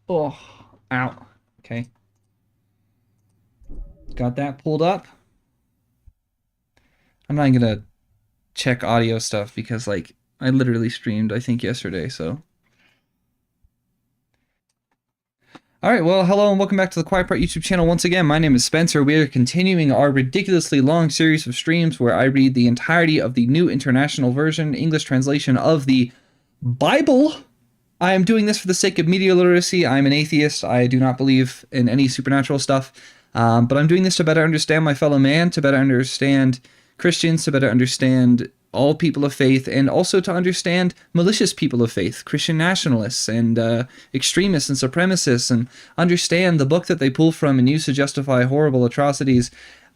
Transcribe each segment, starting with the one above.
Oh, ow. Okay. Got that pulled up. I'm not gonna check audio stuff because, like, I literally streamed, I think, yesterday, so. Alright, well, hello and welcome back to the Quiet Part YouTube channel once again. My name is Spencer. We are continuing our ridiculously long series of streams where I read the entirety of the New International Version, English translation of the Bible. I am doing this for the sake of media literacy. I'm an atheist. I do not believe in any supernatural stuff. But I'm doing this to better understand my fellow man, to better understand Christians, to better understand all people of faith, and also to understand malicious people of faith, Christian nationalists and extremists and supremacists, and understand the book that they pull from and use to justify horrible atrocities,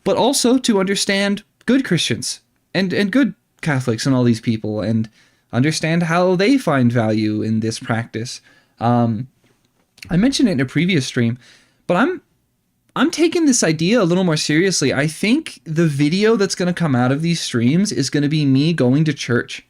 but also to understand good Christians and good Catholics and all these people, and understand how they find value in this practice. I mentioned it in a previous stream, but I'm taking this idea a little more seriously. I think the video that's going to come out of these streams is going to be me going to church.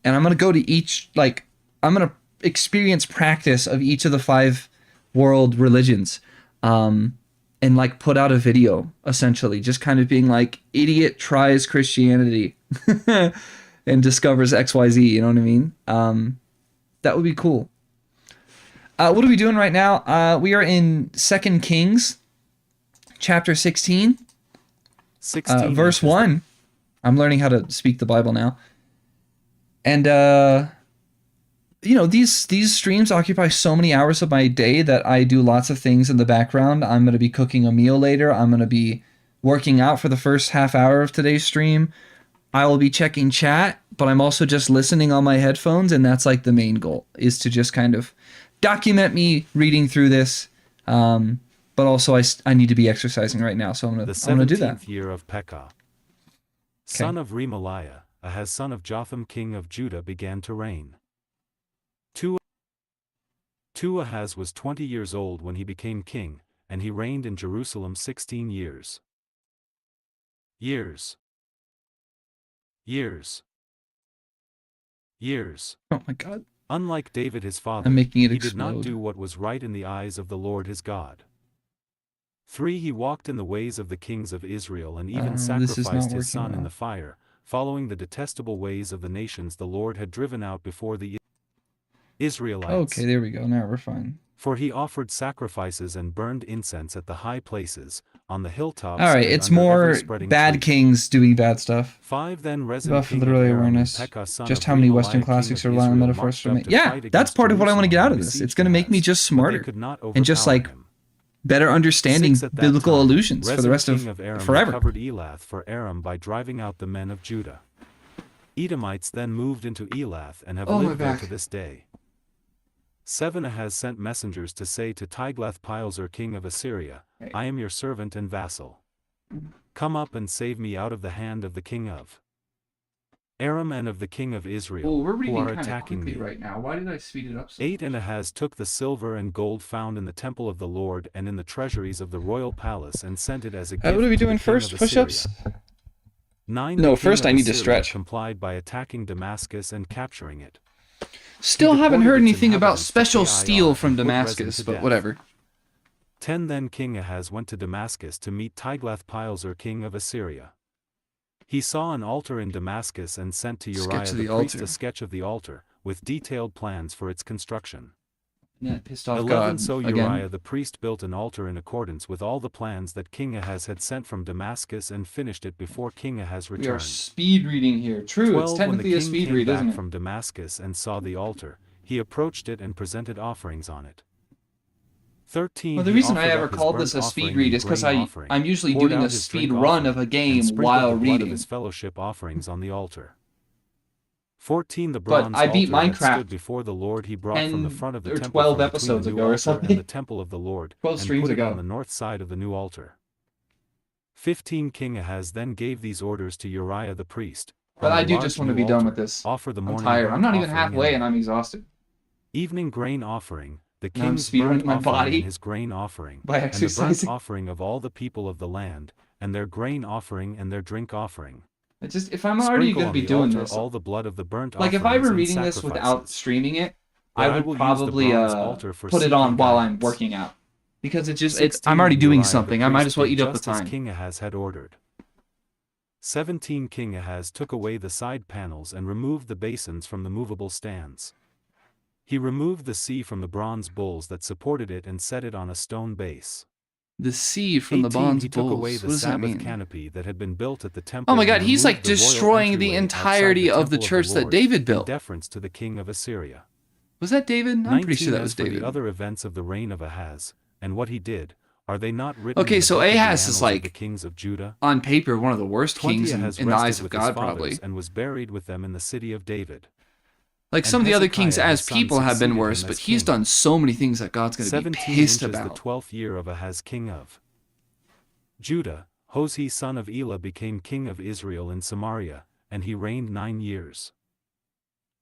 And I'm going to go to each, like, I'm going to experience practice of each of the 5 world religions. And, like, put out a video, essentially. Just kind of being like, idiot tries Christianity and discovers XYZ, you know what I mean? That would be cool. What are we doing right now? We are in 2 Kings. Chapter 16, verse 1. I'm learning how to speak the Bible now. And, you know, these streams occupy so many hours of my day that I do lots of things in the background. I'm going to be cooking a meal later. I'm going to be working out for the first half hour of today's stream. I will be checking chat, but I'm also just listening on my headphones, and that's like the main goal, is to just kind of document me reading through this. But also I need to be exercising right now, so I'm gonna do that. The 17th year of Pekah, son of Remaliah, Ahaz son of Jotham king of Judah began to reign. Ahaz was 20 years old when he became king, and he reigned in Jerusalem 16 years. Years. Oh my God. Unlike David his father, I'm making it he explode. did not do what was right in the eyes of the Lord his God. 3. He walked in the ways of the kings of Israel and even sacrificed his son in the fire, following the detestable ways of the nations the Lord had driven out before the Israelites. Okay, there we go. Now we're fine. For he offered sacrifices and burned incense at the high places, on the hilltops. All right, it's more bad kings doing bad stuff. 5. Then Buff for literary awareness. Just how many Western classics are relying on metaphors from it. Yeah, that's part of what I want to get out of this. It's going to make me just smarter and just like better understanding biblical allusions for the rest of forever. Covered Elath for Aram by driving out the men of Judah. Edomites then moved into Elath and have lived there to this day. 7. Ahaz sent messengers to say to Tiglath-Pileser king of Assyria, I am your servant and vassal. Come up and save me out of the hand of the king of Aram and of the king of Israel, who are attacking me right now. Why did I speed it up so 8. And Ahaz took the silver and gold found in the temple of the Lord and in the treasuries of the royal palace and sent it as a gift. What are we doing first? Push-ups? 9. No, first I need to stretch. Complied by attacking Damascus and capturing it. Still haven't heard anything about special steel from Damascus, but whatever. 10. Then King Ahaz went to Damascus to meet Tiglath-Pileser king of Assyria. He saw an altar in Damascus and sent to Uriah the priest a sketch of the altar, with detailed plans for its construction. That pissed off 11. God. So again. Uriah the priest built an altar in accordance with all the plans that King Ahaz had sent from Damascus and finished it before King Ahaz returned. We are speed reading here. True, 12. it's technically a speed read, isn't it? From Damascus and saw the altar, he approached it and presented offerings on it. 13. Well, the reason I ever called this a speed read is because I'm usually doing a speed run of a game while reading. His fellowship offerings on the altar. 14. The bronze but I beat altar Minecraft that stood before the Lord he brought from the front of the temple 12 from episodes between the ago or new altar something. and the temple of the Lord, 12 and streams put it ago. on the north side of the new altar. 15. King Ahaz then gave these orders to Uriah the priest. But I do just want to be done with this. Offer the I'm tired. I'm not even halfway and I'm exhausted. Evening grain offering, the Now I'm king's speedrunning burnt my offering body and his grain offering, by and the burnt exercising. offering of all the people of the land, and their grain offering and their drink offering. It's just, if I'm already going to be doing this, all the blood of the burnt like if I were offerings and reading this without sacrifices. streaming it, I But I would will use the probably bronze altar for put it seeking on while I'm guidance. working out. Because it just, I'm 16 already doing Uriah the something. I might priest as well did eat up the just as time. King Ahaz had ordered. 17 King Ahaz took away the side panels and removed the basins from the movable stands. He removed the sea from the bronze bowls that supported it and set it on a stone base. The sea from the 18 bronze He took away bulls. the What does that Sabbath mean? canopy that had been built at the temple. Oh my god, and he's like removed the royal destroying the entryway outside entirety of the temple church that Lord, David in built. deference to the king of Assyria. Was that David? I'm pretty sure 19 that was As for David. the other events of the reign of Ahaz, and what he did, are they not written Okay, in the so book of the Ahaz is annals of like, the kings of Judah? on paper, one of the worst 20 kings Ahaz in the eyes rested of with his God, fathers probably. and was buried with them in the city of David. Like, And some of the other kings Hezekiah, as his son, people have been succeeded worse, him but as he's king. done so many things that God's going to be 17 pissed inches about. the 12th year of Ahaz king of Judah, Hoshea son of Elah became king of Israel in Samaria, and he reigned 9 years.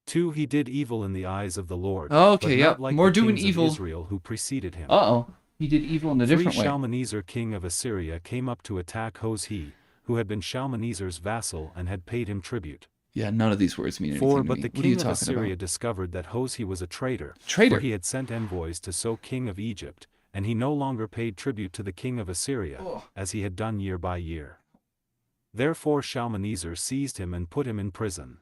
2 He did evil in the eyes of the Lord, Okay, but yep, not like more the doing kings evil. of Israel who preceded him. Uh-oh, he did evil in a 3 different way. Shalmaneser king of Assyria came up to attack Hoshea, who had been Shalmaneser's vassal and had paid him tribute. Yeah, none of these words mean anything 4 to But me. the What are you king of talking Assyria about? discovered that Hoshea was a traitor, Traitor. for he had sent envoys to So king of Egypt, and he no longer paid tribute to the king of Assyria, Oh. as he had done year by year. Therefore Shalmaneser seized him and put him in prison.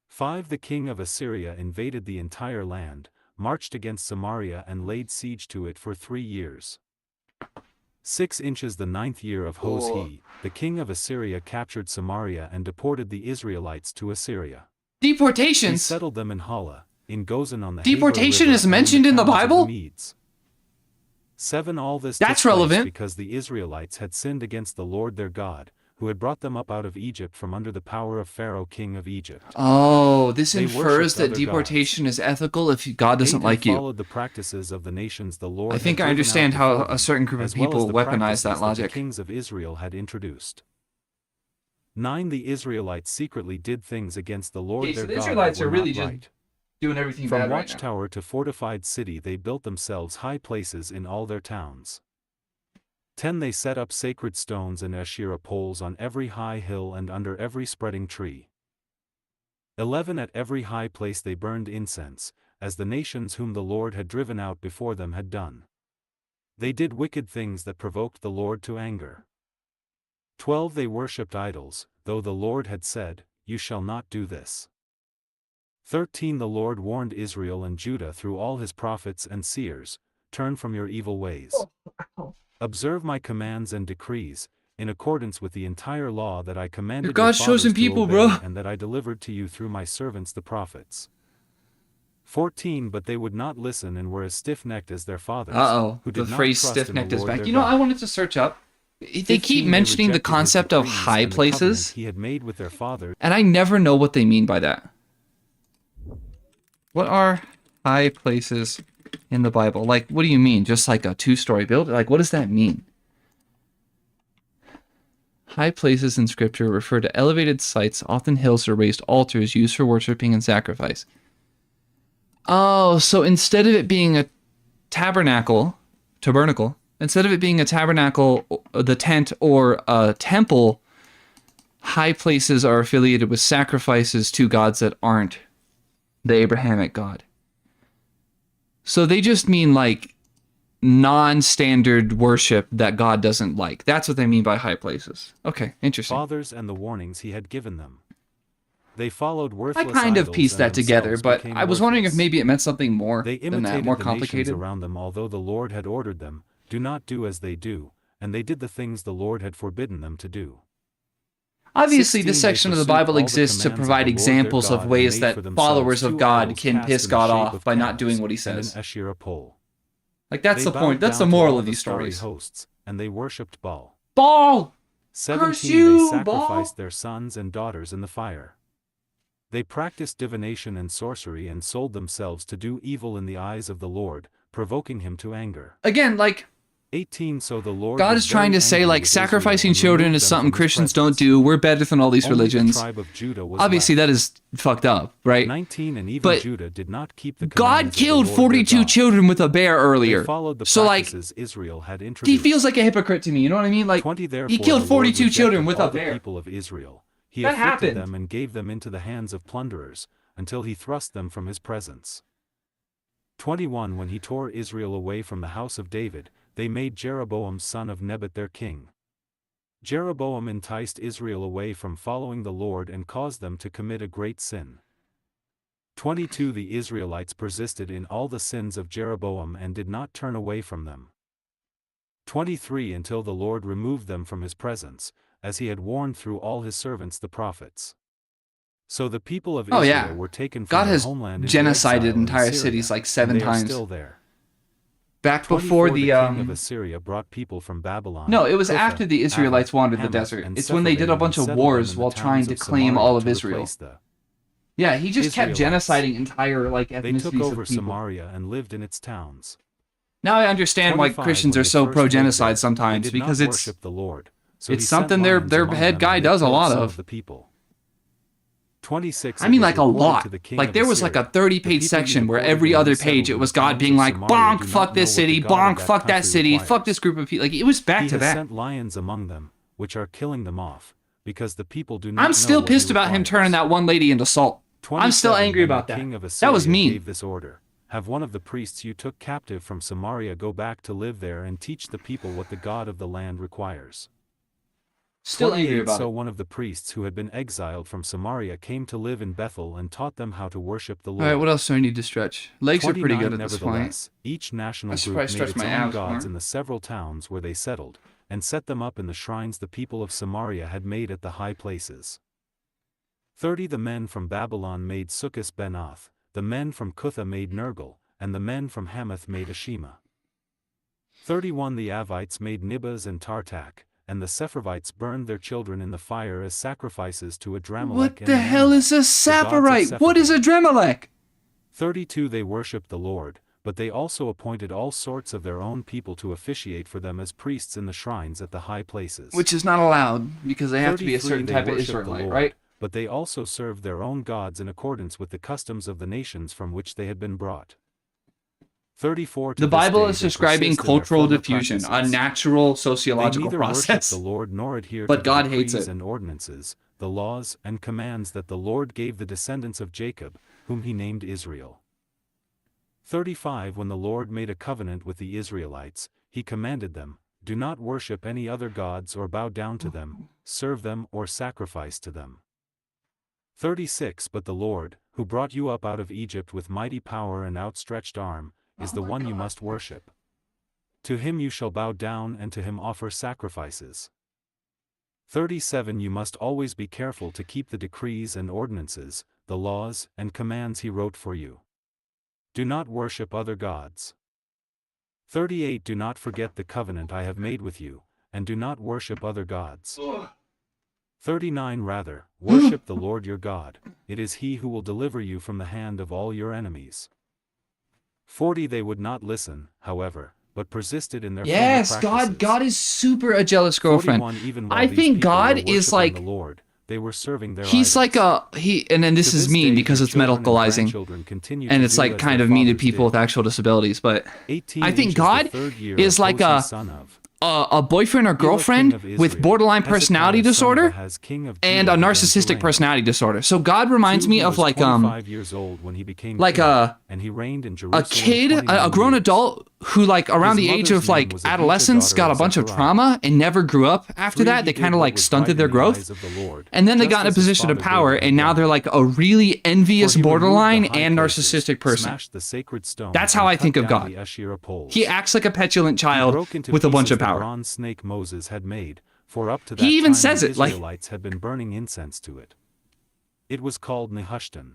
5 The king of Assyria invaded the entire land, marched against Samaria and laid siege to it for 3 years. 6 Inches the 9th year of Hoshea, the king of Assyria captured Samaria and deported the Israelites to Assyria. He Deportations? settled them in Hala, in Gozan on the Deportation Haber River is and mentioned in the towns of Bible? Medes. 7 All this That's took place relevant. because the Israelites had sinned against the Lord their God, who had brought them up out of Egypt from under the power of Pharaoh king of Egypt. Oh, this They infers worshipped that other deportation is ethical if God doesn't 8 like you. Followed the practices of the nations the Lord I think had I driven understand out how before a them, certain group of as well as people the weaponize that practices logic. the kings of Israel had introduced. 9 The Israelites secretly did things against the Lord Okay, so their the God Israelites that were are really not just right. doing everything From bad right now. watchtower to fortified city they built themselves high places in all their towns. 10 They set up sacred stones and Asherah poles on every high hill and under every spreading tree. 11 At every high place they burned incense, as the nations whom the Lord had driven out before them had done. They did wicked things that provoked the Lord to anger. 12 They worshipped idols, though the Lord had said, "You shall not do this." 13 The Lord warned Israel and Judah through all his prophets and seers, "Turn from your evil ways. Observe my commands and decrees, in accordance with the entire law that I commanded your God's fathers chosen to people, obey bro. and that I delivered to you through my servants the prophets." 14 But they would not listen and were as stiff-necked as their fathers, Uh-oh, who the did not phrase trust in the stiff-necked is Lord back. their You know, God. I wanted to search up. They 15 keep mentioning the rejected his concept of decrees high and the covenant places, he had made with their fathers. and I never know what they mean by that. What are high places in the Bible? Like, what do you mean? Just like a two-story building? Like, what does that mean? High places in Scripture refer to elevated sites, often hills or raised altars used for worshiping and sacrifice. Oh, so instead of it being a tabernacle, instead of it being a tabernacle, the tent, or a temple, high places are affiliated with sacrifices to gods that aren't the Abrahamic God. So they just mean like non-standard worship that God doesn't like. That's what they mean by high places. Okay, interesting. Fathers and the warnings he had given them. They followed I worthless kind of idols pieced and that together, themselves but became I was wondering if worthless. maybe it meant something more They than that, imitated more the nations complicated. around them, although the Lord had ordered them, "Do not do as they do," and they did the things the Lord had forbidden them to do. Obviously, 16 this They section of the pursued Bible all the exists to commands of provide the Lord their examples God of and ways made for that themselves followers of 2 God idols can cast piss in the God shape off of by not camels doing what he and an says. Asherah pole. Like, that's They the point. bowed That's the down to moral all of the these starry stories. hosts, and they worshipped Baal. Baal! 17 Curse They you, sacrificed Baal! their sons and daughters in the fire. They practiced divination and sorcery and sold themselves to do evil in the eyes of the Lord, provoking him to anger. Again, like, 18 So the Lord God was is trying very to say, angry like, with Israel sacrificing and children removed is them something from his Christians don't presence. do. We're better than all these Only the religions. tribe of Judah was Obviously, left. that is fucked up, right? 19 And even But Judah did not keep the God commands of the killed Lord their 42 God. children with a bear They earlier. followed the So, like, practices Israel had he introduced. feels like a hypocrite to me, you know what I mean? Like, 20 he Therefore killed the Lord 42 children rejected with all a the bear. people of Israel. He That afflicted happened. them and gave them into the hands of plunderers, until he thrust them from his presence. 21 When he tore Israel away from the house of David, they made Jeroboam son of Nebat their king. Jeroboam enticed Israel away from following the Lord and caused them to commit a great sin. 22 The Israelites persisted in all the sins of Jeroboam and did not turn away from them. 23 Until the Lord removed them from his presence, as he had warned through all his servants the prophets. So the people of Israel were taken from God their has homeland genocided into entire Syria, cities like 7 and they are times. still there. Back before the king of Assyria brought people from Babylon. No, it was Cutha, after the Israelites Ava, wandered the Hamath, desert. and It's when they did a Sepharvaim bunch and of settled wars them in while the trying towns to of claim Samaria all of to Israel. replace the Yeah, he just kept Israelites. genociding entire like They took ethnicities over of people. Samaria and lived in its towns. Now I understand why 25 Christians When are they so first lived there, pro-genocide sometimes, they did because not it's worship the Lord, so it's he sent something their lions their among head them, guy and they does a killed lot some of. the people. 26 I mean, It was like a reported lot. to the king Like of there was like a Assyria, 30-page "The people section you where deported every and other resettled page it in was the God towns being of like, Samaria bonk, do not fuck know this what the city, God of bonk, that fuck that country city, fuck requires. this group of people. Like it was back He to has back. sent lions among them, which are killing them off, because the people do not I'm know still what he pissed about him requires." turning that one lady into salt. I'm still 27 angry Then about the that. king of That was Assyria mean. gave this order: "Have one of the priests you took captive from Samaria go back to live there and teach the people what the God of the land requires." Still angry 28 about So it. one of the priests who had been exiled from Samaria came to live in Bethel and taught them how to worship the All Lord. right, what else do I need to stretch? Legs are pretty good at this point. Nevertheless, each national I should group probably made stretch its my own abs gods more. in the several towns where they settled, and set them up in the shrines the people of Samaria had made at the high places. 30 The men from Babylon made Sukkos Benoth, the men from Cutha made Nergal, and the men from Hamath made Ashima. 31 The Avites made Nibas and Tartak, and the Sepharvites burned their children in the fire as sacrifices to Adramelech What and the hell is a Anamelech, the gods of Saphirite? What is a Sepharvaim. Dremelech? 32 They worshipped the Lord, but they also appointed all sorts of their own people to officiate for them as priests in the shrines at the high places. Which is not allowed, because they have to be a 33 certain They type of worshipped the Israelite, Lord, right? but they also served their own gods in accordance with the customs of the nations from which they had been brought. 34 To The this Bible day is they describing persist in their cultural former diffusion, a practices. natural They sociological neither worship process. the Lord nor adhere But to the God hates decrees it. and ordinances, the laws and commands that the Lord gave the descendants of Jacob, whom he named Israel. 35 When the Lord made a covenant with the Israelites, he commanded them, "Do not worship any other gods or bow down to them, serve them or sacrifice to them." 36 But the Lord, who brought you up out of Egypt with mighty power and outstretched arm, is the one you must worship. To him you shall bow down and to him offer sacrifices. 37 You must always be careful to keep the decrees and ordinances, the laws and commands he wrote for you. Do not worship other gods. 38 Do not forget the covenant I have made with you, and do not worship other gods. 39 Rather, worship the Lord your God, it is he who will deliver you from the hand of all your enemies. 40 They would not listen, however, but persisted in their Yes, former practices. God is super a jealous girlfriend. 41 Even while I these think people God were is worshiping like, the Lord, they were serving their he's idols. like and then this To is mean day, because your it's children and medicalizing, grandchildren continue and to it's do like as kind their of mean to fathers people did. with actual disabilities. But 18 I think Inch God the third year is of like Hosea, son of a boyfriend or Elah, king girlfriend of with Israel, borderline personality Hezekiah, son of disorder Ahaz, king of and Judah, a began to narcissistic reign. personality disorder. So God reminds 2 me He of was like 25 years old when he became like king, a and he reigned in Jerusalem kid, 29 a grown years. adult who like around His the age mother's of name like was Abijah, adolescence daughter got a of bunch of Zechariah. trauma and never grew up after 3 that. He They did kind of what like was stunted right their in the growth. eyes of the Lord, And then they just got in a as his position of father power, David had and now done. they're like a really envious, For he removed the borderline, high and places, narcissistic person. smashed the sacred stones, That's how and I cut think of down God. the Asherah poles. He acts like a petulant He child broke into with a bunch pieces of the power. bronze snake Moses had made, for up to that He even time says the it, like- Israelites had been burning incense to it. It was called Nehushtan.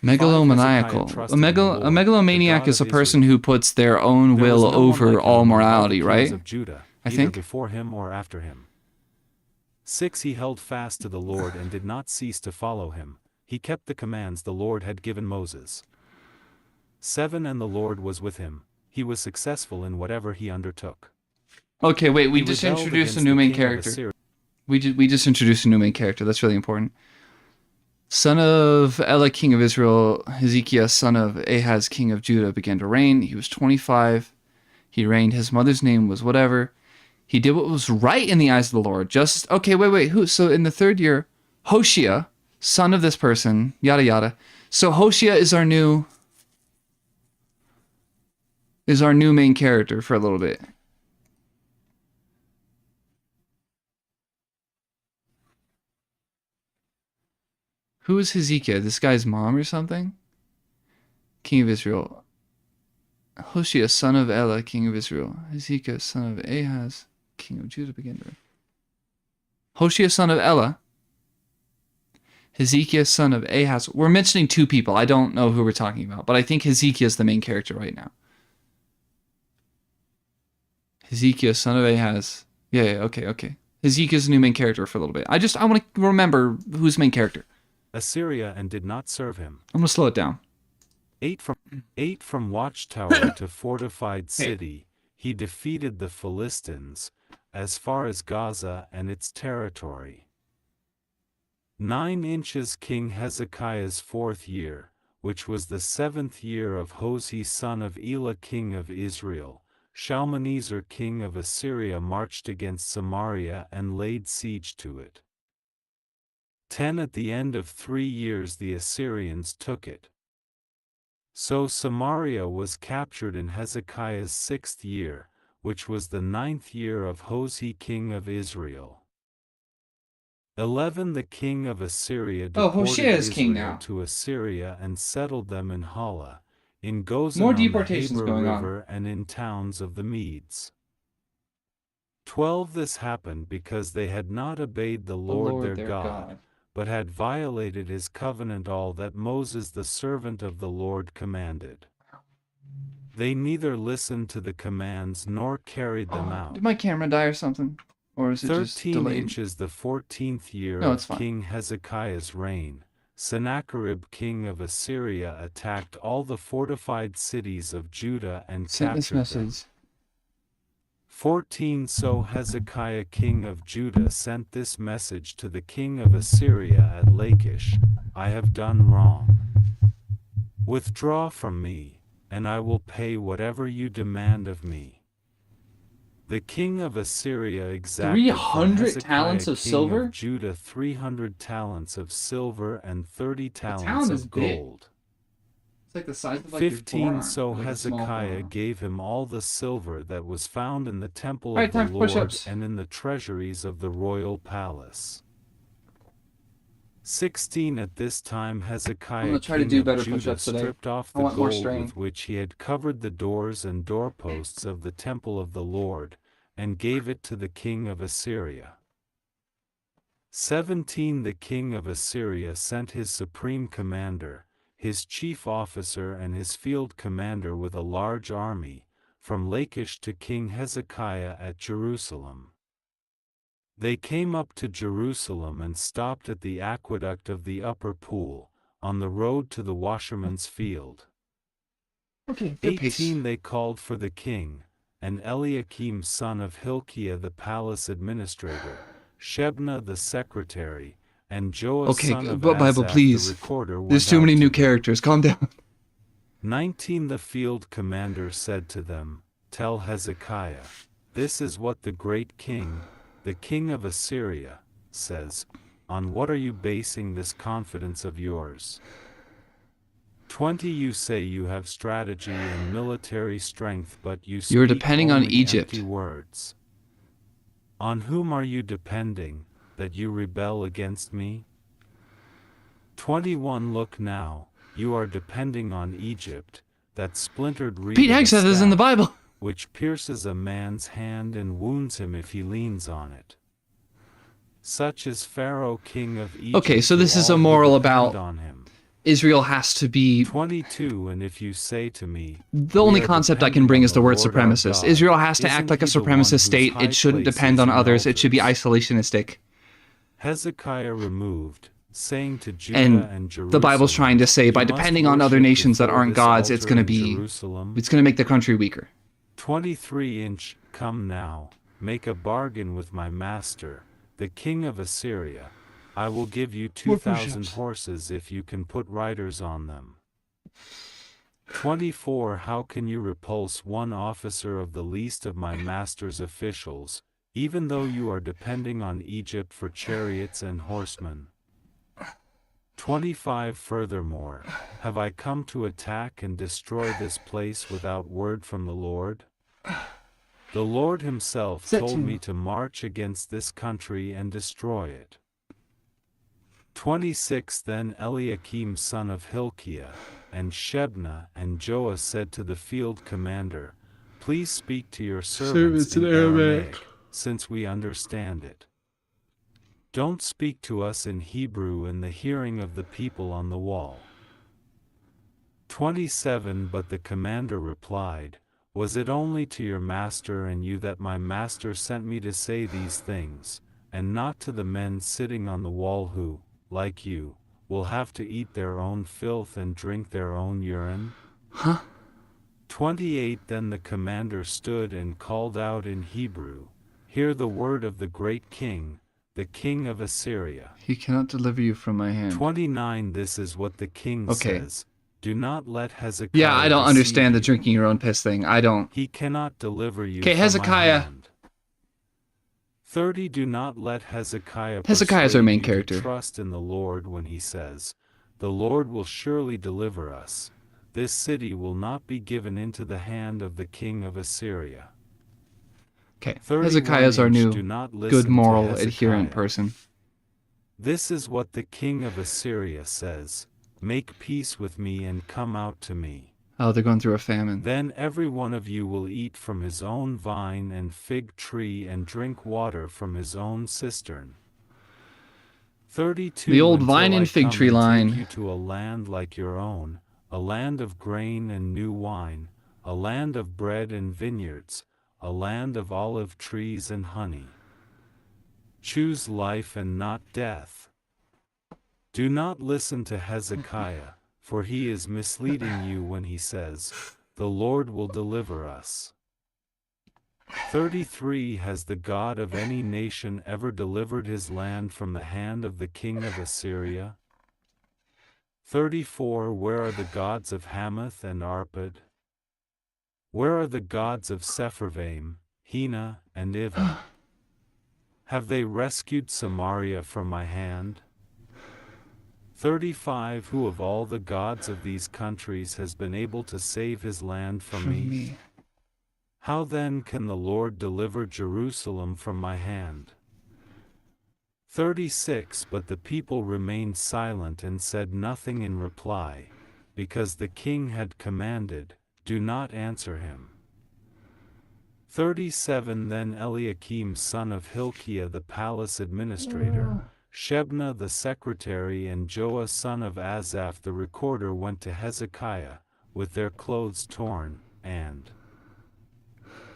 Megalomaniacal. trusted in the Lord, A megalomaniac the is a God of person Israel. who puts their own There was will no one over like him all among morality, the kings right? of Judah, I either think. before him or after him. 6 He held fast to the Lord and did not cease to follow him. He kept the commands the Lord had given Moses. 7 And the Lord was with him. He was successful in whatever he undertook. Okay, wait, we He just rebelled introduced a against new the main king of character. Assyria. We just introduced a new main character. That's really important. Son of Elah, king of Israel, Hezekiah, son of Ahaz, king of Judah, began to reign. He was 25. He reigned. His mother's name was whatever. He did what was right in the eyes of the Lord. Just, okay, wait, who? So in the third year, Hoshea, son of this person, yada yada. So Hoshea is our new is our new main character for a little bit. Who is Hezekiah? This guy's mom or something? King of Israel. Hoshea, son of Elah, king of Israel. Hezekiah, son of Ahaz, king of Judah, began to reign. Hoshea, son of Elah. Hezekiah, son of Ahaz. We're mentioning two people. I don't know who we're talking about, but I think Hezekiah is the main character right now. Hezekiah, son of Ahaz. Yeah, okay. Hezekiah is the new main character for a little bit. I want to remember who's main character. Assyria and did not serve him. I'm going to slow it down. 8 from watchtower to fortified city, he defeated the Philistines, as far as Gaza and its territory. 9 inches King Hezekiah's 4th year, which was the 7th year of Hoshea son of Elah king of Israel, Shalmaneser king of Assyria marched against Samaria and laid siege to it. 10 At the end of 3 years the Assyrians took it. So Samaria was captured in Hezekiah's 6th year, which was the 9th year of Hoshea king of Israel. 11 The king of Assyria deported Israel to Assyria and settled them in Hala, in Gozan on the Habor River and in towns of the Medes. 12 This happened because they had not obeyed the Lord their God, but had violated his covenant, all that Moses the servant of the Lord commanded. They neither listened to the commands nor carried them out. Did my camera die or something? Or is it just delayed? 13 inches the 14th year of King Hezekiah's reign, Sennacherib king of Assyria attacked all the fortified cities of Judah and captured them. 14 So Hezekiah king of Judah sent this message to the king of Assyria at Lachish: I have done wrong. Withdraw from me, and I will pay whatever you demand of me. The king of Assyria exacted 300 talents of silver? Of Judah 300 talents of silver and 30 talents of gold. It's like the size of 15 So Hezekiah gave him all the silver that was found in the temple of the Lord and in the treasuries of the royal palace. 16 At this time Hezekiah king of Judah stripped off the gold with which he had covered the doors and doorposts of the temple of the Lord, and gave it to the king of Assyria. 17 The king of Assyria sent his supreme commander, his chief officer and his field commander with a large army, from Lachish to King Hezekiah at Jerusalem. They came up to Jerusalem and stopped at the aqueduct of the upper pool, on the road to the washerman's field. 18 They called for the king, and Eliakim son of Hilkiah the palace administrator, Shebna the secretary, and Joah son of Bible, Asaph please. the recorder. There's too many new characters. Calm down. 19 The field commander said to them, Tell Hezekiah, this is what the great king, the king of Assyria, says. On what are you basing this confidence of yours? 20 You say you have strategy and military strength, but you speak depending on Egypt. Empty words. On whom are you depending, that you rebel against me? 21 Look now, you are depending on Egypt, that splintered reed Pete Hegseth is in the Bible, which pierces a man's hand and wounds him if he leans on it. Such is Pharaoh king of Egypt. Okay, so this is a moral about Israel has to be 22 And if you say to me, the only concept I can bring is the word supremacist. Israel has to act like a supremacist state. It shouldn't depend on others. It should be isolationistic. Hezekiah removed, saying to Judah and Jerusalem, the Bible's trying to say by depending on other nations that aren't gods, it's going to make the country weaker. 23 Inch Come now, make a bargain with my master, the king of Assyria. I will give you 2,000 horses if you can put riders on them. 24 How can you repulse one officer of the least of my master's officials, even though you are depending on Egypt for chariots and horsemen? 25 Furthermore, have I come to attack and destroy this place without word from the Lord? The Lord himself told me to march against this country and destroy it. 26 Then Eliakim son of Hilkiah, and Shebna and Joah said to the field commander, Please speak to your servants in Aramaic, since we understand it. Don't speak to us in Hebrew in the hearing of the people on the wall. 27 But the commander replied, Was it only to your master and you that my master sent me to say these things, and not to the men sitting on the wall who, like you, will have to eat their own filth and drink their own urine? 28 Then the commander stood and called out in Hebrew, Hear the word of the great king, the king of Assyria. He cannot deliver you from my hand. 29 This is what the king says. Do not let Hezekiah Yeah, I don't understand the you. drinking your own piss thing. I don't. He cannot deliver you Okay, from Hezekiah. my hand. 30 Do not let Hezekiah Hezekiah's our main persuade you to character. trust in the Lord when he says, The Lord will surely deliver us. This city will not be given into the hand of the king of Assyria. Okay, Hezekiah's our new good moral adherent person. This is what the king of Assyria says, Make peace with me and come out to me. Oh, they're going through a famine. Then every one of you will eat from his own vine and fig tree and drink water from his own cistern. 32 The old vine and fig tree line. Take you to a land like your own, a land of grain and new wine, a land of bread and vineyards, a land of olive trees and honey. Choose life and not death. Do not listen to Hezekiah, for he is misleading you when he says, The Lord will deliver us. 33 Has the God of any nation ever delivered his land from the hand of the king of Assyria? 34 Where are the gods of Hamath and Arpad? Where are the gods of Sepharvaim, Hena, and Iva? Have they rescued Samaria from my hand? 35 Who of all the gods of these countries has been able to save his land from me? How then can the Lord deliver Jerusalem from my hand? 36 But the people remained silent and said nothing in reply, because the king had commanded, Do not answer him. 37 Then Eliakim son of Hilkiah the palace administrator, Shebna the secretary and Joah son of Asaph the recorder went to Hezekiah, with their clothes torn, and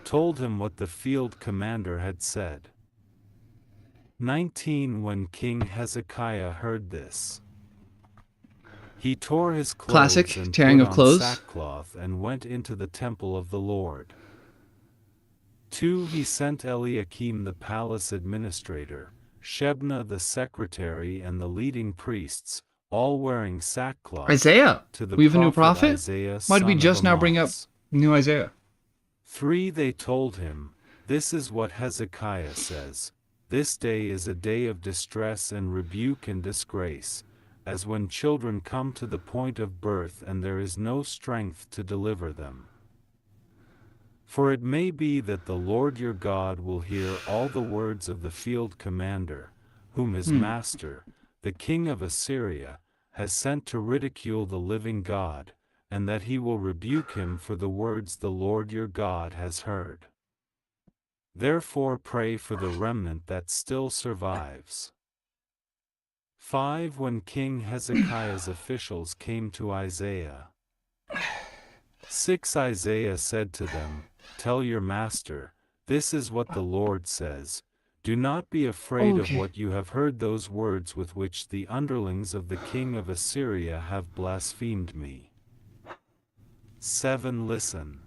told him what the field commander had said. 19 When King Hezekiah heard this, he tore his clothes Classic and tearing put of on clothes. sackcloth and went into the temple of the Lord. 2 He sent Eliakim the palace administrator, Shebna the secretary and the leading priests, all wearing sackcloth, Isaiah. to the We have a new prophet? Isaiah, Why did we son of just now bring up Amoz. new Isaiah? 3 They told him, This is what Hezekiah says, This day is a day of distress and rebuke and disgrace, as when children come to the point of birth and there is no strength to deliver them. For it may be that the Lord your God will hear all the words of the field commander, whom his master, the king of Assyria, has sent to ridicule the living God, and that he will rebuke him for the words the Lord your God has heard. Therefore pray for the remnant that still survives. 5 When King Hezekiah's officials came to Isaiah. 6 Isaiah said to them, Tell your master, this is what the Lord says, Do not be afraid of what you have heard, those words with which the underlings of the king of Assyria have blasphemed me. 7 Listen.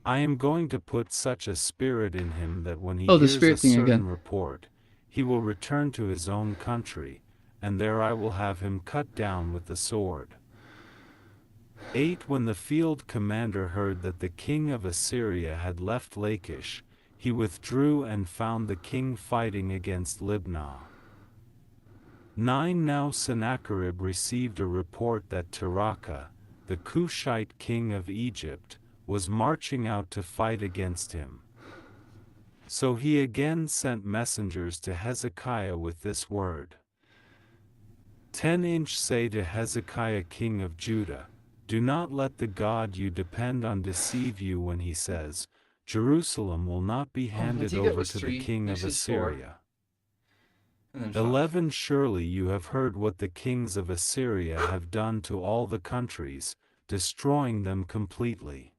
I am going to put such a spirit in him that when he hears a certain report, he will return to his own country, and there I will have him cut down with the sword. 8 When the field commander heard that the king of Assyria had left Lachish, he withdrew and found the king fighting against Libnah. 9 Now Sennacherib received a report that Tirhakah, the Cushite king of Egypt, was marching out to fight against him. So he again sent messengers to Hezekiah with this word. 10 Say to Hezekiah king of Judah, do not let the God you depend on deceive you when he says, Jerusalem will not be handed over to the king of Assyria. 11 Surely you have heard what the kings of Assyria have done to all the countries, destroying them completely.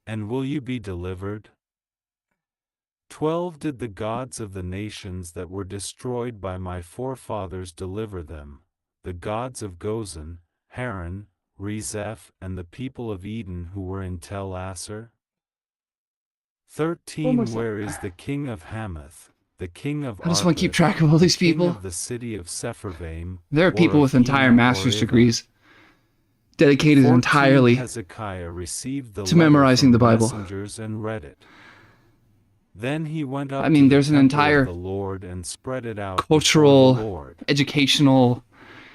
And will you be delivered? 12 Did the gods of the nations that were destroyed by my forefathers deliver them, the gods of Gozan, Haran, Rezeph, and the people of Eden who were in Tel Assar? 13 Where is the king of Hamath, the king of I just want to keep Arpad, track of all these the king people. of the city of Sepharvaim? There are people with entire master's degrees dedicated 14 entirely Hezekiah received the to memorizing the Bible. messengers and read it. Then he went up I mean, to the there's an temple entire of the Lord and spread it out cultural, before the Lord. educational,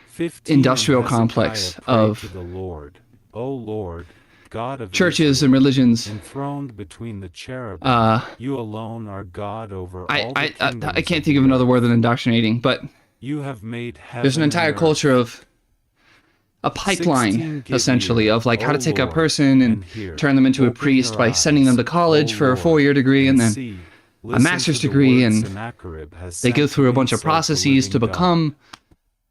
15 industrial Hezekiah complex prayed of to the Lord, O Lord, God of churches Israel, and religions. enthroned between the cherubim, you alone are God over all the kingdoms I can't think of another word than indoctrinating, but you have made heaven there's an entire and culture earth. of a pipeline, 16 essentially, Give of like how to ear, take O a Lord, person and hear. turn them into a Open priest your by sending them to eyes, college O for a Lord, 4-year degree and then see. a Listen master's to the degree, words and Sennacherib has they go sent to through a bunch of insult the processes to living God. become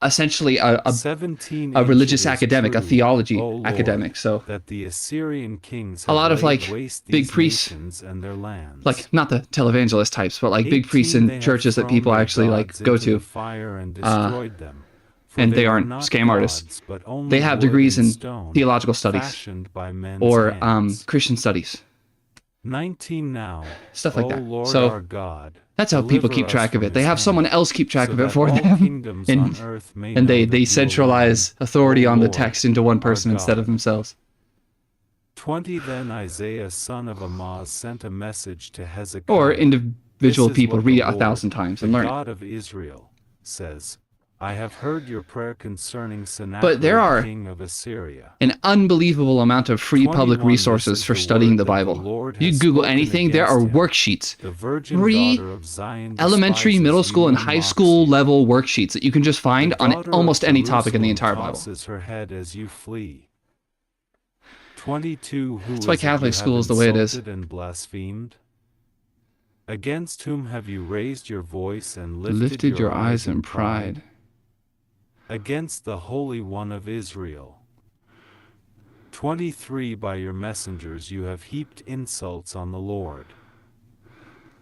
essentially a 17 religious It is academic, a true, theology O Lord, academic. So that the Assyrian kings a have lot of laid like waste big these priests, nations and their lands. like not the televangelist types, but like big priests 18 in They have churches that thrown people their actually like gods go into the to, fire and destroyed them. For and they were aren't not scam artists. gods, but only They have wood degrees and in stone, theological studies fashioned by men's or hands. Christian studies, 19 Now, stuff like O that. Lord So our God, that's how people deliver keep us track of from it. They his have someone hand, else keep track so of it that for all them, kingdoms on and earth may and know they that you centralize alone, authority O on the Lord, text into one are person instead of God. themselves. 20 Then Isaiah son of Amoz sent a message to Or Hezekiah. This individual is people what read the it Lord, 1,000 times the and learn it. God of Israel, says, I have heard your prayer concerning But there Sennacherib are king of Assyria. an unbelievable amount of free public 21 This resources is for the studying word the that the Bible. Lord You has Google spoken anything, there are against him. worksheets. The virgin Free daughter of Zion elementary, middle despises school, you and and high mocks school you. level worksheets that you can just The find on daughter almost of any topic in the Jerusalem entire Bible. tosses her head as you flee. 22 Who That's why is it you Catholic have school is the way it is. insulted and blasphemed? Against whom have you raised your voice and Lifted your eyes in pride. Against the Holy One of Israel. 23 By your messengers you have heaped insults on the Lord.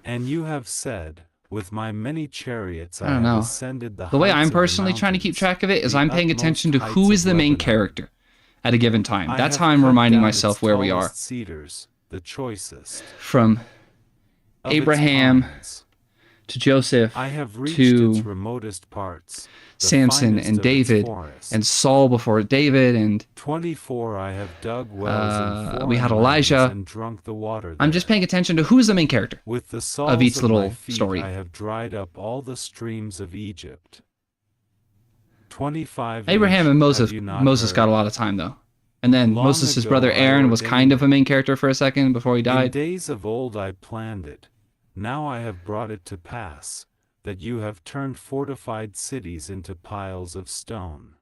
And you have said, with my many chariots I I don't have know. ascended the The way heights I'm of the personally trying to keep mountains, track of it is the I'm paying utmost attention to heights who of is the main Lebanon. character at a given time. I That's have how I'm cut reminding down myself its where we tallest are. cedars, the choicest From of its Abraham pines. to Joseph I have reached its to remotest parts, the Samson finest and of its David forest. and Saul before David, and 24 I have dug wells in foreign we had lands Elijah. and drunk the water there. I'm just paying attention to who's the main character With the of soles each of my little feet story. I have dried up all the streams of Egypt. 25 Abraham and Moses. Have you not Moses got a heard? lot of time though, and then Long Moses' ago brother I Aaron was kind of ordained a main character for a second before he In died. days of old I planned it. Now I have brought it to pass, that you have turned fortified cities into piles of stone.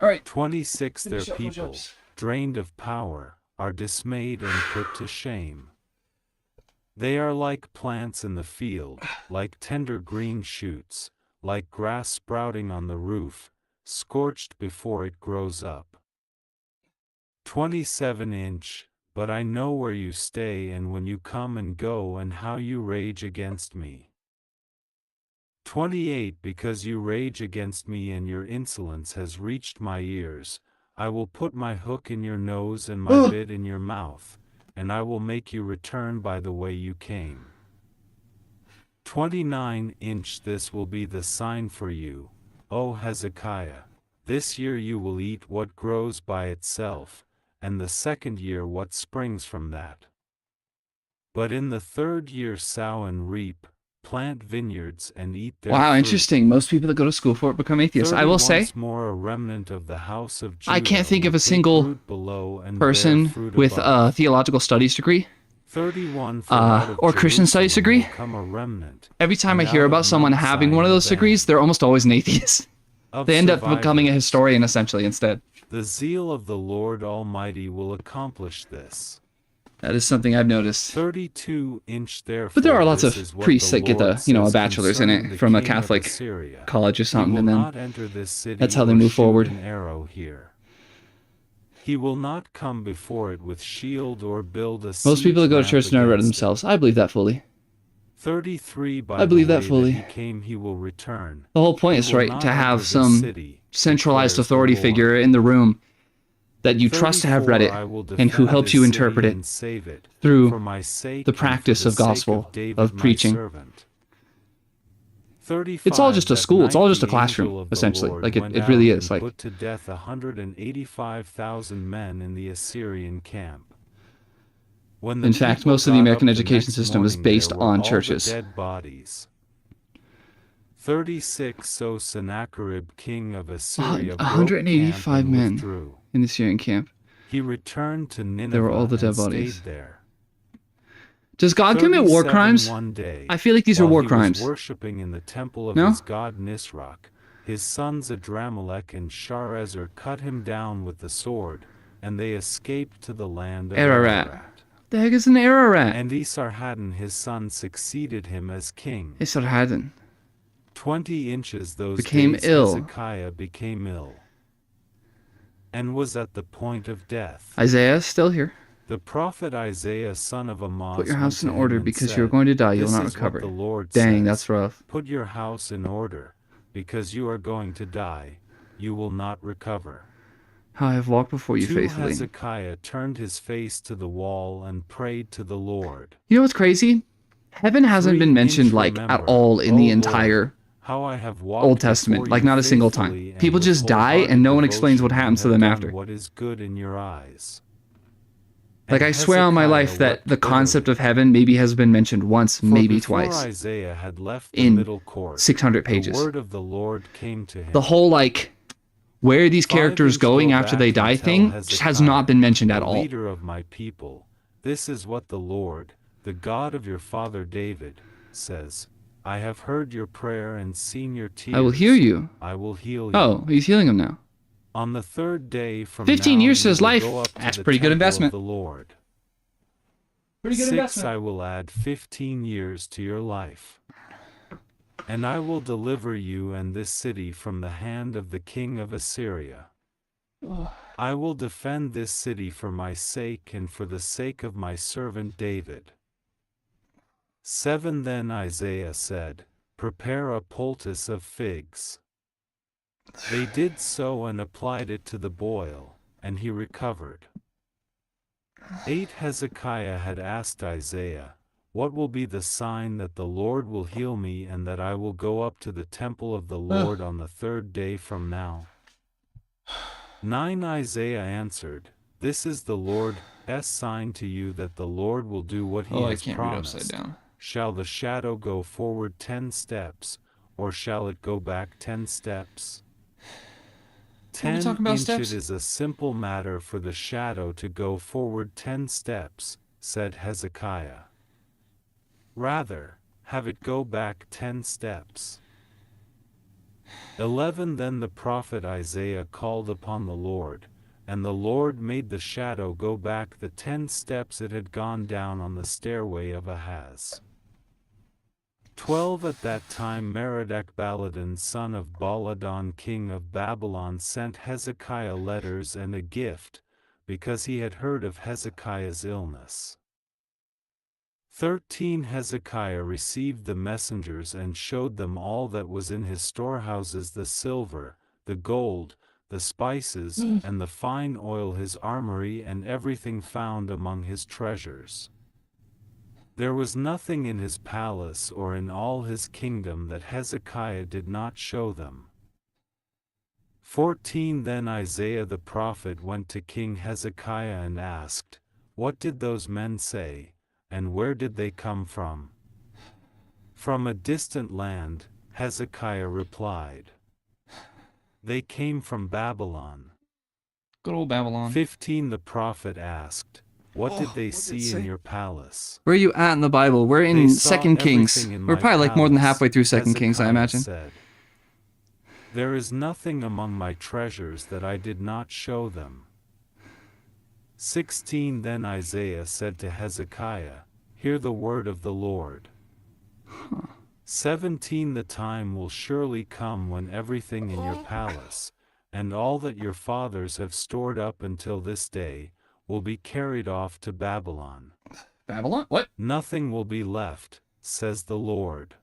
All right. 26 Their Finish up people, push-ups. drained of power, are dismayed and put to shame. They are like plants in the field, like tender green shoots, like grass sprouting on the roof, scorched before it grows up. 27 But I know where you stay and when you come and go and how you rage against me. 28 Because you rage against me and your insolence has reached my ears, I will put my hook in your nose and my bit in your mouth, and I will make you return by the way you came. 29 This will be the sign for you, O Hezekiah. This year you will eat what grows by itself, and the second year what springs from that. But in the third year sow and reap, plant vineyards and eat their Wow, fruit. interesting. Most people that go to school for it become atheists. I will say, once more a remnant of the house of Judah I can't think of a would take single root below and person bear fruit with above. a theological studies degree 31 for out of or Christian studies Jerusalem degree. will come a remnant, Every time I and hear out about of someone Mount having one of Zion those degrees, band they're almost always an atheist. of They end up becoming a survivors. historian essentially instead. The zeal of the Lord Almighty will accomplish this. That is something I've noticed. 32-inch therefore. But there are lots this of is what priests the that get Lord the, a says bachelor's in concerning it the from a king of Catholic Assyria. college or He something, will and then not enter this city that's how they or move shoot forward. an arrow here. He will not come before it with shield or build a Most people that go to siege church ramp never read it against it. themselves. I believe that fully. 33 By I believe the that way fully. that he came he will return. The whole point He is, will right, not to enter have this some city, centralized declares the authority Lord. figure in the room that you trust to have read 34 it I will and who defend helps this you city interpret it and save it, through for my sake the and for practice the of sake gospel, David, of my preaching. servant. 35 It's all just a That school. It's night all just a the classroom, angel of the essentially. Lord Like, went it really out is. and Like, put to death 185,000 men in the Assyrian camp. When the in fact, people most of the got American up the education next system is morning, based there were on all churches. the dead bodies. 36 So Sennacherib king of Assyria broke camp 185 and men withdrew. in the Syrian camp. He returned to There were all Nineveh the dead and bodies. stayed there. Does God commit war 37 crimes? One day, I feel like these are while war he crimes. was worshiping in the temple of No? his god Nisroch, his sons Adramelech and Sharezer cut him down with the sword, and they escaped to the land of Ararat. Ararat. The heck is an Ararat? And Esarhaddon his son succeeded him as king. Esarhaddon 20 inches those became days ill. Hezekiah became ill, and was at the point of death. Isaiah is still here. The prophet Isaiah son of Amoz Put your house in went to him order and because said, you're going to die. You'll "This not is what recover. the Lord Dang, says, that's rough. Put your house in order, because you are going to die. You will not recover." How I have walked before you 2 faithfully. Hezekiah turned his face to the wall and prayed to the Lord. You know what's crazy? Heaven hasn't been mentioned like at all in the entire how I have walked Old Testament, like not a single time. People just die and no one explains what happens to them after. What is good in your eyes. Like, I swear on my life that the concept of heaven maybe has been mentioned once, maybe twice, Isaiah had left the in middle court, 600 pages. The word of the Lord came to him. The whole, like, where are these characters going after they die thing just has not been mentioned at all. Leader of my people, this is what the Lord, the God of your father David, says. I have heard your prayer and seen your tears. I will heal you. I will heal you. Oh, he's healing him now. On the third day from 15 now, years to you his will life. go up to That's the pretty good temple investment. of the Lord. Pretty good 6 investment. I will add 15 years to your life. And I will deliver you and this city from the hand of the king of Assyria. I will defend this city for my sake and for the sake of my servant David. 7 Then Isaiah said, "Prepare a poultice of figs." They did so and applied it to the boil, and he recovered. 8 Hezekiah had asked Isaiah, "What will be the sign that the Lord will heal me and that I will go up to the temple of the Lord on the third day from now?" 9 Isaiah answered, "This is the Lord's sign to you that the Lord will do what he has promised. Shall the shadow go forward 10 steps, or shall it go back 10 steps? 10 inches is a simple matter for the shadow to go forward 10 steps, said Hezekiah. Rather, have it go back 10 steps. 11 Then the prophet Isaiah called upon the Lord, and the Lord made the shadow go back the 10 steps it had gone down on the stairway of Ahaz. 12 At that time Merodach-Baladan son of Baladan king of Babylon sent Hezekiah letters and a gift, because he had heard of Hezekiah's illness. 13 Hezekiah received the messengers and showed them all that was in his storehouses, the silver, the gold, the spices, and the fine oil, his armory, and everything found among his treasures. There was nothing in his palace or in all his kingdom that Hezekiah did not show them. 14 Then Isaiah the prophet went to King Hezekiah and asked, "What did those men say, and where did they come from?" From a distant land, Hezekiah replied. They came from Babylon. Good old Babylon. 15 The prophet asked, what did they see in your palace? Where are you at in the Bible? We're in Second Kings. We're probably like more than halfway through Second Kings, I imagine. Said, there is nothing among my treasures that I did not show them. 16 Then Isaiah said to Hezekiah, hear the word of the Lord. 17 The time will surely come when everything in your palace, and all that your fathers have stored up until this day, will be carried off to Babylon. Babylon? What? Nothing will be left, says the Lord.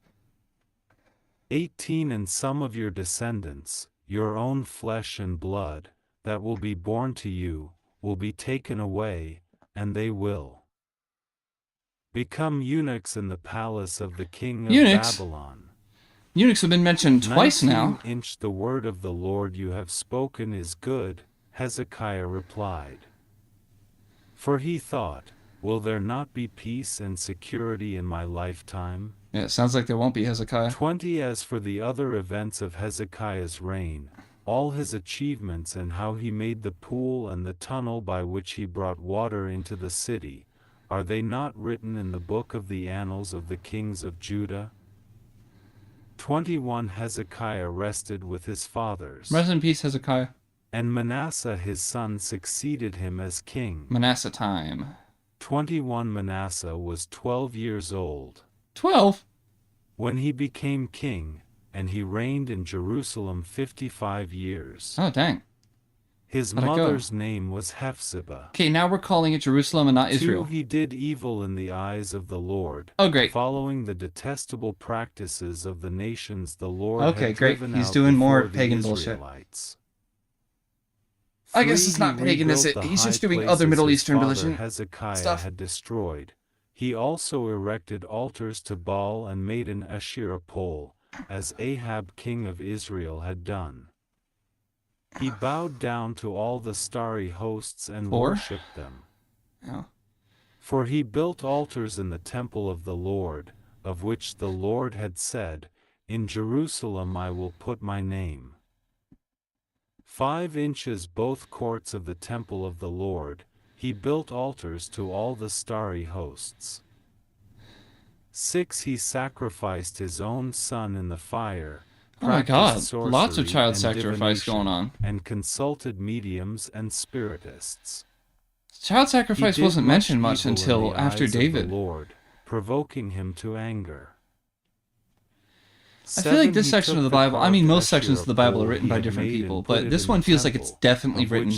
18 And some of your descendants, your own flesh and blood, that will be born to you, will be taken away, and they will become eunuchs in the palace of the king of Babylon. Eunuchs have been mentioned twice now. 19 The word of the Lord you have spoken is good, Hezekiah replied. For he thought, will there not be peace and security in my lifetime? Yeah, it sounds like there won't be, Hezekiah. 20 As for the other events of Hezekiah's reign, all his achievements and how he made the pool and the tunnel by which he brought water into the city, are they not written in the book of the annals of the kings of Judah? 21 Hezekiah rested with his fathers. Rest in peace, Hezekiah. And Manasseh his son succeeded him as king. Manasseh time. 21 Manasseh was 12 years old. 12? When he became king, and he reigned in Jerusalem 55 years. Oh, dang. His mother's name was Hephzibah. Okay, now we're calling it Jerusalem and not Israel. 2 He did evil in the eyes of the Lord. Oh, great. Following the detestable practices of the nations the Lord okay, had great. driven He's out doing more before the pagan bullshit. Israelites. I guess 3 it's not He pagan, is it? rebuilt the He's just high doing other places Middle his Eastern father religion Hezekiah stuff. had destroyed. He also erected altars to Baal and made an Asherah pole, as Ahab king of Israel had done. He bowed down to all the starry hosts and worshipped them. Oh. For he built altars in the temple of the Lord, of which the Lord had said, in Jerusalem I will put my name. 5 inches both courts of the temple of the Lord, he built altars to all the starry hosts. 6 He sacrificed his own son in the fire. Oh my God, lots of child sacrifice going on. And consulted mediums and spiritists. Child sacrifice wasn't mentioned much until after David. The Lord, provoking him to anger. I feel like this section of the Bible, I mean most sections of the Bible are written by different people, but this one feels like it's definitely written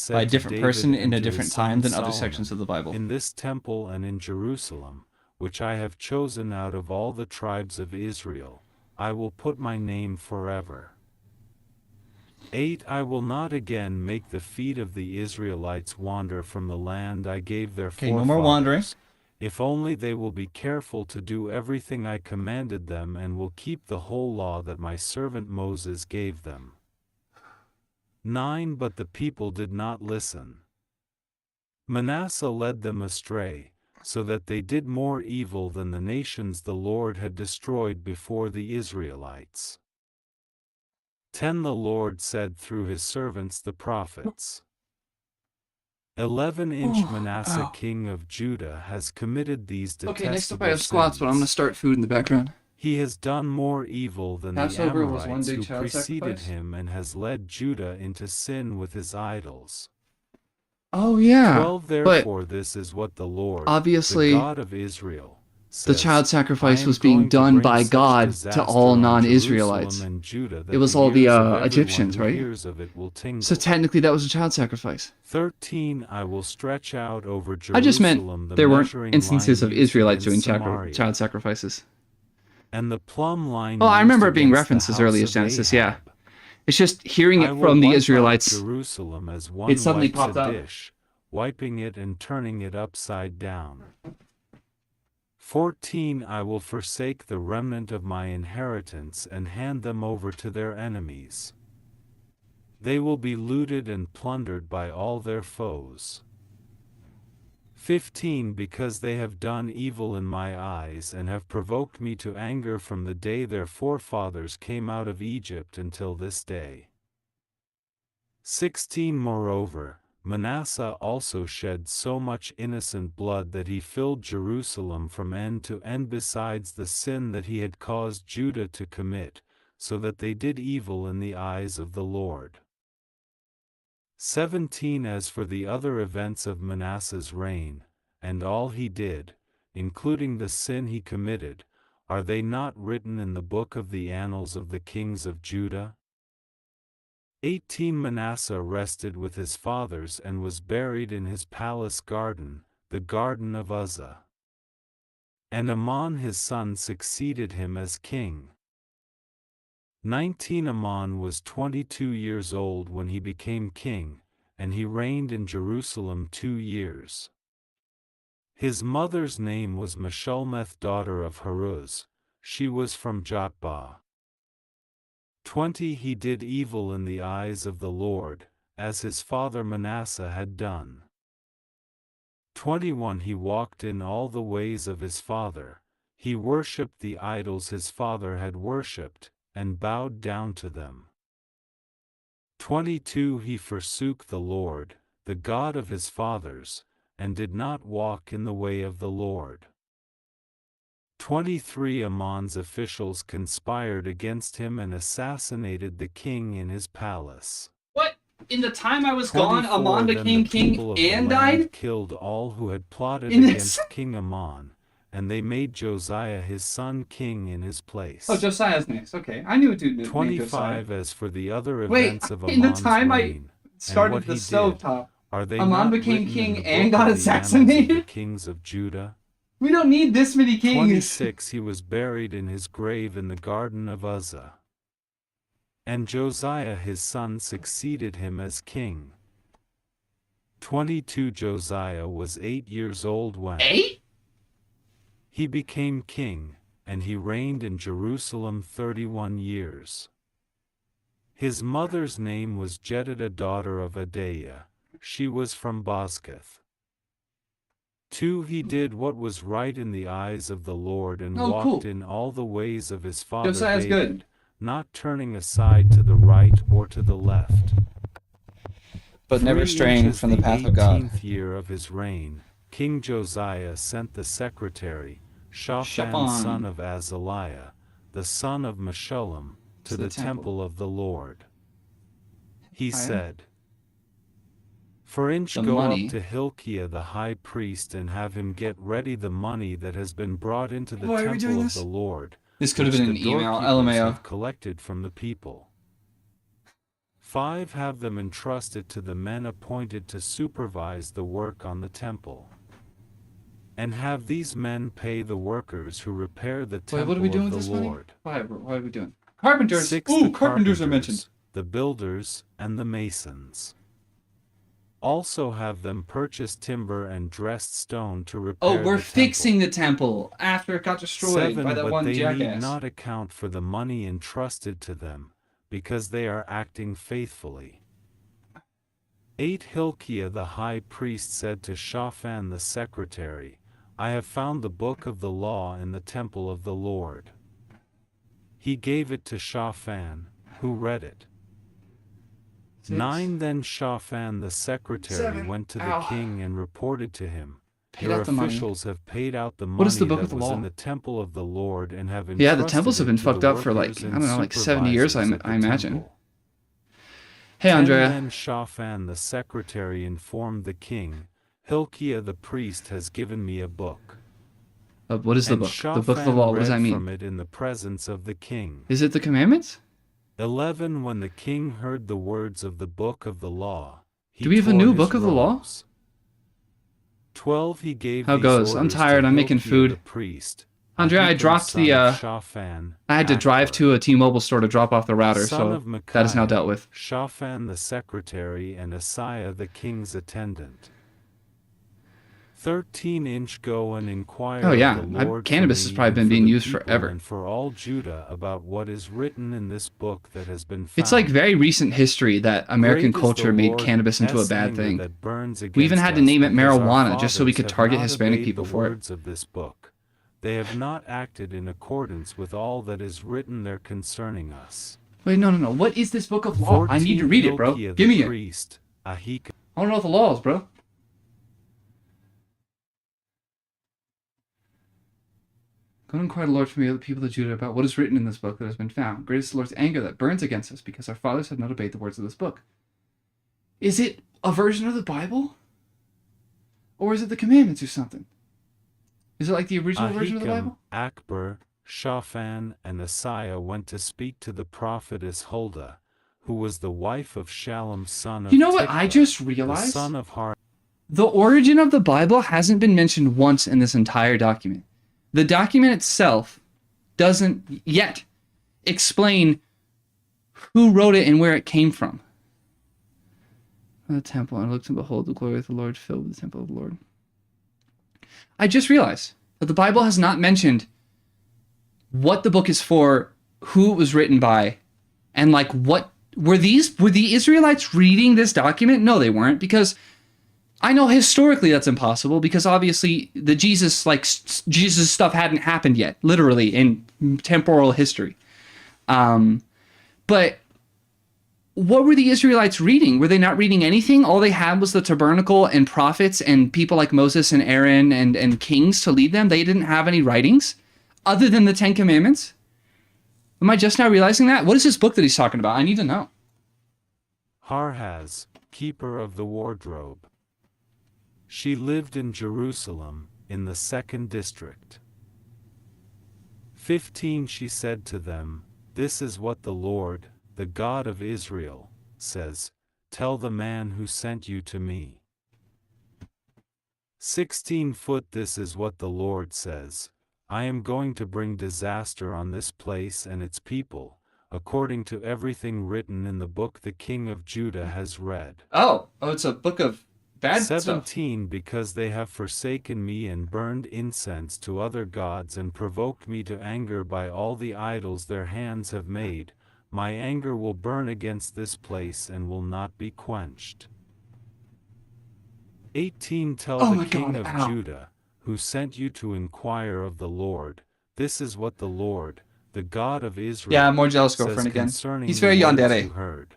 by a different person in a different time than other sections of the Bible. In this temple and in Jerusalem, which I have chosen out of all the tribes of Israel, I will put my name forever. 8 I will not again make the feet of the Israelites wander from the land I gave their forefathers. No more wandering. If only they will be careful to do everything I commanded them and will keep the whole law that my servant Moses gave them. 9 But the people did not listen. Manasseh led them astray, so that they did more evil than the nations the Lord had destroyed before the Israelites. 10 The Lord said through his servants the prophets. 11-inch Manasseh king of Judah has committed these detestable sins. Okay, next up I have squats, but I'm going to start food in the background. He has done more evil than Passover the was one Amorites big who child preceded sacrifice? him and has led Judah into sin with his idols. Oh yeah, 12 Therefore this is what the Lord, obviously, the God of Israel, the says, child sacrifice was being done by God to all non-Israelites. It was all the Egyptians, right? So technically that was a child sacrifice. 13 I will stretch out over Jerusalem. I just meant there weren't instances of Israelites doing Samaria, child sacrifices. And the plumb line. Oh, I remember it being referenced as early as Genesis, yeah. It's just hearing it from the Israelites, Jerusalem as one it suddenly wipes popped a up. dish, wiping it and turning it upside down. 14 I will forsake the remnant of my inheritance and hand them over to their enemies. They will be looted and plundered by all their foes. 15 Because they have done evil in my eyes and have provoked me to anger from the day their forefathers came out of Egypt until this day. 16 Moreover, Manasseh also shed so much innocent blood that he filled Jerusalem from end to end, besides the sin that he had caused Judah to commit, so that they did evil in the eyes of the Lord. 17 As for the other events of Manasseh's reign, and all he did, including the sin he committed, are they not written in the book of the annals of the kings of Judah? 18 Manasseh rested with his fathers and was buried in his palace garden, the garden of Uzzah. And Amon his son succeeded him as king. 19 Amon was 22 years old when he became king, and he reigned in Jerusalem 2 years. His mother's name was Meshullemeth daughter of Haruz, she was from Jotbah. 20 He did evil in the eyes of the Lord, as his father Manasseh had done. 21 He walked in all the ways of his father, he worshipped the idols his father had worshipped, and bowed down to them. 22 He forsook the Lord, the God of his fathers, and did not walk in the way of the Lord. 23 Amon's officials conspired against him and assassinated the king in his palace. What? In the time I was gone, Amon became king and died? Killed all who had plotted against King Amon, and they made Josiah his son king in his place. Oh, Josiah's next. Okay, I knew it named 25 As for the other events of Amon's in the time reign, I started the stovetop, are they Amon not became written king in the and book got of the annals of assassinated? the kings of Judah? We don't need this many kings. 26 He was buried in his grave in the garden of Uzzah. And Josiah his son succeeded him as king. 22 Josiah was 8 years old when 8? he became king, and he reigned in Jerusalem 31 years. His mother's name was Jedidah daughter of Adaiah, she was from Bozkath. 2 He did what was right in the eyes of the Lord and walked in all the ways of his father Josiah's David, good. not turning aside to the right or to the left. But never straying from the path of God. 18th year of his reign, King Josiah sent the secretary, Shaphan son of Azaliah, the son of Meshullam, to the temple of the Lord. He said, "For inch go up to Hilkiah the high priest and have him get ready the money that has been brought into the temple of the Lord, this could have been an email, LMAO, collected from the people. 5 Have them entrusted to the men appointed to supervise the work on the temple. And have these men pay the workers who repair the temple of the Lord." Why are we doing? Carpenters! 6 Ooh, carpenters are mentioned. The builders, and the masons. Also have them purchase timber and dressed stone to repair the temple. Oh, we're fixing the temple after it got destroyed 7 by that one But they jackass. need not account for the money entrusted to them, because they are acting faithfully. 8 Hilkiah the high priest said to Shaphan the secretary, "I have found the book of the law in the temple of the Lord." He gave it to Shaphan, who read it. 9 Then Shaphan the secretary went to the king and reported to him, "Your officials have paid out the money that was in the temple of the Lord and have entrusted it to the workers and supervisors Yeah, the temples have been fucked up for like, I don't know, like 70 years, I imagine. Hey, Andrea. And then Shaphan the secretary informed the king, "Hilkiah the priest has given me a book." What is the book? The book of the law, what does that mean? From it in the presence of the king. Is it the commandments? 11 When the king heard the words of the book of the law, he do we have a new book of the law? 12 He gave How goes? I'm tired, I'm making food. The priest, Andrea, I dropped the, I had to drive to a T-Mobile store to drop off the router, so that is now dealt with. Shaphan the secretary and Asaiah the king's attendant. 13-inch Go and inquire Oh of yeah, the Lord for cannabis has me probably and been for being the used people forever. and for all Judah about what is written in this book that has been found. It's like very recent history that American culture made cannabis into a bad thing. That burns We even had to name it because our marijuana just so we could fathers have target not Hispanic obeyed people the for it. words of this book. They have not acted in accordance with all that is written there concerning us. Wait, no. What is this book of law? I need to read it, bro. Give me it. I want to know what the law is, bro. Go and inquire the Lord from the other people of Judah about what is written in this book that has been found. Great is the Lord's anger that burns against us because our fathers have not obeyed the words of this book. Is it a version of the Bible? Or is it the commandments or something? Is it like the original version of the Bible? Akbar, Shaphan, and Asaiah went to speak to the prophetess Huldah, who was the wife of Shallum son of You know what Tikva, I just realized? the son of Har. The origin of the Bible hasn't been mentioned once in this entire document. The document itself doesn't yet explain who wrote it and where it came from. The temple, and I looked and behold, the glory of the Lord filled the temple of the Lord. I just realized that the Bible has not mentioned what the book is for, who it was written by, and like what were the Israelites reading this document? No, they weren't, because I know historically that's impossible, because obviously the Jesus stuff hadn't happened yet, literally in temporal history. But what were the Israelites reading? Were they not reading anything? All they had was the tabernacle and prophets and people like Moses and Aaron and kings to lead them. They didn't have any writings other than the Ten Commandments. Am I just now realizing that? What is this book that he's talking about? I need to know. Harhaz, keeper of the wardrobe. She lived in Jerusalem, in the 2nd district. 15 She said to them, "This is what the Lord, the God of Israel, says, tell the man who sent you to me." 16 This is what the Lord says, I am going to bring disaster on this place and its people, according to everything written in the book the king of Judah has read. Oh, it's a book of bad 17 stuff. Because they have forsaken me and burned incense to other gods and provoked me to anger by all the idols their hands have made, my anger will burn against this place and will not be quenched. 18 Tell the king of Judah, who sent you to inquire of the Lord, this is what the Lord, the God of Israel, yeah, more jealous girlfriend again. He's very yandere.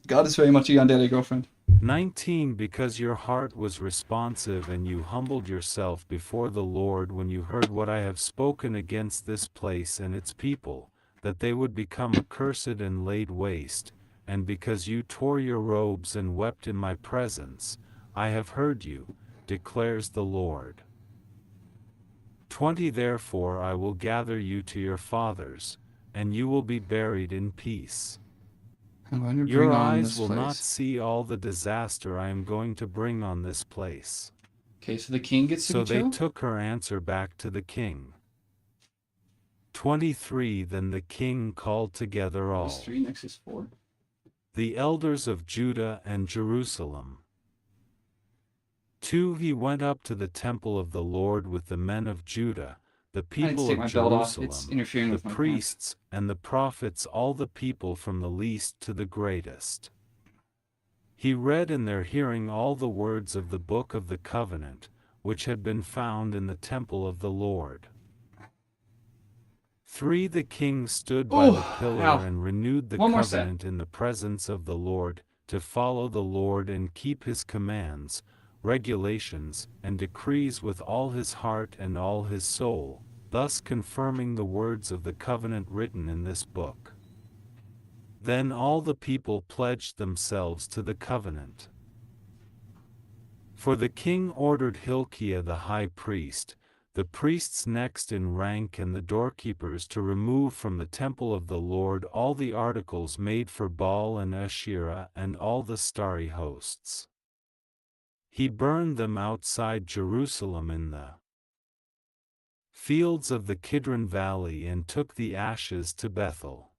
God is very much a yandere girlfriend. 19 Because your heart was responsive and you humbled yourself before the Lord when you heard what I have spoken against this place and its people, that they would become accursed and laid waste, and because you tore your robes and wept in my presence, I have heard you, declares the Lord. 20 Therefore I will gather you to your fathers, and you will be buried in peace. Your eyes will not see all the disaster I am going to bring on this place. Okay, so the king gets to be killed? So they took her answer back to the king. 23 Then the king called together all 3 next is 4. The elders of Judah and Jerusalem. 2 He went up to the temple of the Lord with the men of Judah, the people of Jerusalem, the priests and the prophets, all the people from the least to the greatest. He read in their hearing all the words of the book of the covenant, which had been found in the temple of the Lord. 3 The king stood by the pillar and renewed the covenant in the presence of the Lord, to follow the Lord and keep his commands, regulations, and decrees with all his heart and all his soul, thus confirming the words of the covenant written in this book. Then all the people pledged themselves to the covenant. For the king ordered Hilkiah the high priest, the priests next in rank and the doorkeepers to remove from the temple of the Lord all the articles made for Baal and Asherah and all the starry hosts. He burned them outside Jerusalem in the fields of the Kidron Valley and took the ashes to Bethel.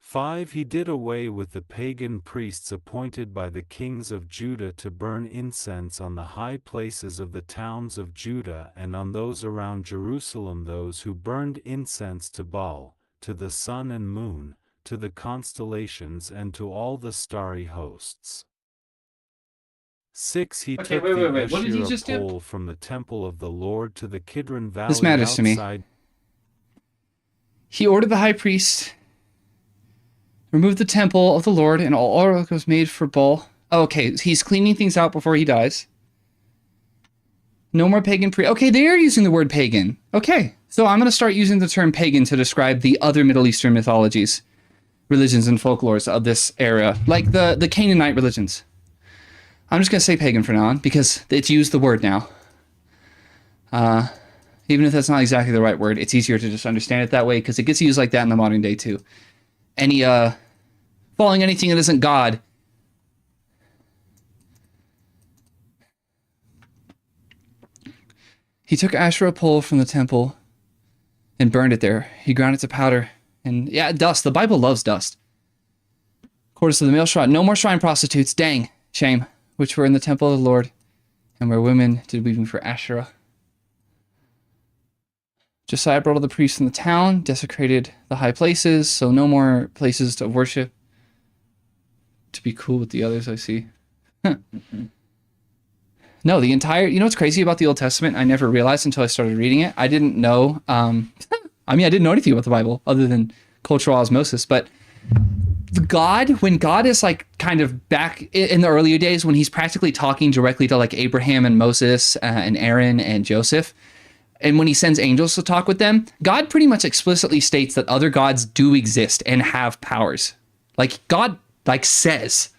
5. He did away with the pagan priests appointed by the kings of Judah to burn incense on the high places of the towns of Judah and on those around Jerusalem, those who burned incense to Baal, to the sun and moon, to the constellations and to all the starry hosts. 6. He took the What did he Asherah just do? pole from the temple of the Lord to the Kidron Valley This matters to me. outside. He ordered the high priest remove the temple of the Lord and all oil that was made for Baal. Oh, okay, he's cleaning things out before he dies. No more pagan priest. Okay, they are using the word pagan. Okay, so I'm going to start using the term pagan to describe the other Middle Eastern mythologies, religions, and folklores of this era, like the Canaanite religions. I'm just going to say pagan from now on because it's used the word now. Even if that's not exactly the right word, it's easier to just understand it that way because it gets used like that in the modern day too. Any following anything that isn't God. He took Asherah pole from the temple and burned it there. He ground it to powder. And yeah, dust. The Bible loves dust. Quarters of the male shrine. No more shrine prostitutes. Dang. Shame. Which were in the temple of the Lord and where women did weaving for Asherah. Josiah brought all the priests in the town, desecrated the high places, so no more places to worship. To be cool with the others, I see. No, the entire... You know what's crazy about the Old Testament? I never realized until I started reading it. I didn't know... I didn't know anything about the Bible other than cultural osmosis, but when God is like kind of back in the earlier days when he's practically talking directly to like Abraham and Moses and Aaron and Joseph, and when he sends angels to talk with them, God pretty much explicitly states that other gods do exist and have powers. Like God says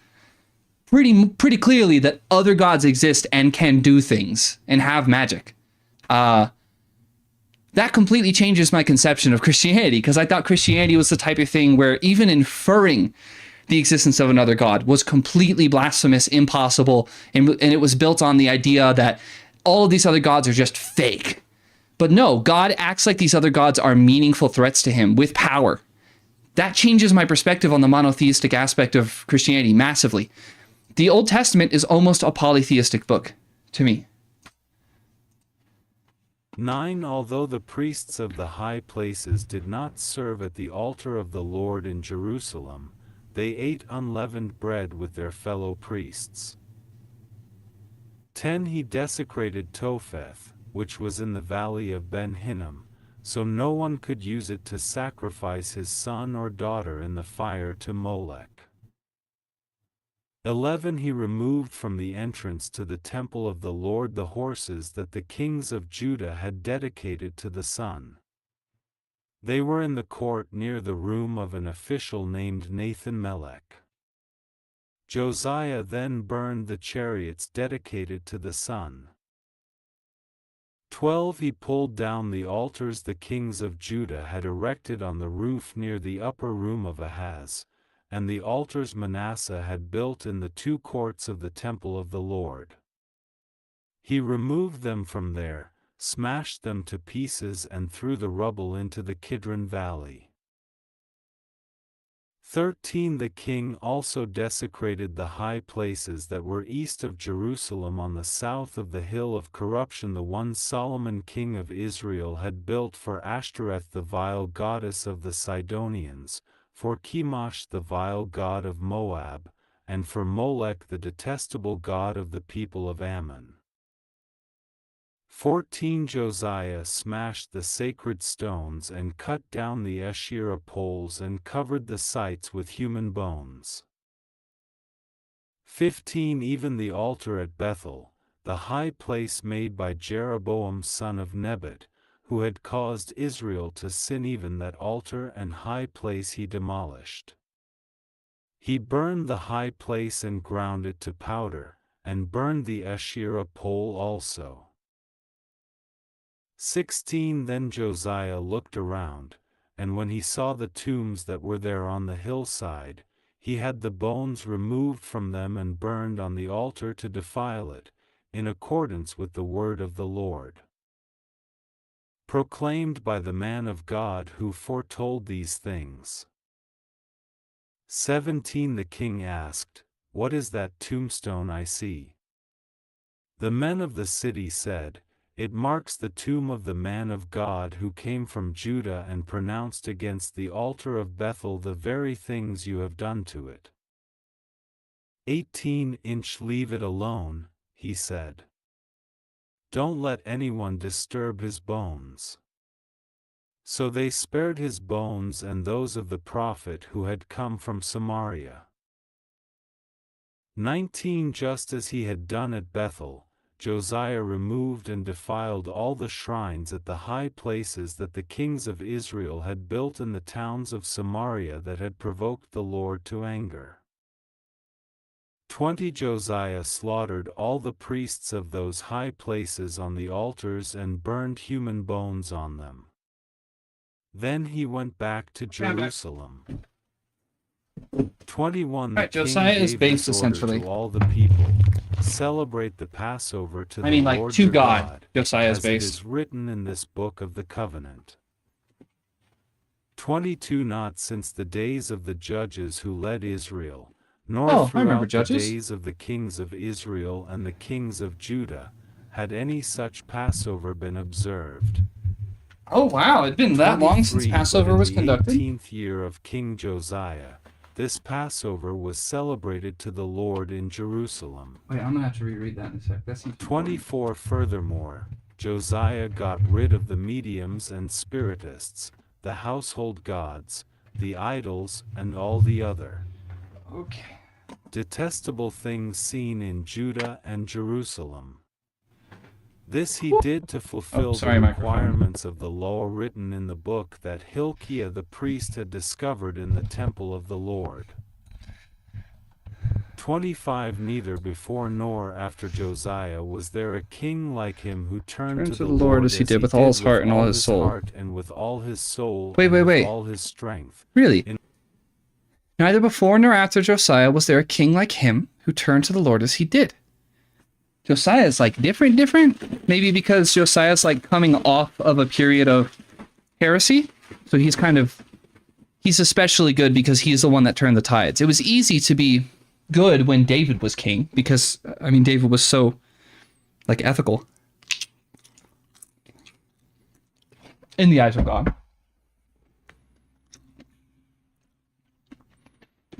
pretty clearly that other gods exist and can do things and have magic. That completely changes my conception of Christianity because I thought Christianity was the type of thing where even inferring the existence of another god was completely blasphemous, impossible, and it was built on the idea that all of these other gods are just fake. But no, God acts like these other gods are meaningful threats to him with power. That changes my perspective on the monotheistic aspect of Christianity massively. The Old Testament is almost a polytheistic book to me. 9. Although the priests of the high places did not serve at the altar of the Lord in Jerusalem, they ate unleavened bread with their fellow priests. 10. He desecrated Topheth, which was in the valley of Ben Hinnom, so no one could use it to sacrifice his son or daughter in the fire to Molech. 11. He removed from the entrance to the temple of the Lord the horses that the kings of Judah had dedicated to the sun. They were in the court near the room of an official named Nathan-Melech. Josiah then burned the chariots dedicated to the sun. 12. He pulled down the altars the kings of Judah had erected on the roof near the upper room of Ahaz, and the altars Manasseh had built in the two courts of the temple of the Lord. He removed them from there, smashed them to pieces and threw the rubble into the Kidron Valley. 13. The king also desecrated the high places that were east of Jerusalem on the south of the hill of corruption, the one Solomon king of Israel had built for Ashtoreth the vile goddess of the Sidonians, for Chemosh the vile god of Moab, and for Molech the detestable god of the people of Ammon. 14. Josiah smashed the sacred stones and cut down the Asherah poles and covered the sites with human bones. 15. Even the altar at Bethel, the high place made by Jeroboam son of Nebat, who had caused Israel to sin, even that altar and high place he demolished. He burned the high place and ground it to powder, and burned the Asherah pole also. 16. Then Josiah looked around, and when he saw the tombs that were there on the hillside, he had the bones removed from them and burned on the altar to defile it, in accordance with the word of the Lord, proclaimed by the man of God who foretold these things. 17 The king asked, "What is that tombstone I see?" The men of the city said, "It marks the tomb of the man of God who came from Judah and pronounced against the altar of Bethel the very things you have done to it." 18 Leave it alone, he said. Don't let anyone disturb his bones. So they spared his bones and those of the prophet who had come from Samaria. 19 Just as he had done at Bethel, Josiah removed and defiled all the shrines at the high places that the kings of Israel had built in the towns of Samaria that had provoked the Lord to anger. 20 Josiah slaughtered all the priests of those high places on the altars and burned human bones on them. Then he went back to Jerusalem. 21 The king Josiah is gave based this order essentially. to all the people: celebrate the Passover to the like Lord to your God, God, Josiah is as it based. is written in this book of the covenant. 22 Not since the days of the judges who led Israel, nor I remember throughout the Judges. days of the kings of Israel and the kings of Judah, had any such Passover been observed. Oh wow, it's been that long since 23 Passover But in was the conducted? 18th year of King Josiah, this Passover was celebrated to the Lord in Jerusalem. Wait, I'm gonna have to reread that in a sec. That seems 24 Furthermore, Josiah got rid of the mediums and spiritists, the household gods, the idols, and all the other detestable things seen in Judah and Jerusalem. This he did to fulfill the requirements of the law written in the book that Hilkiah the priest had discovered in the temple of the Lord. 25 Neither before nor after Josiah was there a king like him who turned to the Lord as he did with all his heart and all his soul. And with all his soul and with all his strength. Really? Neither before nor after Josiah was there a king like him who turned to the Lord as he did. Josiah is like different? Maybe because Josiah's like coming off of a period of heresy. So he's especially good because he's the one that turned the tides. It was easy to be good when David was king because, I mean, David was so like ethical in the eyes of God.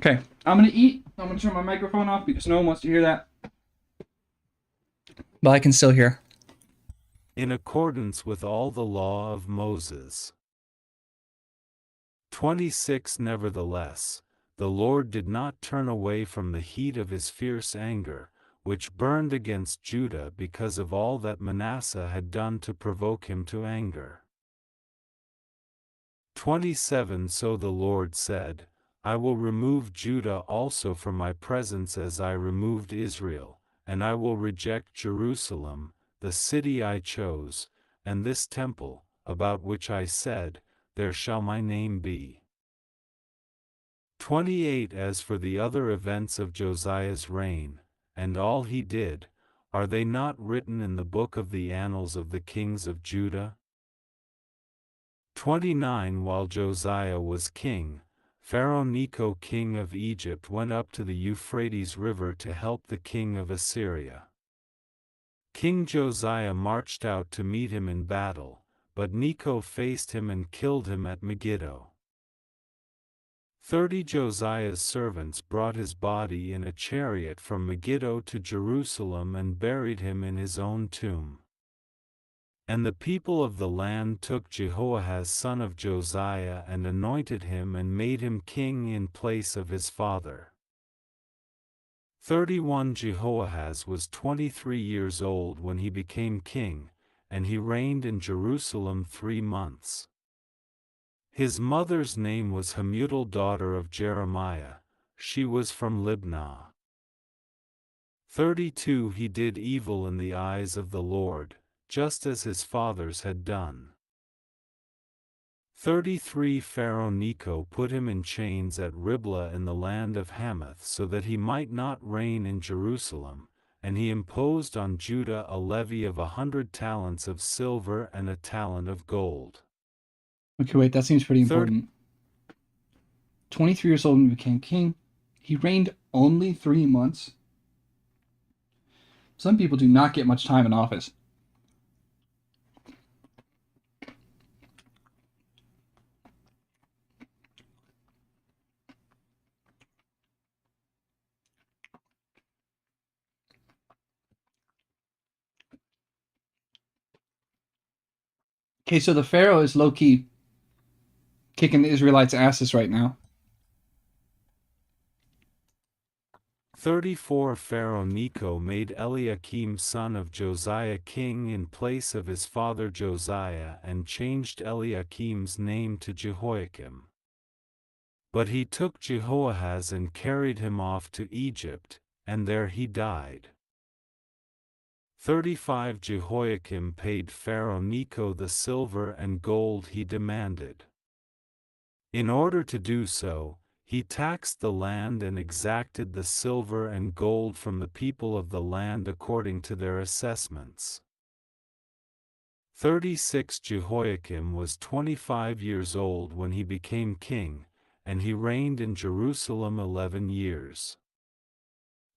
Okay, I'm gonna eat. I'm gonna turn my microphone off because no one wants to hear that. But I can still hear. In accordance with all the law of Moses. 26 Nevertheless, the Lord did not turn away from the heat of his fierce anger, which burned against Judah because of all that Manasseh had done to provoke him to anger. 27 So the Lord said, I will remove Judah also from my presence as I removed Israel, and I will reject Jerusalem, the city I chose, and this temple, about which I said, There shall my name be. 28 As for the other events of Josiah's reign, and all he did, are they not written in the book of the annals of the kings of Judah? 29 While Josiah was king, Pharaoh Necho king of Egypt went up to the Euphrates River to help the king of Assyria. King Josiah marched out to meet him in battle, but Necho faced him and killed him at Megiddo. 30 Josiah's servants brought his body in a chariot from Megiddo to Jerusalem and buried him in his own tomb. And the people of the land took Jehoahaz son of Josiah and anointed him and made him king in place of his father. 31 Jehoahaz was 23 years old when he became king, and he reigned in Jerusalem 3 months. His mother's name was Hamutal daughter of Jeremiah, she was from Libnah. 32 He did evil in the eyes of the Lord, just as his fathers had done. 33 Pharaoh Necho put him in chains at Riblah in the land of Hamath so that he might not reign in Jerusalem, and he imposed on Judah a levy of 100 talents of silver and a talent of gold. Okay, wait, that seems pretty important. 23 years old when he became king. He reigned only 3 months. Some people do not get much time in office. Okay, so the Pharaoh is low-key kicking the Israelites' asses right now. 34 Pharaoh Necho made Eliakim son of Josiah king in place of his father Josiah and changed Eliakim's name to Jehoiakim. But he took Jehoahaz and carried him off to Egypt, and there he died. 35 Jehoiakim paid Pharaoh Necho the silver and gold he demanded. In order to do so, he taxed the land and exacted the silver and gold from the people of the land according to their assessments. 36 Jehoiakim was 25 years old when he became king, and he reigned in Jerusalem 11 years.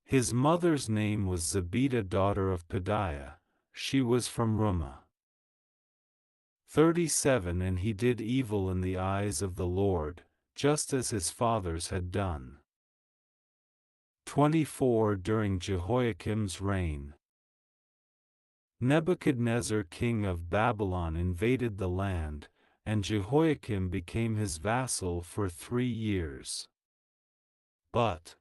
His mother's name was Zebidah daughter of Pedaiah, she was from Rumah. 37 And he did evil in the eyes of the Lord, just as his fathers had done. 24 During Jehoiakim's reign, Nebuchadnezzar king of Babylon invaded the land, and Jehoiakim became his vassal for 3 years. But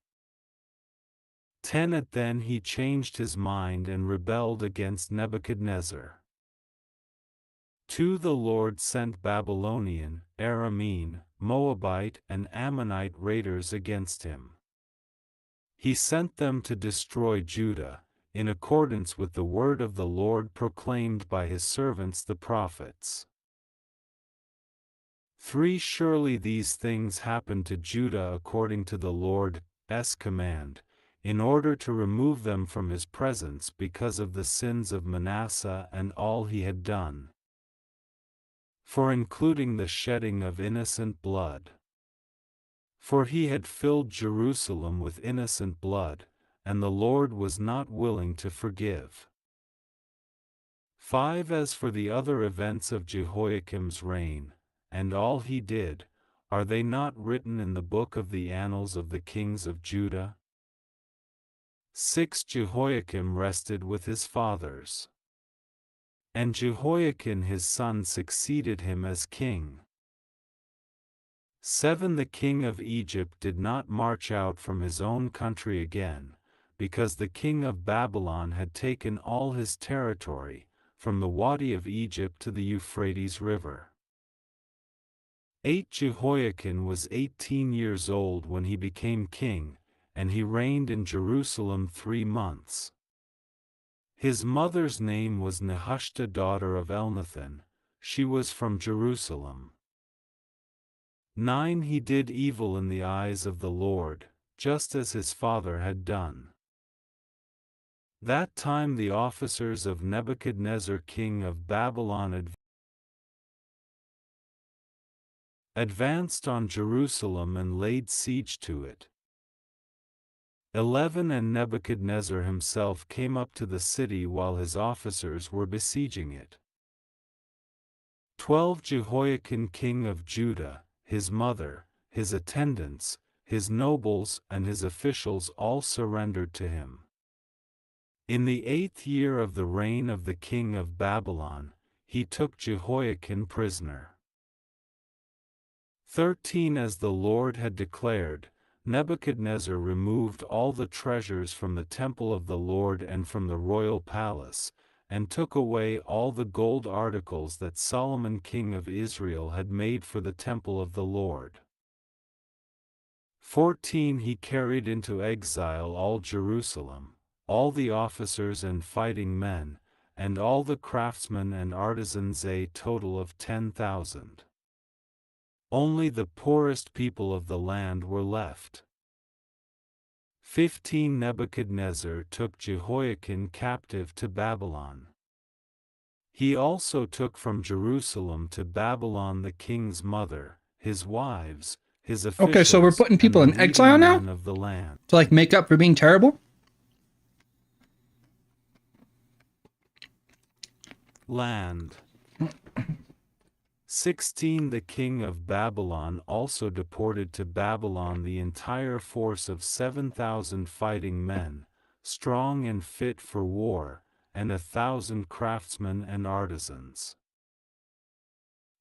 10 At then he changed his mind and rebelled against Nebuchadnezzar. 2 The Lord sent Babylonian, Aramean, Moabite and Ammonite raiders against him. He sent them to destroy Judah, in accordance with the word of the Lord proclaimed by his servants the prophets. 3 Surely these things happened to Judah according to the Lord's command, in order to remove them from his presence because of the sins of Manasseh and all he had done, for including the shedding of innocent blood. For he had filled Jerusalem with innocent blood, and the Lord was not willing to forgive. 5 As for the other events of Jehoiakim's reign, and all he did, are they not written in the book of the annals of the kings of Judah? 6 Jehoiakim rested with his fathers, and Jehoiakim his son succeeded him as king. 7 The king of Egypt did not march out from his own country again, because the king of Babylon had taken all his territory, from the Wadi of Egypt to the Euphrates River. 8 Jehoiakim was 18 years old when he became king, and he reigned in Jerusalem 3 months. His mother's name was Nehushta daughter of Elnathan, she was from Jerusalem. 9 He did evil in the eyes of the Lord, just as his father had done. That time the officers of Nebuchadnezzar king of Babylon advanced on Jerusalem and laid siege to it. 11 And Nebuchadnezzar himself came up to the city while his officers were besieging it. 12 Jehoiakim king of Judah, his mother, his attendants, his nobles and his officials all surrendered to him. In the 8th year of the reign of the king of Babylon, he took Jehoiakim prisoner. 13 As the Lord had declared, Nebuchadnezzar removed all the treasures from the temple of the Lord and from the royal palace, and took away all the gold articles that Solomon king of Israel had made for the temple of the Lord. 14 He carried into exile all Jerusalem, all the officers and fighting men, and all the craftsmen and artisans, a total of 10,000. Only the poorest people of the land were left. 15 Nebuchadnezzar took Jehoiakim captive to Babylon. He also took from Jerusalem to Babylon the king's mother, his wives, his officials, okay, so we're putting people in exile now? Of the land. To like make up for being terrible? Land. 16 The king of Babylon also deported to Babylon the entire force of 7,000 fighting men, strong and fit for war, and 1,000 craftsmen and artisans.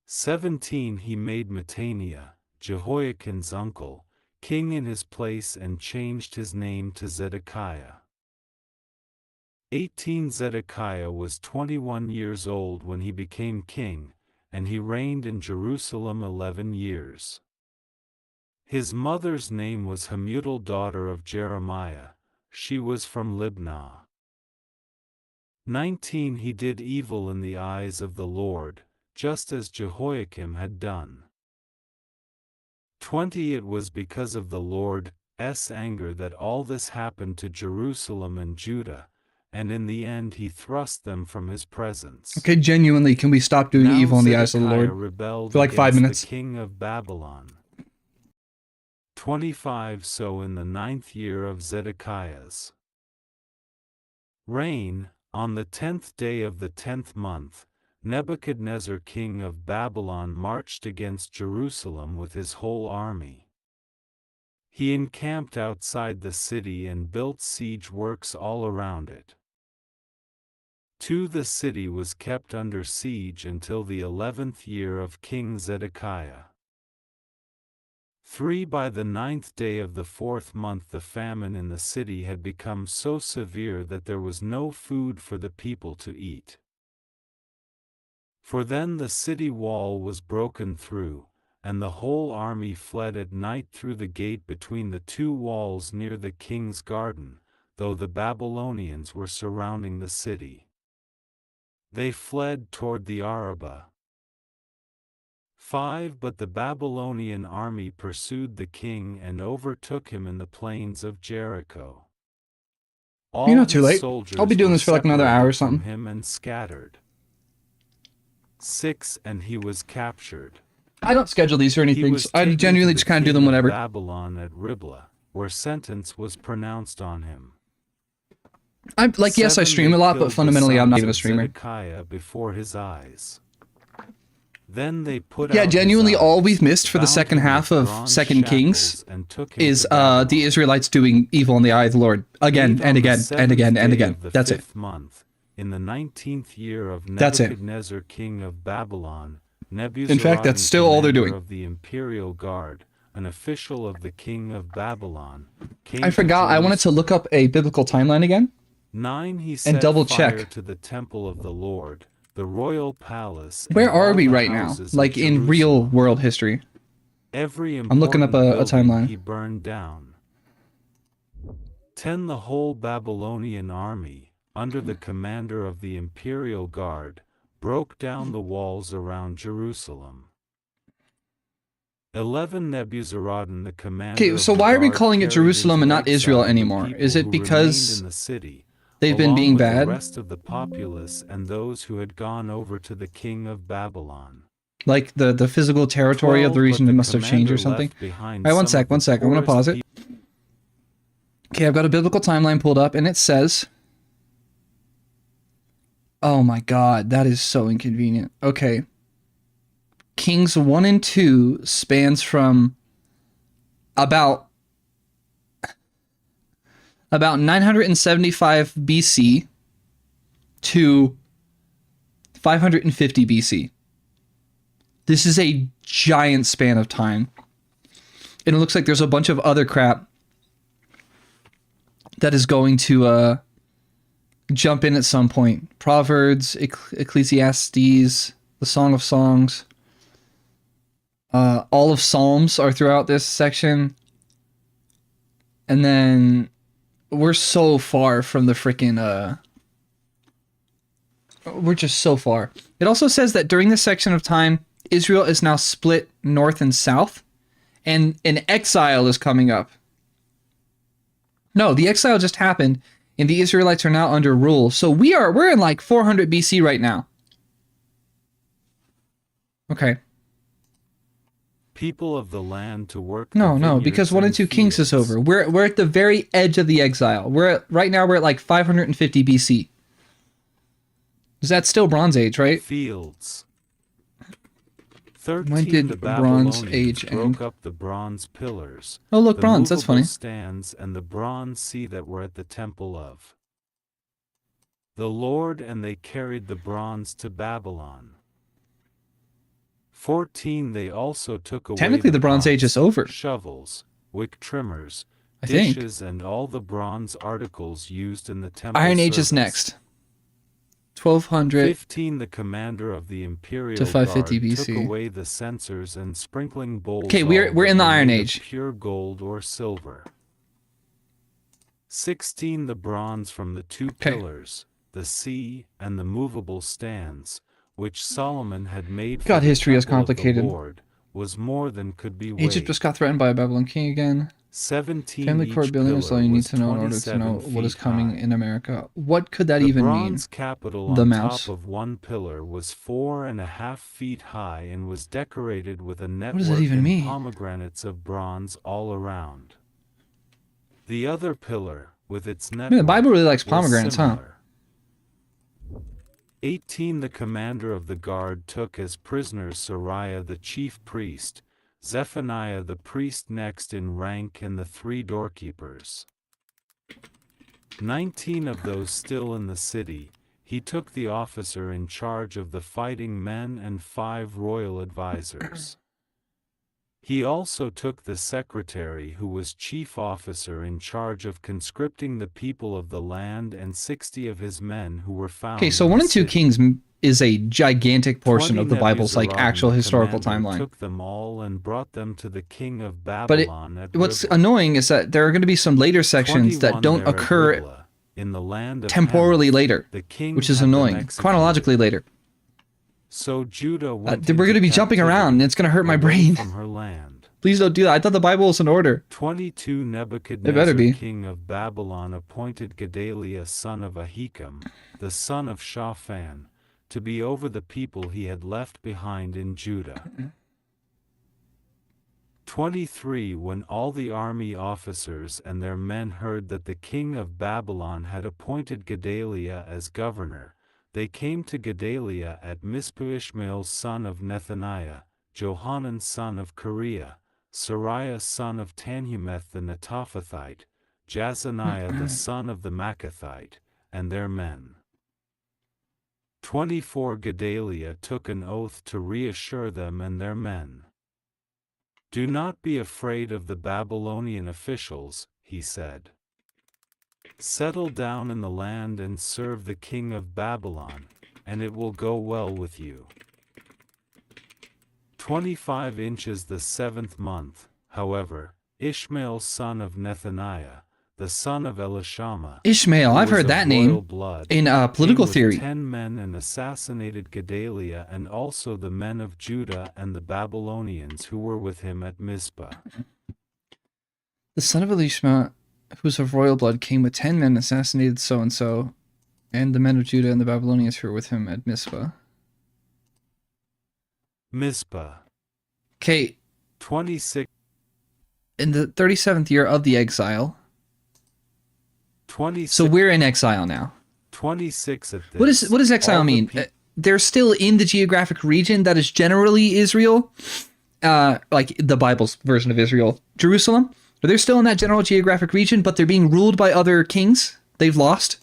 17 He made Mattaniah, Jehoiachin's uncle, king in his place and changed his name to Zedekiah. 18 Zedekiah was 21 years old when he became king, and he reigned in Jerusalem 11 years. His mother's name was Hamutal, daughter of Jeremiah. She was from Libnah. 19 He did evil in the eyes of the Lord, just as Jehoiakim had done. 20 It was because of the Lord's anger that all this happened to Jerusalem and Judah, and in the end he thrust them from his presence. Okay, genuinely, can we stop doing evil in the eyes of the Lord rebelled for like 5 minutes? The king of Babylon. 25 So in the 9th year of Zedekiah's reign, on the 10th day of the 10th month, Nebuchadnezzar king of Babylon marched against Jerusalem with his whole army. He encamped outside the city and built siege works all around it. 2 The city was kept under siege until the 11th year of King Zedekiah. 3 By the 9th day of the 4th month the famine in the city had become so severe that there was no food for the people to eat. For then the city wall was broken through, and the whole army fled at night through the gate between the 2 walls near the king's garden, though the Babylonians were surrounding the city. They fled toward the Arabah. 5 But the Babylonian army pursued the king and overtook him in the plains of Jericho. All You're not too late. soldiers I'll be doing were this for like another hour or separated from something. him and scattered. 6 And he was captured. I don't schedule these or anything, so I genuinely just kind of do them whenever. Babylon at Riblah, where sentence was pronounced on him. I'm like, yes, I stream a lot, but fundamentally I'm not even a streamer. Zedekiah before his eyes. Then they put Yeah, out genuinely his all eyes, we've missed for the bound second him with half of bronze 2 Kings shackles, and took him is to Babylon. the Israelites doing evil in the eye of the Lord again 8 and again on the and again 7th and day again. of the That's it. 5th month, in the 19th year of That's it. Nebuchadnezzar king of Babylon, In fact, that's still all they're doing. of the imperial guard, an official of the king of Babylon, came I forgot I wanted to Jerusalem. look up a biblical timeline again. 9 He set double fire check. to the temple of the Lord, the royal palace. Where and are all we the right now? houses Like of in real Jerusalem. world history. Every I'm looking up important a building timeline. he burned down. 10 The whole Babylonian army, under the commander of the imperial guard, broke down the walls around Jerusalem. 11 Nebuzaradan the commander Okay, of so the why are we guard calling it carried Jerusalem and into not Israel exile the anymore? people Is it who because remained in the city, they've been along being with bad? the rest of the populace and those who had gone over to the king of Babylon. Like the physical territory of the 12 region But the must have changed or commander something? left behind Alright, one some of the sec. I'm gonna poorest pause it. Okay, I've got a biblical timeline pulled up and it says... Oh my god, that is so inconvenient. Okay. Kings 1 and 2 spans from about 975 BC to 550 BC. This is a giant span of time. And it looks like there's a bunch of other crap that is going to jump in at some point. Proverbs, Ecclesiastes, the Song of Songs. All of Psalms are throughout this section. And then we're so far from the freaking... we're just so far. It also says that during this section of time, Israel is now split north and south, and an exile is coming up. No, the exile just happened, and the Israelites are now under rule. So we're in like 400 BC right now. Okay. people of the land to work No, the no, because 1 and 2 Kings is over. We're at the very edge of the exile. Right now we're at like 550 BC. Is that still Bronze Age, right? Fields. When 13 did the Bronze Babylonians Age end? broke up the bronze pillars, Oh, look, the bronze. That's movable funny. stands and the bronze sea that were at the temple of the Lord, and they carried the bronze to Babylon. 14 They also took away Technically, the Bronze Age is pots, over. shovels, wick trimmers, I think. dishes, and all the bronze articles used in the temple Iron Age service. is next. 1200 15 The commander of the imperial to 550 guard BC. took away the censers and sprinkling bowls. Okay, all we're that in the were Iron made of Age. pure gold or silver. 16 The bronze from the 2 pillars, the sea, and the movable stands, which Solomon had made for God, the history is temple of the complicated. Lord, was more than could be weighed. Egypt just got threatened by a Babylon king again. 17 Family Each court building is all pillar you need was to know in order to know 27 what is feet coming high. in America. What could that The even mean? bronze capital The on mouse. top of one pillar was 4.5 feet high and was decorated with a What does that network even and mean? pomegranates of bronze all around. The other pillar, with its network, Man, the Bible really likes was pomegranates, huh? similar. 18 The commander of the guard took as prisoners Sariah the chief priest, Zephaniah the priest next in rank, and the 3 doorkeepers. 19 Of those still in the city, he took the officer in charge of the fighting men and 5 royal advisers. He also took the secretary who was chief officer in charge of conscripting the people of the land and 60 of his men who were found. Okay, so in 1 the and 2 city. Kings is a gigantic portion 20 of the Bible's like Nebuzaradan actual the historical commander timeline. took them all and brought them to the king of But Babylon at what's Riblah. annoying is that there are going to be some later sections that 21 don't there at occur Riblah, in the land of temporally Hamath, later, the king which is had them annoying. executed. Chronologically later. So Judah went We're going to be jumping around, and it's going to hurt my away brain. from her land. Please don't do that. I thought the Bible was in order. 22 It better Nebuchadnezzar be. king of Babylon appointed Gedaliah son of Ahikam, the son of Shaphan, to be over the people he had left behind in Judah. 23 When all the army officers and their men heard that the king of Babylon had appointed Gedaliah as governor, they came to Gedaliah at Mizpah. Ishmael son of Nethaniah, Johanan son of Kareah, Sariah son of Tanhumeth the Netophathite, Jazaniah the son of the Maccathite, and their men. 24 Gedaliah took an oath to reassure them and their men. Do not be afraid of the Babylonian officials, he said. Settle down in the land and serve the king of Babylon, and it will go well with you. 25 inches the 7th month, however, Ishmael son of Nethaniah, the son of Elishama, Ishmael, who I've was heard of that royal name blood, in came political with theory. 10 men and assassinated Gedaliah and also the men of Judah and the Babylonians who were with him at Mizpah. The son of Elishama, who was of royal blood, came with 10 men, assassinated so-and-so, and the men of Judah and the Babylonians who were with him at Mizpah. Mizpah. Okay, 26. in the 37th year of the exile. 26. So we're in exile now. 26 at this. What does exile all the mean? They're still in the geographic region that is generally Israel, like the Bible's version of Israel, Jerusalem. But they're still in that general geographic region, but they're being ruled by other kings. They've lost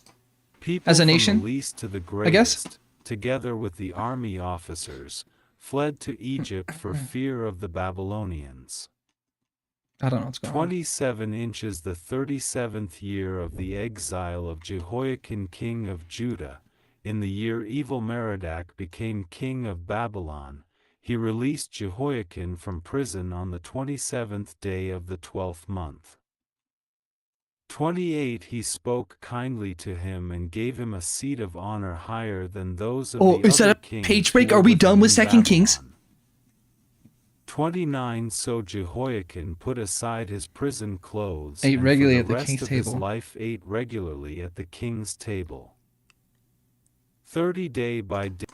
people as a from nation, the least to the I guess. greatest, together with the army officers, fled to Egypt for fear of the Babylonians. I don't know what's going on. 27 inches the 37th year of the exile of Jehoiakim king of Judah, in the year Evil-Merodach became king of Babylon, he released Jehoiakim from prison on the 27th day of the 12th month. 28 He spoke kindly to him and gave him a seat of honor higher than those of the other kings. Is that a page break? who were Are we with done him with in 2 Kings? Babylon. 29 So Jehoiakim put aside his prison clothes Ate and regularly for the at the rest king's of his table. life ate regularly at the king's table. 30 Day by day.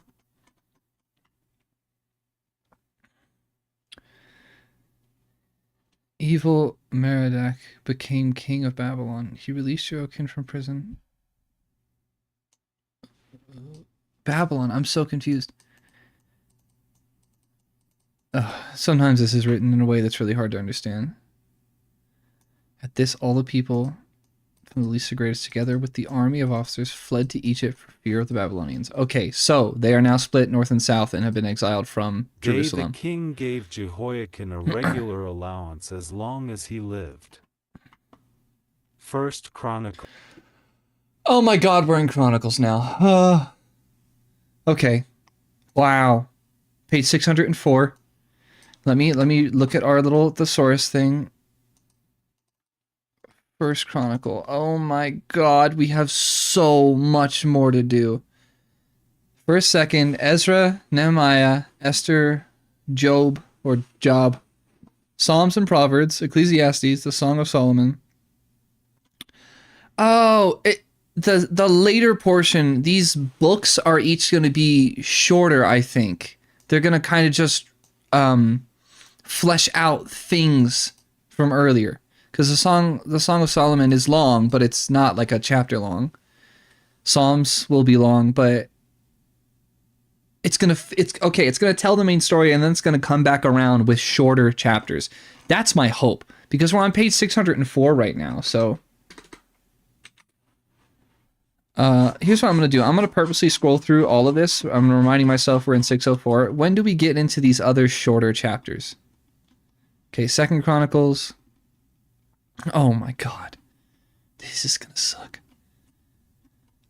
Evil Merodach became king of Babylon. He released Jehoiakim from prison. Babylon. I'm so confused. Sometimes this is written in a way that's really hard to understand. At this, all the people, from the least to greatest, together with the army of officers, fled to Egypt for fear of the Babylonians. Okay, so they are now split north and south and have been exiled from Jerusalem. The king gave Jehoiakim a regular allowance as long as he lived. First Chronicles. Oh my God, we're in Chronicles now. Okay. Wow. Page 604. Let me look at our little thesaurus thing. First Chronicle. Oh my God, we have so much more to do. First, second, Ezra, Nehemiah, Esther, Job, or Job, Psalms and Proverbs, Ecclesiastes, the Song of Solomon. Oh, the later portion, these books are each going to be shorter, I think. They're going to kind of just flesh out things from earlier. Because the Song of Solomon is long, but it's not like a chapter long. Psalms will be long, but it's gonna tell the main story, and then it's gonna come back around with shorter chapters. That's my hope, because we're on page 604 right now. So here's what I'm gonna do. I'm gonna purposely scroll through all of this. I'm reminding myself we're in 604. When do we get into these other shorter chapters? Okay, Second Chronicles. Oh my God. This is gonna suck.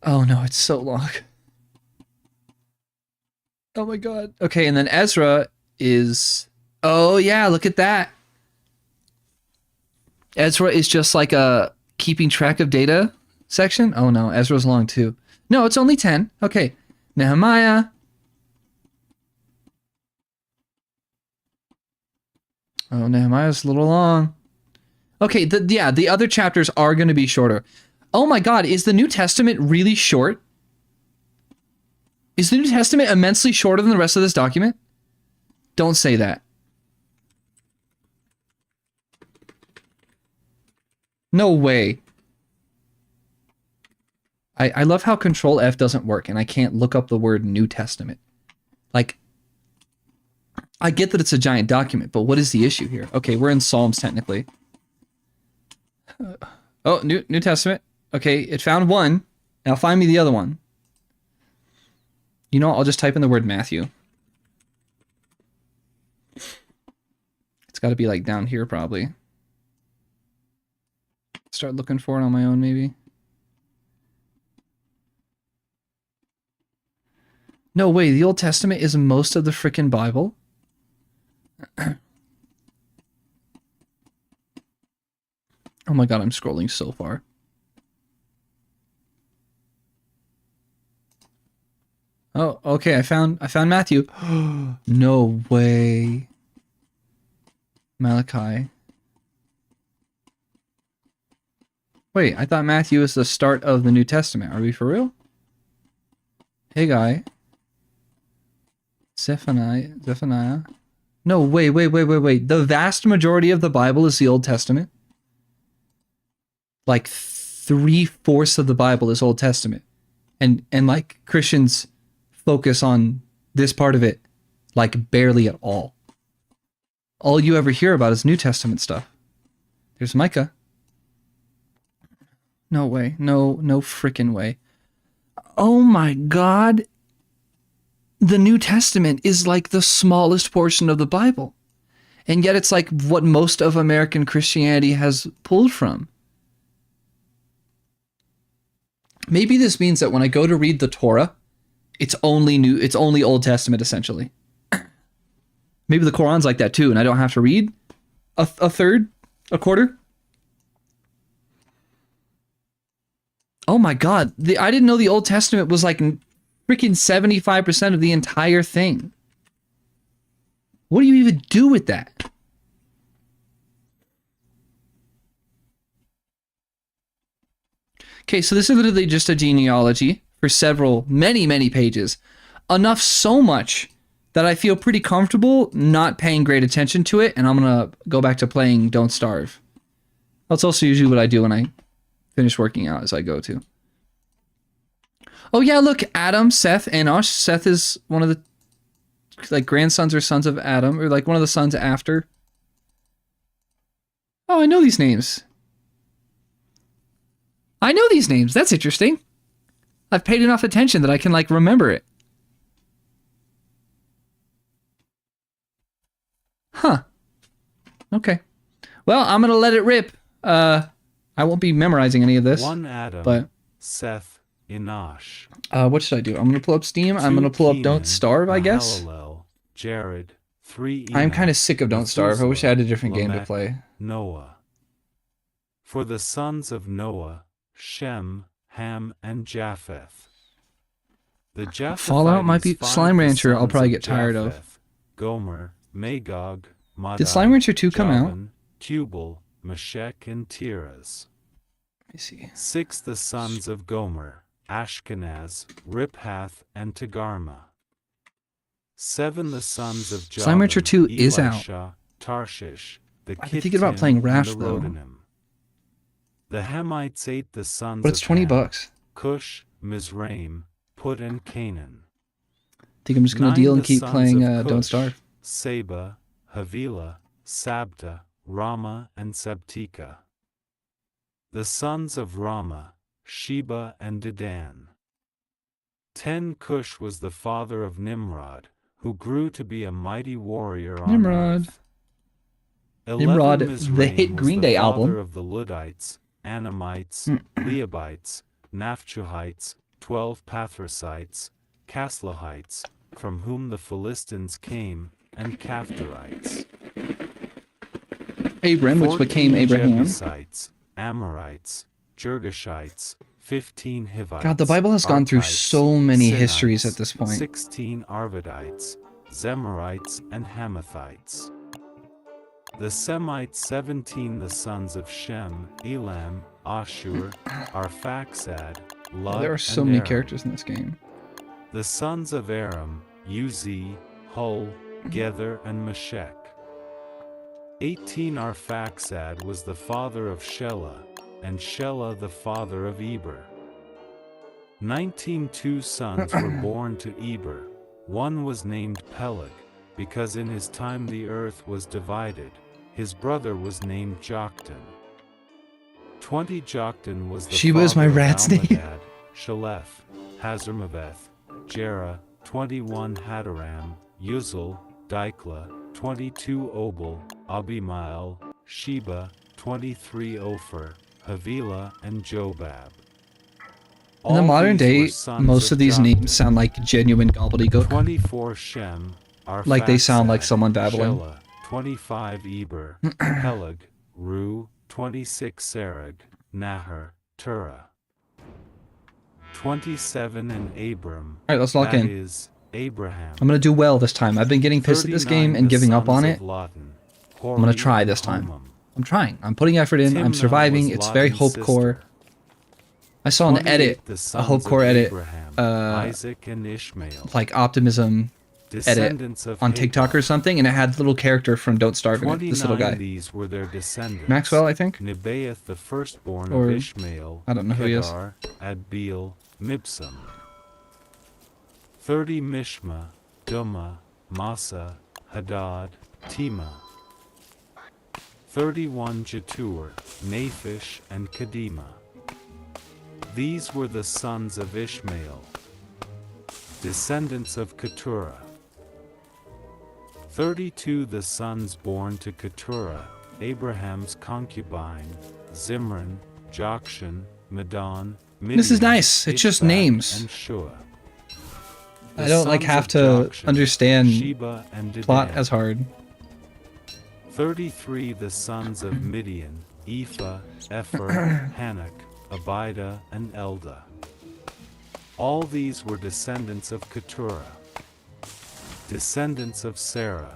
Oh no, it's so long. Oh my God. Okay, and then Ezra is... Oh yeah, look at that. Ezra is just like a keeping track of data section. Oh no, Ezra's long too. No, it's only 10. Okay. Nehemiah. Oh, Nehemiah's a little long. Okay, the other chapters are going to be shorter. Oh my God, is the New Testament really short? Is the New Testament immensely shorter than the rest of this document? Don't say that. No way. I love how Control F doesn't work and I can't look up the word New Testament. Like, I get that it's a giant document, but what is the issue here? Okay, we're in Psalms technically. Oh, New Testament. Okay, it found one. Now find me the other one. You know what? I'll just type in the word Matthew. It's got to be like down here probably. Start looking for it on my own maybe. No way, the Old Testament is most of the frickin' Bible? Oh my God, I'm scrolling so far. Oh, okay, I found Matthew. No way. Malachi. Wait, I thought Matthew is the start of the New Testament. Are we for real? Haggai. Zephaniah. No, wait. The vast majority of the Bible is the Old Testament. Like 3/4 of the Bible is Old Testament. And like Christians focus on this part of it like barely at all. All you ever hear about is New Testament stuff. There's Micah. No way. No freaking way. Oh my God. The New Testament is like the smallest portion of the Bible. And yet it's like what most of American Christianity has pulled from. Maybe this means that when I go to read the Torah, it's only Old Testament essentially. Maybe the Quran's like that too, and I don't have to read a third, a quarter. Oh my God, I didn't know the Old Testament was like freaking 75% of the entire thing. What do you even do with that? Okay, so this is literally just a genealogy for many pages. Enough so much that I feel pretty comfortable not paying great attention to it, and I'm going to go back to playing Don't Starve. That's also usually what I do when I finish working out, as I go to. Oh yeah, look, Adam, Seth, Enosh. Seth is one of the like grandsons or sons of Adam, or like one of the sons after. Oh, I know these names. I know these names. That's interesting. I've paid enough attention that I can like remember it. Huh. Okay. Well, I'm gonna let it rip. I won't be memorizing any of this. One Adam, but Seth, Enosh. What should I do? I'm gonna pull up Steam. I'm gonna pull up Don't Starve, I guess. Jared, 3 I'm kind of sick of Don't Starve. I wish I had a different game to play. Noah. For the sons of Noah, Shem, Ham, and Japheth. The Fallout might be Slime Rancher. I'll probably get tired of. Gomer, Magog, Madai, did Slime Rancher 2 come out? Tubal, Meshech, and Tiras. Let me see. 6 the sons of Gomer, Ashkenaz, Riphath, and Togarmah. 7 the sons of Javan, Slime Rancher 2 is out. Tarshish, the I've been thinking about playing Raft though. The Hamites 8 the sons but it's of $20. Ham, Cush, Mizraim, Put, and Canaan. I think I'm just gonna 9 deal and the keep sons playing of Don't Cush, Starve. Seba, Havilah, Sabta, Rama, and Sabtika. The sons of Rama, Sheba, and Dedan. 10 Cush was the father of Nimrod, who grew to be a mighty warrior on Nimrod. earth. Nimrod, the Mizraim hit was Green the Day father album. of the Ludites, Anamites, Leabites, Naphtuhites, 12 Pathrusites, Caslahites, from whom the Philistines came, and Caphtorites. Abram, which became Abraham. Jebusites, Amorites, Girgashites, 15 Hivites. God, the Bible has gone through so many histories at this point. 16 Arvadites, Zemarites, and Hamathites. The Semites 17 the sons of Shem, Elam, Ashur, Arphaxad, Lud, there are so and many Aram. characters in this game. The sons of Aram, Uz, Hul, Gether, and Meshech. 18 Arphaxad was the father of Shelah, and Shelah the father of Eber. 19 two sons were born to Eber. One was named Peleg, because in his time the earth was divided. His brother was named Joktan. 20 Joktan was the Sheba is my father of rat's name. Almodad, Shalef, Hazarmaveth, Jerah, 21 Hadaram, Uzal, Dikla, 22 Obal, Abimael, Sheba, 23 Ophir, Havilah, and Jobab. In the modern day, most of these names sound like genuine gobbledygook. 24 Shem, like they sound like someone babbling. Shelah, 25 Eber, Peleg, Ru, 26 Sereg, Nahor, Terah. 27 and Abram. Alright, let's lock in. Is Abraham. I'm gonna do well this time. I've been getting pissed at this game and giving up on it. Lawton, I'm gonna try this time. I'm trying. I'm putting effort in. I'm surviving. It's very hopecore. I saw an edit, a hopecore edit, Isaac and Ishmael. like optimism edit on TikTok or something, and it had a little character from Don't Starve in it, this little guy. These were their descendants. Maxwell, I think? Nebaioth, the firstborn or, of Ishmael, I don't know who he is. Adbeel, Mibsam. 30 Mishma, Duma, Masa, Hadad, Tema. 31 Jetur, Naphish, and Kedema. These were the sons of Ishmael, descendants of Keturah. 32 the sons born to Keturah, Abraham's concubine, Zimran, Jokshan, Medan, Midian, this is nice. It's just Ishbak, names. and Shua. I don't like have to Jokshan, understand Sheba, and Dedan. plot as hard. 33 the sons of Midian, Ephah, Epher, Hanok, Abida, and Eldah. All these were descendants of Keturah, descendants of Sarah.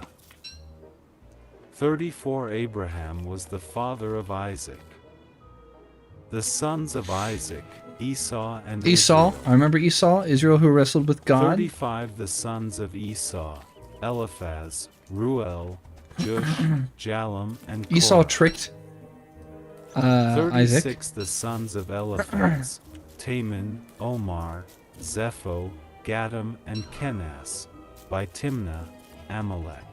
34 Abraham was the father of Isaac. The sons of Isaac, Esau and Esau, Israel. I remember Esau, Israel who wrestled with God. 35 the sons of Esau, Eliphaz, Ruel, Jush, Jalem, and Korah. Esau tricked Isaac. 36 The sons of Eliphaz, Taman, Omar, Zepho, Gatam, and Kenas, by Timnah, Amalek.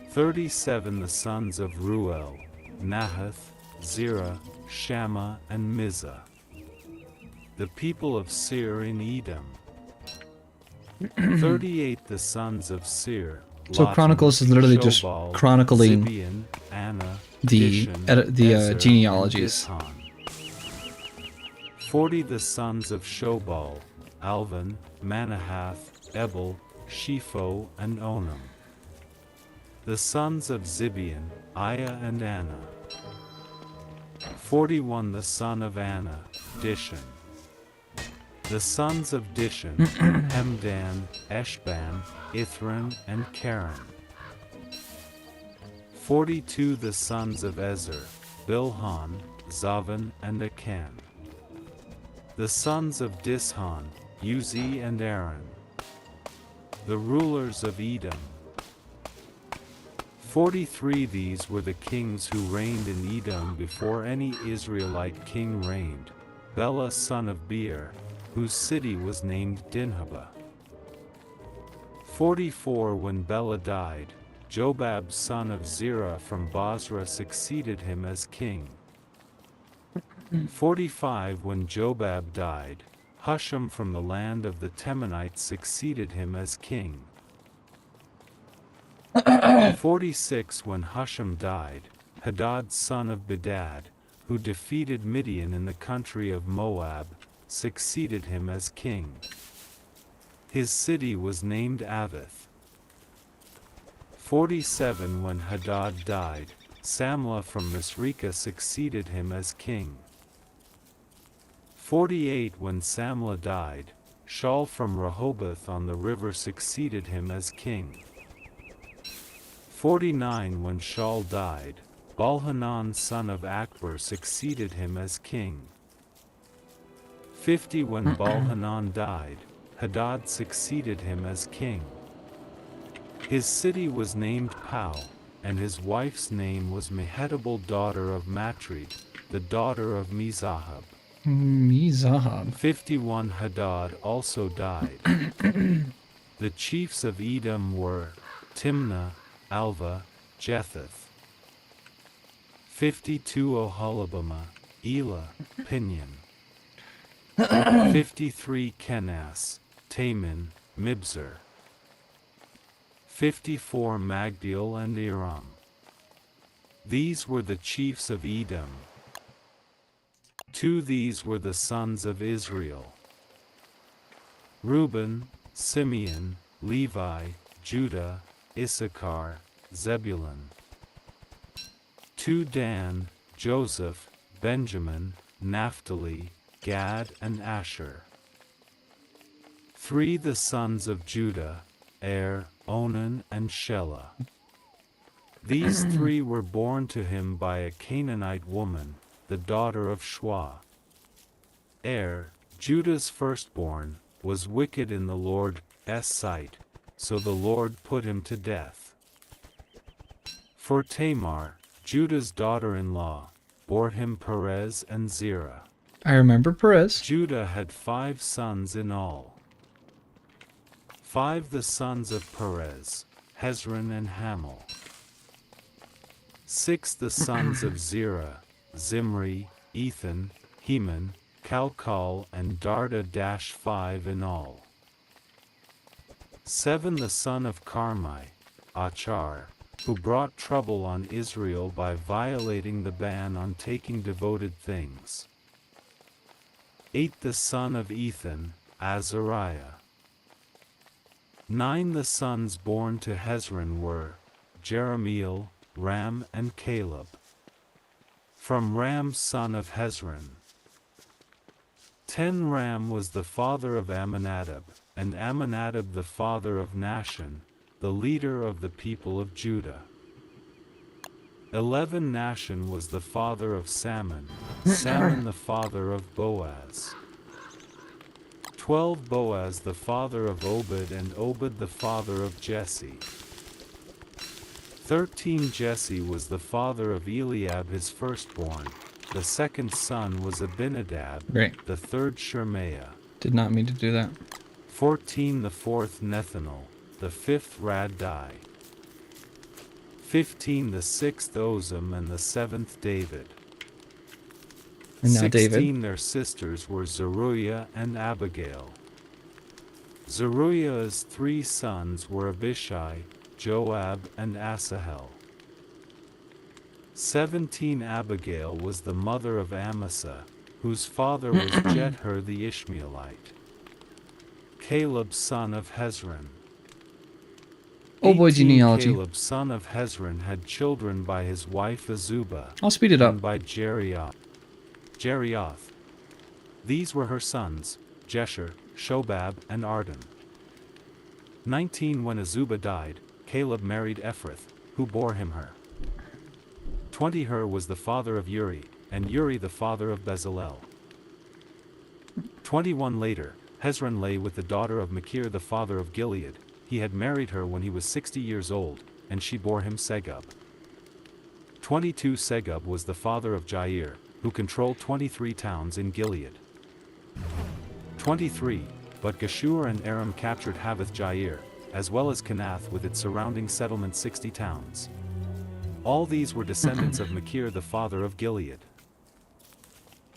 37 The sons of Ruel, Nahath, Zerah, Shammah, and Mizah. The people of Seir in Edom. 38 The sons of Seir. So Lotan, Chronicles is literally just Shobal, chronicling Zibeon, Anna, the Dishon, Ezer, genealogies. and Dishon. 40 The sons of Shobal, Alvan, Manahath, Ebal, Shepho, and Onam. The sons of Zibeon, Aiah and Anna. 41 The son of Anna, Dishon. The sons of Dishon, Hemdan, Eshban, Ithran, and Karen. 42 The sons of Ezer, Bilhan, Zavan, and Akan. The sons of Dishon, Uzi and Aaron. The rulers of Edom. 43 These were the kings who reigned in Edom before any Israelite king reigned. Bela son of Beer, whose city was named Dinhabah. 44 When Bela died, Jobab son of Zerah from Basra succeeded him as king. 45 When Jobab died, Husham from the land of the Temanites succeeded him as king. 46 When Husham died, Hadad son of Bedad, who defeated Midian in the country of Moab, succeeded him as king. His city was named Avith. 47 When Hadad died, Samlah from Masrekah succeeded him as king. 48 When Samlah died, Shaul from Rehoboth on the river succeeded him as king. 49 When Shaul died, Balhanan son of Akbar succeeded him as king. 50 When Balhanan died, Hadad succeeded him as king. His city was named Pau, and his wife's name was Mehetabel daughter of Matred, the daughter of Mizahab. 51 Hadad also died. The chiefs of Edom were Timnah, Alva, Jethath. 52 Oholibamah, Elah, Pinion. 53 Kenas, Taman, Mibzar. 54 Magdiel and Iram. These were the chiefs of Edom. 2 These were the sons of Israel: Reuben, Simeon, Levi, Judah, Issachar, Zebulun. 2 Dan, Joseph, Benjamin, Naphtali, Gad, and Asher. 3 The sons of Judah: Onan, and Shelah. These 3 were born to him by a Canaanite woman, the daughter of Shua. Judah's firstborn, was wicked in the Lord's sight, so the Lord put him to death. For Tamar, Judah's daughter-in-law, bore him Perez and Zerah. I remember Perez. Judah had 5 sons in all. 5 The sons of Perez: Hezron and Hamel. 6 The sons of Zerah: Zimri, Ethan, Heman, Calcol, and Darda. 5 in all. 7 The son of Carmi: Achar, who brought trouble on Israel by violating the ban on taking devoted things. 8 The son of Ethan: Azariah. 9 The sons born to Hezron were Jeremiel, Ram, and Caleb. From Ram son of Hezron. 10 Ram was the father of Amminadab, and Amminadab the father of Nahshon, the leader of the people of Judah. 11 Nahshon was the father of Salmon, Salmon the father of Boaz. 12 Boaz the father of Obed, and Obed the father of Jesse. 13 Jesse was the father of Eliab his firstborn. The second son was Abinadab. Great. The third Shemaiah. Did not mean to do that. 14 the fourth Nethanel. The fifth Raddai. 15 the sixth Ozam, and the seventh David. And now 16 David. their sisters were Zeruiah and Abigail. Zeruiah's 3 sons were Abishai, Joab, and Asahel. 17 Abigail was the mother of Amasa, whose father was Jether the Ishmaelite. Caleb son of Hezron. Oh boy, 18 genealogy. Caleb son of Hezron had children by his wife Azubah. I'll speed it up. And by Jerioth. These were her sons, Jesher, Shobab, and Arden. 19 When Azubah died, Caleb married Ephrath, who bore him her. 20 Hur was the father of Uri, and Uri the father of Bezalel. 21 Later, Hezron lay with the daughter of Machir the father of Gilead. He had married her when he was 60 years old, and she bore him Segub. 22 Segub was the father of Jair, who controlled 23 towns in Gilead. 23 But Geshur and Aram captured Havoth Jair, as well as Kenath with its surrounding settlement 60 towns. All these were descendants of Machir the father of Gilead.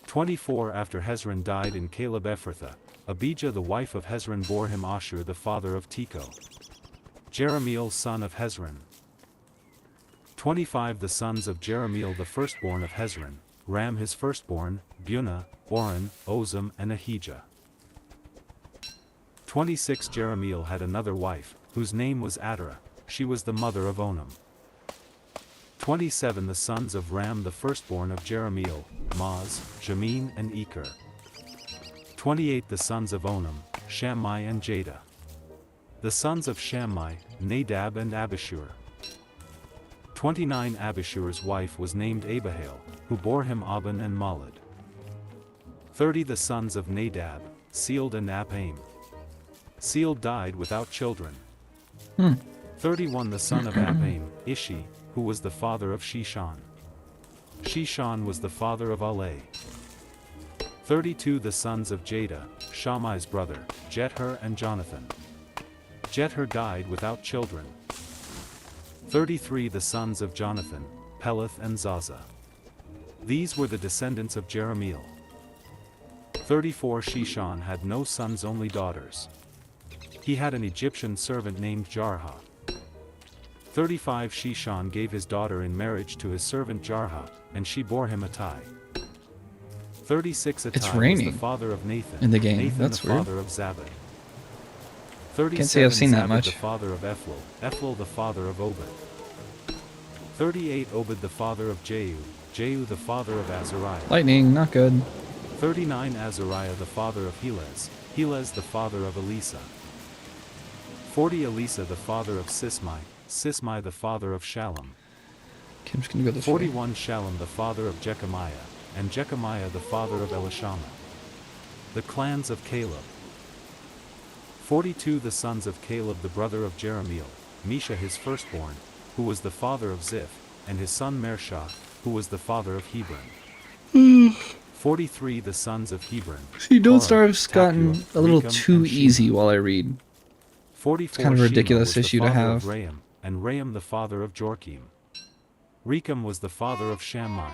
24 After Hezron died in Caleb Ephrathah, Abijah the wife of Hezron bore him Ashur the father of Tekoa. Jeremiel son of Hezron. 25 The sons of Jeremiel the firstborn of Hezron, Ram his firstborn, Bunah, Oren, Ozam, and Ahijah. 26 Jeremiel had another wife, whose name was Adarah. She was the mother of Onam. 27 The sons of Ram the firstborn of Jeremiel, Maz, Jamin, and Eker. 28 The sons of Onam, Shammai and Jada. The sons of Shammai, Nadab and Abishur. 29 Abishur's wife was named Abihail, who bore him Aban and Malad. 30 The sons of Nadab, Sealed and Apaim. Sealed died without children. 31 The son of Apaim, Ishi, who was the father of Sheshan. Sheshan was the father of Aleh. 32 The sons of Jada, Shammai's brother, Jether and Jonathan. Jether died without children. 33 The sons of Jonathan, Peleth and Zaza. These were the descendants of Jeremiel. 34 Sheshan had no sons, only daughters. He had an Egyptian servant named Jarha. 35 Sheshan gave his daughter in marriage to his servant Jarha, and she bore him Attai. 36 Attai was the father of Nathan, in the game. Nathan That's the weird. father of Zabad. 37 Can't say I've seen that Zabad much. the father of Ephlil, Ephlil the father of Obed. 38 Obed the father of Jehu, Jehu the father of Azariah. Lightning, not good. 39 Azariah the father of Helez, Helez the father of Elisa. 40 Elisa the father of Sismai, Sismai the father of Shallum. Okay, I'm just gonna go this way. 41 Shallum the father of Jechemiah, and Jechemiah the father of Elishama. The clans of Caleb. 42 The sons of Caleb the brother of Jeremiel, Misha his firstborn, who was the father of Ziph, and his son Mershah, who was the father of Hebron. 43 The sons of Hebron. See, Don't Korah, Starve's gotten Tapua, a little Rechem, too and easy Shema. while I read. 44 kind of a Shema ridiculous was the issue to father have. of Raham, and Raham the father of Jorkim. Rechem was the father of Shammai.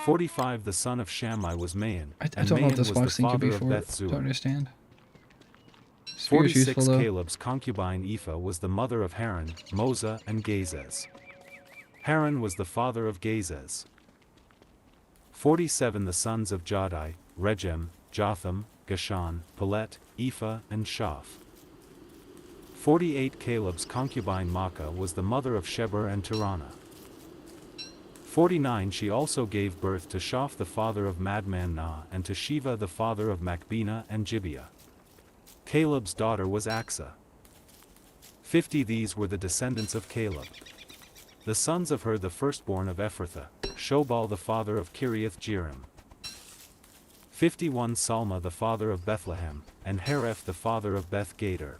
45 The son of Shammai was Maon, I and don't know what Maon this was the box thing could father be of for. Beth Don't Zur. understand. Spear's 46 useful though. Caleb's concubine Ephah was the mother of Haran, Moza, and Gazez. Haran was the father of Gazez. 47 The sons of Jadai, Regem, Jotham, Gashan, Pelet, Ephah, and Shaph. 48 Caleb's concubine Maacah was the mother of Sheber and Tirana. 49 She also gave birth to Shaph the father of Madmannah, and to Shiva the father of Macbena and Gibeah. Caleb's daughter was Aksa. 50 These were the descendants of Caleb. The sons of Hur the firstborn of Ephrathah, Shobal the father of Kiriath Jearim. 51 Salma the father of Bethlehem, and Hareph the father of Beth Gader.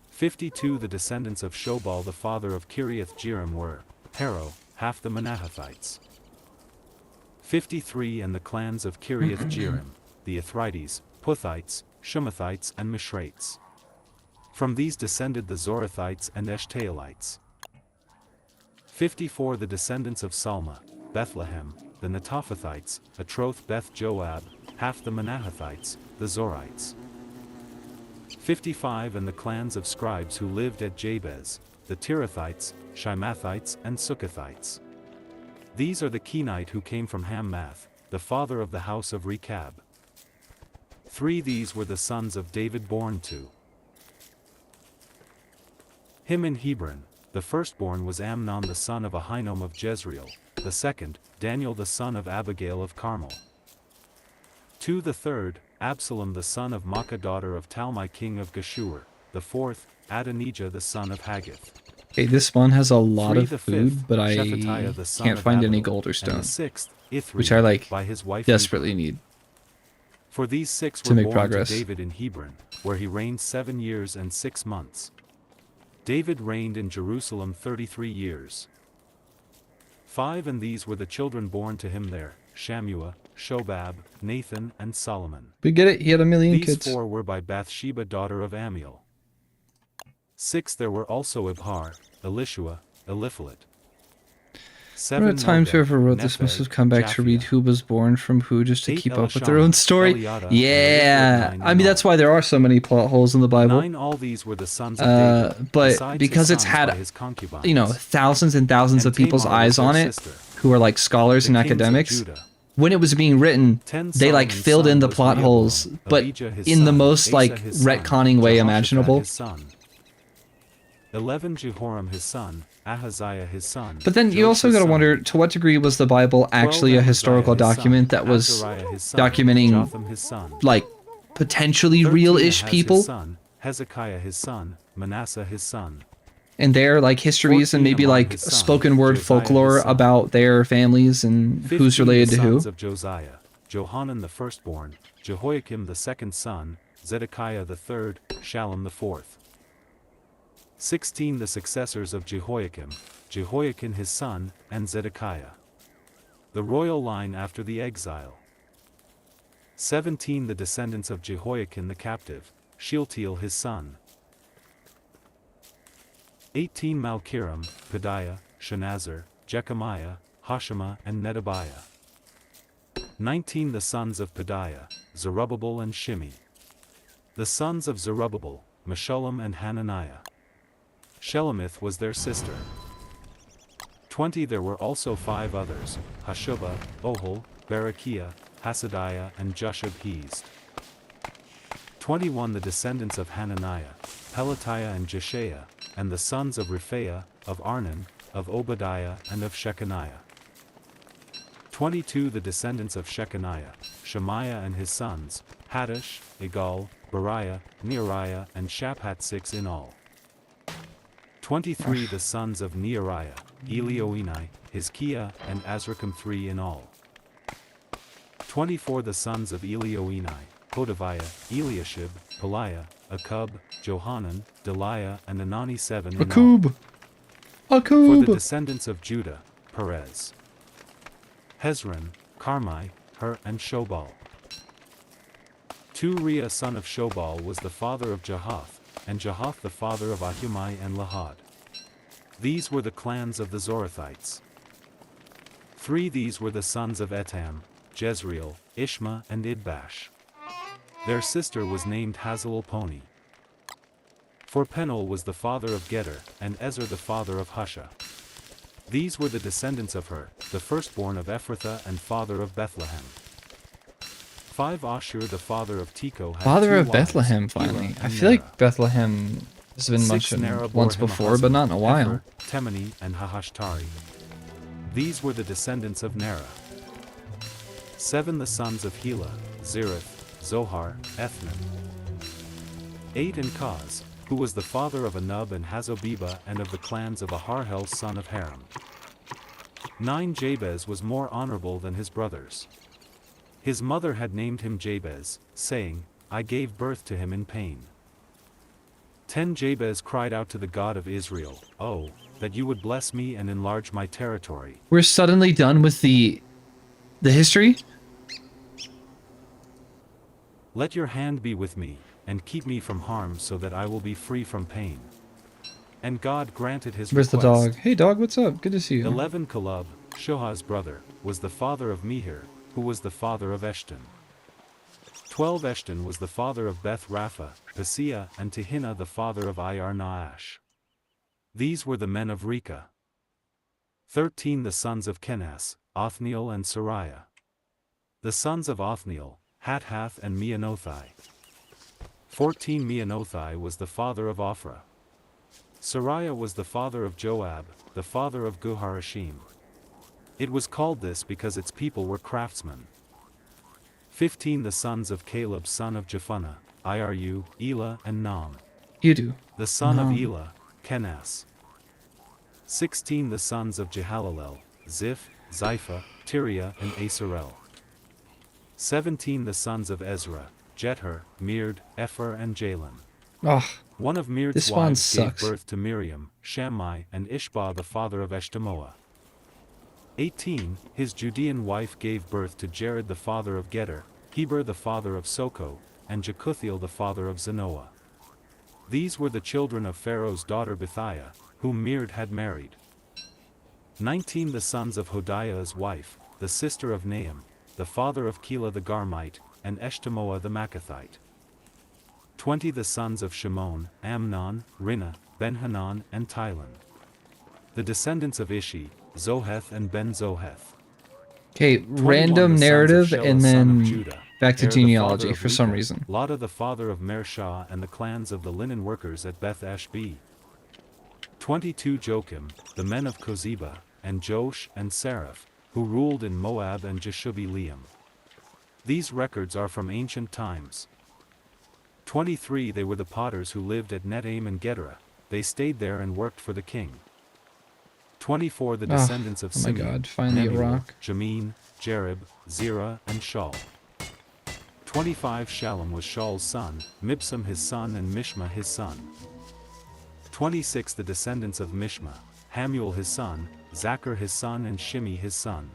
52 The descendants of Shobal the father of Kiriath Jearim were, Haro, half the Manahathites. 53 And the clans of Kiriath Jearim, the Ithrites, Puthites, Shemathites and Mishrates. From these descended the Zorathites and Eshtaolites. 54 The descendants of Salma, Bethlehem, the Netophathites, Atroth Beth Joab, half the Manahathites, the Zorites. 55 And the clans of scribes who lived at Jabez, the Tirathites, Shimathites and Sukkothites. These are the Kenite who came from Hammath, the father of the house of Rechab. 3 These were the sons of David born to him in Hebron. The firstborn was Amnon the son of Ahinoam of Jezreel, the second, Daniel the son of Abigail of Carmel. 2 The third, Absalom the son of Maacah daughter of Talmai king of Geshur, the fourth, Adonijah the son of Haggith. Okay, this one has a lot 3 of The food, fifth, but I Shephatiah the son can't of find any Abital, gold or and stone, the sixth, Ithri, which I like by his wife desperately Ribkah. need. For these 6 to were make born progress. to David in Hebron, where he reigned 7 years and 6 months. David reigned in Jerusalem 33 years. 5 And these were the children born to him there, Shammua, Shobab, Nathan and Solomon. We get it, he had a million These kids. 4 were by Bathsheba daughter of Amiel. 6 There were also Ibhar, Elishua, Eliphalet. I remember 7 times Nodab, whoever wrote this must Nepheg, have come back to read Japhia. who was born from who just to 8 keep up with their Elishama, own story. Eliada, and Yeah, Eliphalet 9 I mean in that's all. why there are so many plot holes in the Bible. 9 All these were the sons of David, But besides because his it's sons had, by his concubines. you know, thousands and thousands And of people's Tamar was eyes their on it, sister. who are like scholars The and kings of academics, Judah. when it was being written, 10 they like Solomon's filled in son the was plot Rehoboam, holes, but Abijah his in the son, most Asa like his son, retconning way Jehoshaphat imaginable. his son. 11 Jehoram his son, Ahaziah his son. But then you Joash also his got to son, wonder, to what degree was the Bible 12 actually a Amaziah historical his son, document that was Azariah his son, documenting Jotham his son. like potentially 13 real-ish Ahaz people his son, Hezekiah his son, Manasseh his son. and their like histories and 14 maybe Amon like his son, spoken word Josiah folklore his son. about their families and 15 who's related The to who. sons of Josiah, Johanan the firstborn, Jehoiakim the second son, Zedekiah the third, Shallum the fourth. 16 The successors of Jehoiakim, Jehoiakim his son, and Zedekiah. The royal line after the exile. 17 The descendants of Jehoiakim the captive, Shealtiel his son. 18 Malkiram, Pedaiah, Shenazar, Jechemiah, Hoshama and Nedabiah. 19 The sons of Pedaiah, Zerubbabel and Shimi. The sons of Zerubbabel, Meshullam and Hananiah. Shelomith was their sister. 20 There were also 5 others, Hashubah, Ohol, Berechiah, Hasadiah and Jushab-Hezd. 21 The descendants of Hananiah, Pelatiah and Jeshiah, and the sons of Rephaiah, of Arnan, of Obadiah and of Shechaniah. 22 The descendants of Shechaniah, Shemaiah and his sons, Haddash, Igal, Bariah, Neariah and Shaphat 6 in all. 23 The sons of Neariah, Elioenai, Hizkiah and Azrikam 3 in all. 24 The sons of Elioenai, Hodaviah, Eliashib, Peliah, Akub, Johanan, Deliah and Anani 7 in all. Akub. For the Akub. descendants of Judah, Perez, Hezron, Carmi, Hur and Shobal. 2 Reah son of Shobal was the father of Jahath, and Jahath the father of Ahumai and Lahad. These were the clans of the Zorathites. 3 These were the sons of Etam, Jezreel, Ishma and Idbash. Their sister was named Hazelelponi. For Penuel was the father of Geder, and Ezer the father of Husha. These were the descendants of Hur, the firstborn of Ephrathah and father of Bethlehem. 5 Ashur the father of Tekoa had Father 2 of wives, Bethlehem, Elah finally. I and feel Nerah. like Bethlehem has been 6 mentioned Nerah once bore him a before, but husband, not in a while. Epher, Temeni and Hahashtari. These were the descendants of Nerah. 7 The sons of Hela, Zereth, Zohar, Ethnan. 8 And Kaz, who was the father of Anub and Hazobeba and of the clans of Aharhel son of Haram. 9 Jabez was more honorable than his brothers. His mother had named him Jabez, saying, I gave birth to him in pain. 10 Jabez cried out to the God of Israel, Oh, that you would bless me and enlarge my territory. We're suddenly done with the history? Let your hand be with me, and keep me from harm so that I will be free from pain. And God granted his Where's request. the dog? Hey dog, what's up? Good to see you. 11 Caleb, Shohaz's brother, was the father of Mehir, who was the father of Eshton. 12 Eshton was the father of Beth Rapha, Paseah, and Tehinnah the father of Ir Naash. These were the men of Reka. 13 The sons of Kenas, Othniel and Sariah. The sons of Othniel, Hathath and Meonothai. 14 Meonothai was the father of Ophrah. Sariah was the father of Joab, the father of Guharashim. It was called this because its people were craftsmen. 15 The sons of Caleb son of Jephunneh, Iru, Elah and Nam. You do. The son of Nam. Elah, Kenas. 16 The sons of Jehalalel, Ziph, Zipha, Tiriah and Asarel. 17 The sons of Ezra, Jether, Meerd, Epher and Jalon. Ugh. One of Meerd's This one wives gave sucks. birth to Miriam, Shammai and Ishbah the father of Eshtemoa. 18 His Judean wife gave birth to Jared the father of Geder, Heber the father of Soko, and Jekuthiel the father of Zanoah. These were the children of Pharaoh's daughter Bithiah, whom Meerd had married. 19 The sons of Hodiah's wife, the sister of Nahum, the father of Keilah the Garmite, and Eshtemoa the Maacathite. 20 The sons of Shimon, Amnon, Rinnah, Ben-Hanan and Tilon. The descendants of Ishi, Zoheth and Ben-Zoheth. Okay, 21 random The sons of narrative Shelah, and son of then Judah, back to Er the genealogy father of for some Rechah, reason. Lada the father of Mershah and the clans of the linen workers at Beth Ashbee. 22 Joachim, the men of Kozeba, and Josh and Seraph, who ruled in Moab and Jeshubi-Leam. These records are from ancient times. 23 They were the potters who lived at Netaim and Gedera, they stayed there and worked for the king. 24 The descendants of Oh my Simeon, god, finally a Nemuel, rock. Jamin, Jerib, Zerah and Shaul. 25 Shallum was Shaul's son, Mibsam his son and Mishma his son. 26 The descendants of Mishma, Hamuel his son, Zachar his son and Shimi his son.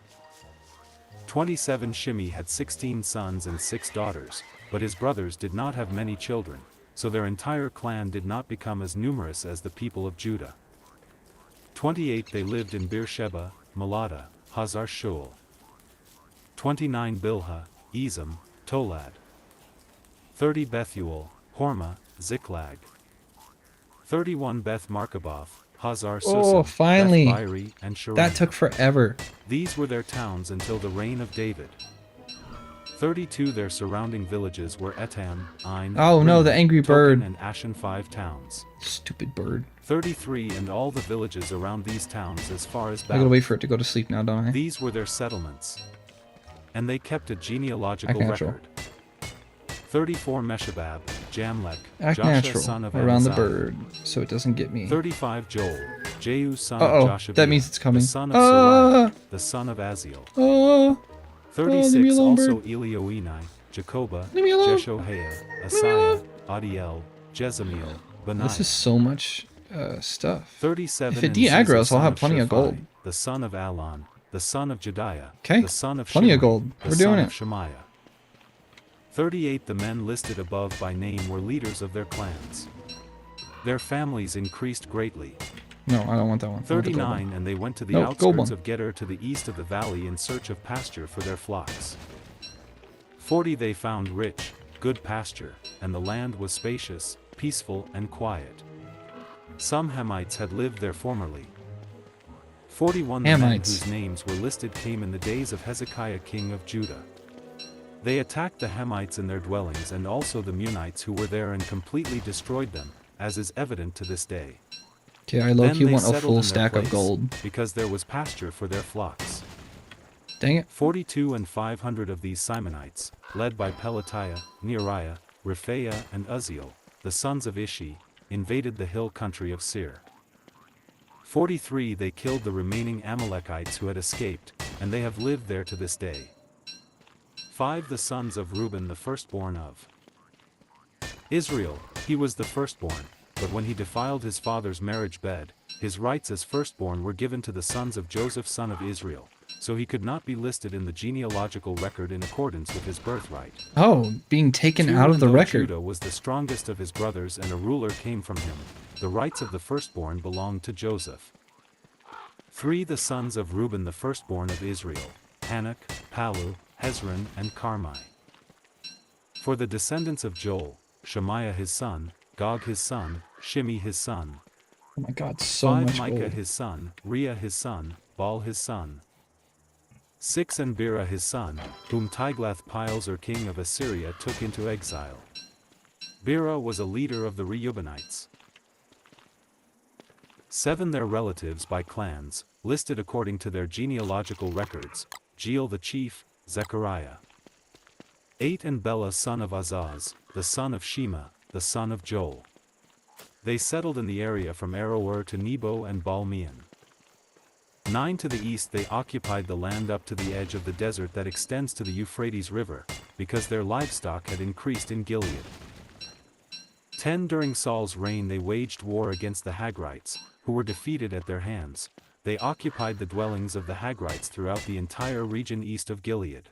27 Shimi had 16 sons and 6 daughters, but his brothers did not have many children, so their entire clan did not become as numerous as the people of Judah. 28 They lived in Beersheba, Melada, Hazar Shul. 29 Bilhah, Ezem, Tolad. 30 Bethuel, Hormah, Ziklag. 31 Beth Markaboth, Hazar Susim, Oh, finally. Beth Biri, and Sharim. That took forever. These were their towns until the reign of David. 32 Their surrounding villages were Etam, Ain, Oh no, Rimmon, the angry Token, bird. and Ashen 5 towns. Stupid bird. 33 And all the villages around these towns as far as I gotta Baal. wait for it to go to sleep now, don't I? These were their settlements. And they kept a genealogical Act natural. record. 34 Meshabab, Jamlech, Act Joshua natural son of around the Amaziah. bird, so it doesn't get me. 35 Joel, Jehu son Uh-oh, of Joshua, that means it's coming. the son of Ah! Sariah, the son of Aziel. Oh, 36 leave me alone, Also bird. Elioenai, Jacoba, Leave me alone. Jeshohaiah, me Asaiah, alone. Adiel, Jezemiel, Benaiah. this is so much stuff. 37 If it and Ziza, de-aggroes, I'll son have of plenty of Shaphi, gold. The son of Alon, the son of Jediah, Okay, the son of plenty of Shimei, gold. the We're son doing of it. Shemaiah. 38 The men listed above by name were leaders of their clans. Their families increased greatly. No, I don't want that one. I want the gold one. 39 And they went to the Nope, gold outskirts one. of Geder to the east of the valley in search of pasture for their flocks. 40 They found rich, good pasture, and the land was spacious, peaceful and quiet. Some Hamites had lived there formerly. 41 The men Hamites. whose names were listed came in the days of Hezekiah king of Judah. They attacked the Hamites in their dwellings and also the Munites who were there and completely destroyed them, as is evident to this day. Okay, I Then low-key they want a settled full in their stack of place, gold. because there was pasture for their flocks. Dang it. 42 and 500 of these Simonites, led by Pelatiah, Neariah, Rephaiah and Uzziel, the sons of Ishi, invaded the hill country of Seir. 43 They killed the remaining Amalekites who had escaped, and they have lived there to this day. 5. The sons of Reuben, the firstborn of Israel. He was the firstborn, but when he defiled his father's marriage bed, his rights as firstborn were given to the sons of Joseph son of Israel, so he could not be listed in the genealogical record in accordance with his birthright. Oh, being taken 2. out of the Though record. Judah was the strongest of his brothers and a ruler came from him, the rights of the firstborn belonged to Joseph. 3. The sons of Reuben, the firstborn of Israel, Hanok, Palu, Hezron, and Carmi. For the descendants of Joel, Shemaiah his son, Gog his son, Shimi his son. Oh my God, so 5. much Micah old. his son, Reah his son, Baal his son. 6. And Bera his son, whom Tiglath-Pileser king of Assyria took into exile. Bera was a leader of the Reubenites. 7. Their relatives by clans, listed according to their genealogical records, Jeiel the chief, Zechariah. 8. And Bela son of Azaz, the son of Shema, the son of Joel. They settled in the area from Aroer to Nebo and Baal-meon. 9. To the east they occupied the land up to the edge of the desert that extends to the Euphrates River, because their livestock had increased in Gilead. 10. During Saul's reign they waged war against the Hagrites, who were defeated at their hands. They occupied the dwellings of the Hagrites throughout the entire region east of Gilead.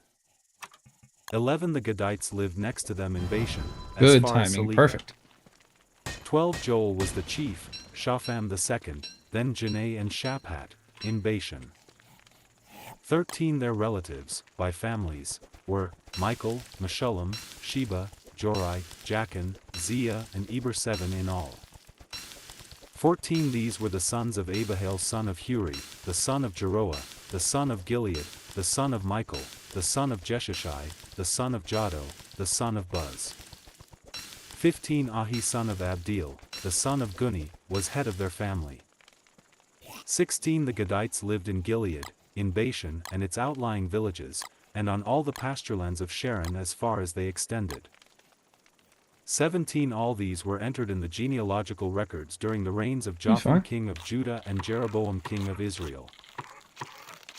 11. The Gadites lived next to them in Bashan, as Good far as timing, Salida. perfect. 12. Joel was the chief, Shopham the second, then Janai and Shaphat, in Bashan. 13. Their relatives, by families, were Michael, Meshullam, Sheba, Jorai, Jachin, Zia, and Eber, 7 in all. 14. These were the sons of Abihail son of Huri, the son of Jeroah, the son of Gilead, the son of Michael, the son of Jeshashai, the son of Jado, the son of Buz. 15. Ahi son of Abdeel, the son of Guni, was head of their family. 16. The Gadites lived in Gilead, in Bashan and its outlying villages, and on all the pasturelands of Sharon as far as they extended. 17. All these were entered in the genealogical records during the reigns of Jotham king of Judah and Jeroboam king of Israel.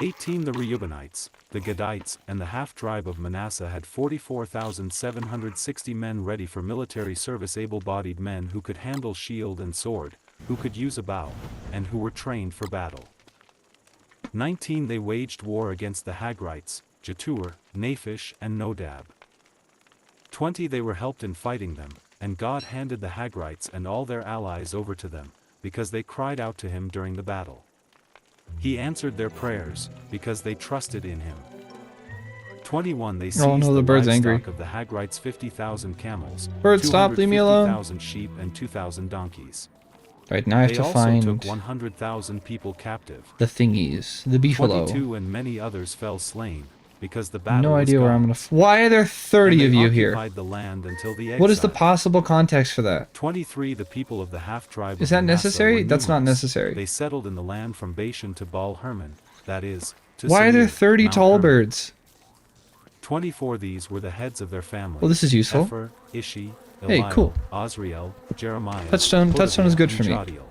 18. The Reubenites, the Gadites, and the half-tribe of Manasseh had 44,760 men ready for military service, able-bodied men who could handle shield and sword, who could use a bow, and who were trained for battle. 19. They waged war against the Hagrites, Jetur, Naphish, and Nodab. 20. They were helped in fighting them, and God handed the Hagrites and all their allies over to them, because they cried out to him during the battle. He answered their prayers, because they trusted in him. 21. They seized the bird's livestock angry. of the Hagrites, 50,000 camels, Bird, stop, leave me alone. 250,000 sheep, and 2,000 donkeys. Right, now I have They to also find took 100,000 people captive. the thingies, the beefalo. 22. And many others fell slain, because the battle No was idea where I'm gone. gonna. Why are there 30 And of they you here? occupied the land until the What is the exile. possible context for that? 23. The people of the half-tribe Is of that Manasseh necessary? were That's not numerous. necessary. They settled in the land from Bashan to Baal Hermon, that is, to Why are there Seir, 30 Mount tall Hermon. birds? 24. These were the heads of their families. Well, this is useful. Epher, Ishi, Hey, Eliel, cool. Azriel, Jeremiah, Touchstone is good and for me. Jadiel.